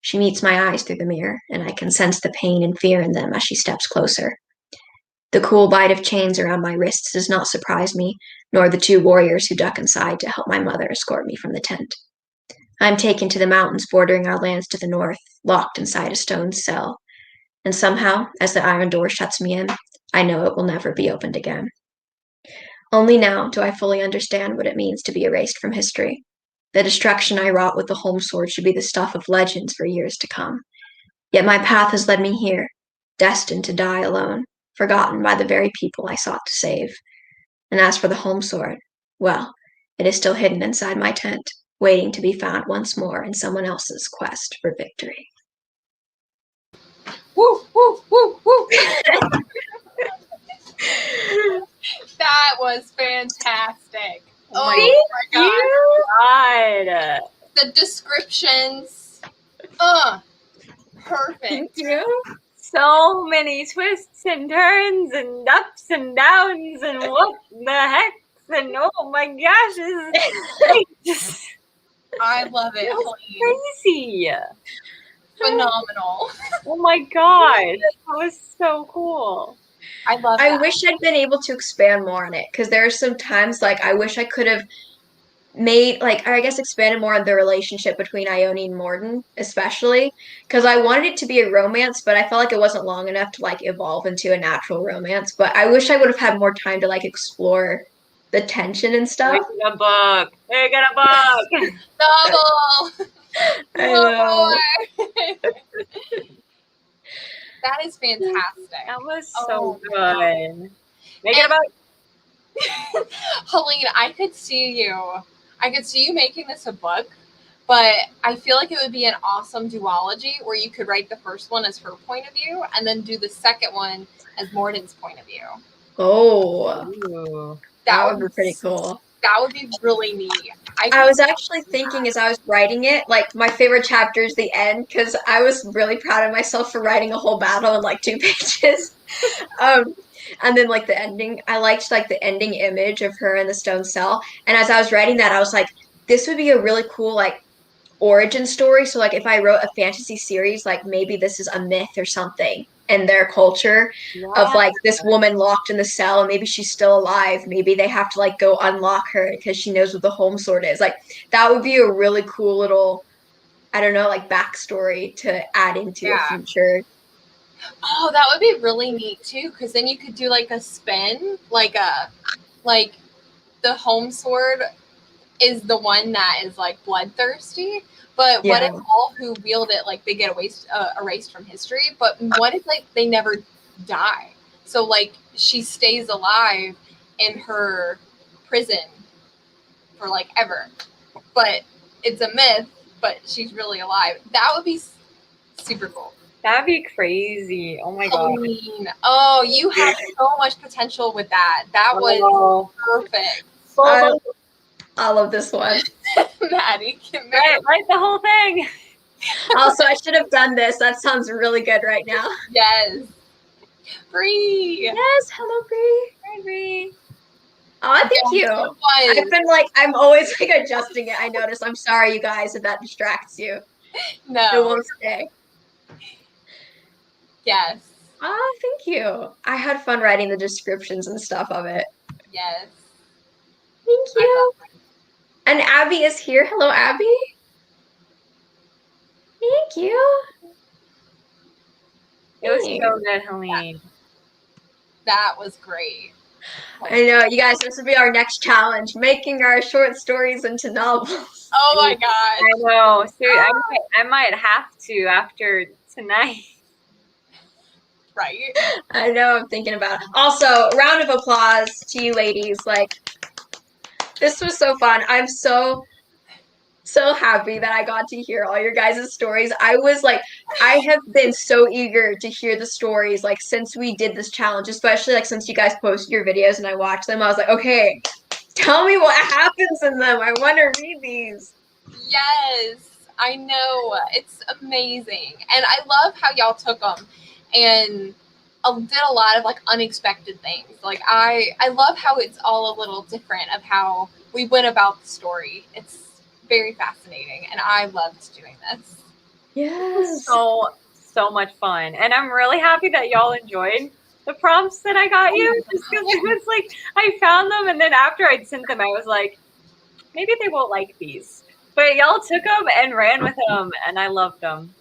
She meets my eyes through the mirror, and I can sense the pain and fear in them as she steps closer. The cool bite of chains around my wrists does not surprise me, nor the two warriors who duck inside to help my mother escort me from the tent. I am taken to the mountains bordering our lands to the north, locked inside a stone cell. And somehow, as the iron door shuts me in, I know it will never be opened again. Only now do I fully understand what it means to be erased from history. The destruction I wrought with the Holmesword should be the stuff of legends for years to come. Yet my path has led me here, destined to die alone, forgotten by the very people I sought to save. And as for the Holmesword, well, it is still hidden inside my tent, waiting to be found once more in someone else's quest for victory. Woo, woo, woo, woo. That was fantastic. Oh my God. The descriptions. Perfect. Thank you. So many twists and turns and ups and downs and what the heck? And oh my gosh, it's I love it. crazy. Phenomenal. Oh my gosh, that was so cool. I love I that. wish I'd been able to expand more on it, because there are some times, like, I wish I could have made, like, I guess expanded more on the relationship between Ione and Morden, especially, because I wanted it to be a romance, but I felt like it wasn't long enough to, like, evolve into a natural romance, but I wish I would have had more time to, like, explore the tension and stuff. Make a book. Make it a book. Double. I know. That is fantastic. That was so Oh, good. Make it a book. Helene, I could see you making this a book, but I feel like it would be an awesome duology where you could write the first one as her point of view and then do the second one as Morden's point of view. Oh, Ooh. that would be pretty cool. That would be really neat. I was actually thinking as I was writing it, like, my favorite chapter is the end, because I was really proud of myself for writing a whole battle in, like, 2 pages. And then, like, the ending, I liked, like, the ending image of her in the stone cell. And as I was writing that, I was like, this would be a really cool, like, origin story. So, like, if I wrote a fantasy series, like, maybe this is a myth or something in their culture of, like, this woman locked in the cell, and maybe she's still alive. Maybe they have to, like, go unlock her because she knows what the Holmesword is. Like, that would be a really cool little, I don't know, like, backstory to add into a future. Oh, that would be really neat too, because then you could do like a spin, like the Holmesword is the one that is like bloodthirsty, but what if all who wield it, like, they get erased from history? But what if, like, they never die? So like she stays alive in her prison for like ever, but it's a myth. But she's really alive. That would be super cool. That'd be crazy. Oh my god. Halloween. Oh, you have so much potential with that. That was perfect. I love this one. Maddie, write the whole thing. Also, I should have done this. That sounds really good right now. Yes. Bree. Yes, hello, Bree. Hi, Bree. Oh, thank you. I've been like, I'm always like adjusting it. I notice. I'm sorry, you guys, if that distracts you. No. It won't stay. Yes. Oh, thank you. I had fun writing the descriptions and stuff of it. Yes. Thank you. And Abby is here. Hello, Abby. Thank you. It was so good, Helene. That was great. I know, you guys, this will be our next challenge, making our short stories into novels. Oh my god. I know. Seriously, I might have to after tonight. Right? I know, I'm thinking about it. Also, round of applause to you ladies. Like, this was so fun. I'm so happy that I got to hear all your guys' stories. I have been so eager to hear the stories, like, since we did this challenge, especially, like, since you guys posted your videos and I watched them. I was like, okay, tell me what happens in them. I want to read these. Yes, I know. It's amazing. And I love how y'all took them and did a lot of, like, unexpected things. Like, I love how it's all a little different of how we went about the story. It's very fascinating, and I loved doing this. Yes. So much fun. And I'm really happy that y'all enjoyed the prompts that I got you. Just because it was like, I found them, and then after I'd sent them, I was like, maybe they won't like these. But y'all took them and ran with them, and I loved them.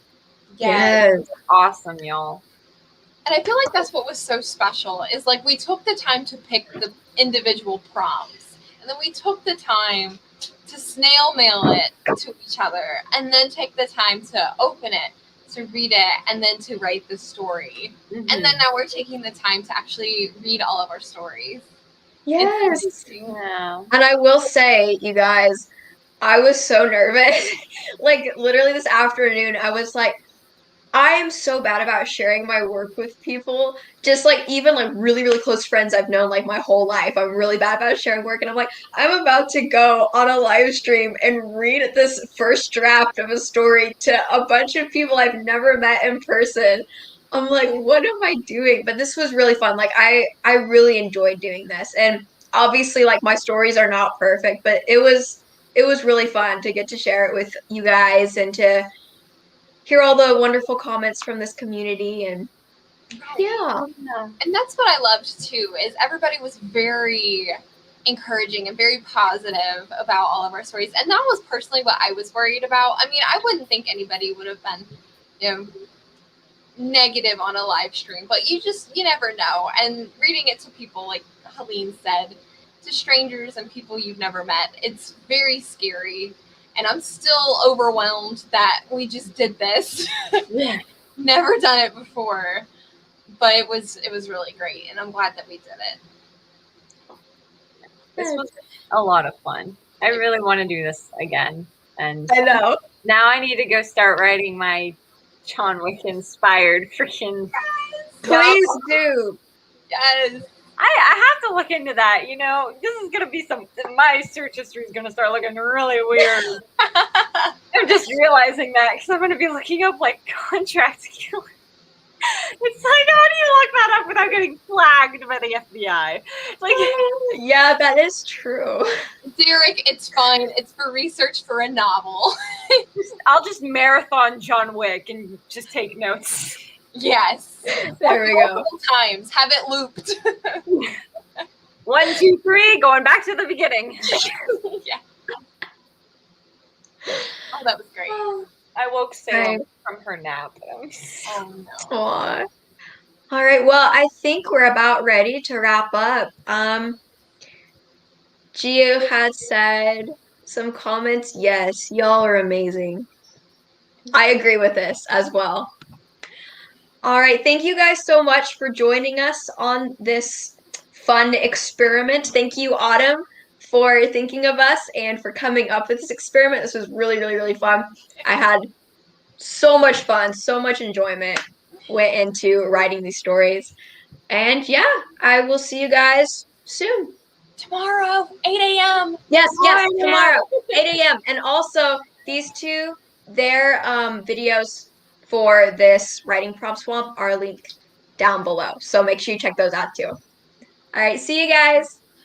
Yes. Awesome, y'all. And I feel like that's what was so special, is like we took the time to pick the individual prompts, and then we took the time to snail mail it to each other, and then take the time to open it, to read it, and then to write the story. Mm-hmm. And then now we're taking the time to actually read all of our stories. Yes. Yeah. And I will say, you guys, I was so nervous. Like, literally this afternoon, I was like, I am so bad about sharing my work with people. Just like even like really, really close friends I've known like my whole life. I'm really bad about sharing work. And I'm like, I'm about to go on a live stream and read this first draft of a story to a bunch of people I've never met in person. I'm like, what am I doing? But this was really fun. Like I really enjoyed doing this. And obviously like my stories are not perfect, but it was really fun to get to share it with you guys and to hear all the wonderful comments from this community. And yeah. And that's what I loved too, is everybody was very encouraging and very positive about all of our stories. And that was personally what I was worried about. I mean, I wouldn't think anybody would have been, you know, negative on a live stream, but you never know. And reading it to people, like Helene said, to strangers and people you've never met, it's very scary. And I'm still overwhelmed that we just did this. Yeah. Never done it before, but it was really great, and I'm glad that we did it. This was a lot of fun. I really want to do this again, and I know. Now I need to go start writing my John Wick inspired freaking. Yes. Please do. Yes. I have to look into that. You know, this is gonna be my search history is gonna start looking really weird. I'm just realizing that because I'm gonna be looking up like contract killer. It's like, how do you look that up without getting flagged by the FBI? Like, yeah, that is true. Derek, it's fine. It's for research for a novel. I'll just marathon John Wick and just take notes. Yes. There we go. Times. Have it looped. 1, 2, 3, going back to the beginning. Yeah. Oh, that was great. I woke Salem from her nap. Oh, no. Aww. All right. Well, I think we're about ready to wrap up. Gio had said some comments. Yes, y'all are amazing. I agree with this as well. All right, thank you guys so much for joining us on this fun experiment. Thank you, Autumn, for thinking of us and for coming up with this experiment. This was really, really, really fun. I had so much fun, so much enjoyment went into writing these stories. And yeah, I will see you guys soon. Tomorrow, 8 a.m. Yes, yes, Bye now. tomorrow, 8 a.m. And also these two, their videos for this writing prompt swamp are linked down below. So make sure you check those out too. All right, see you guys.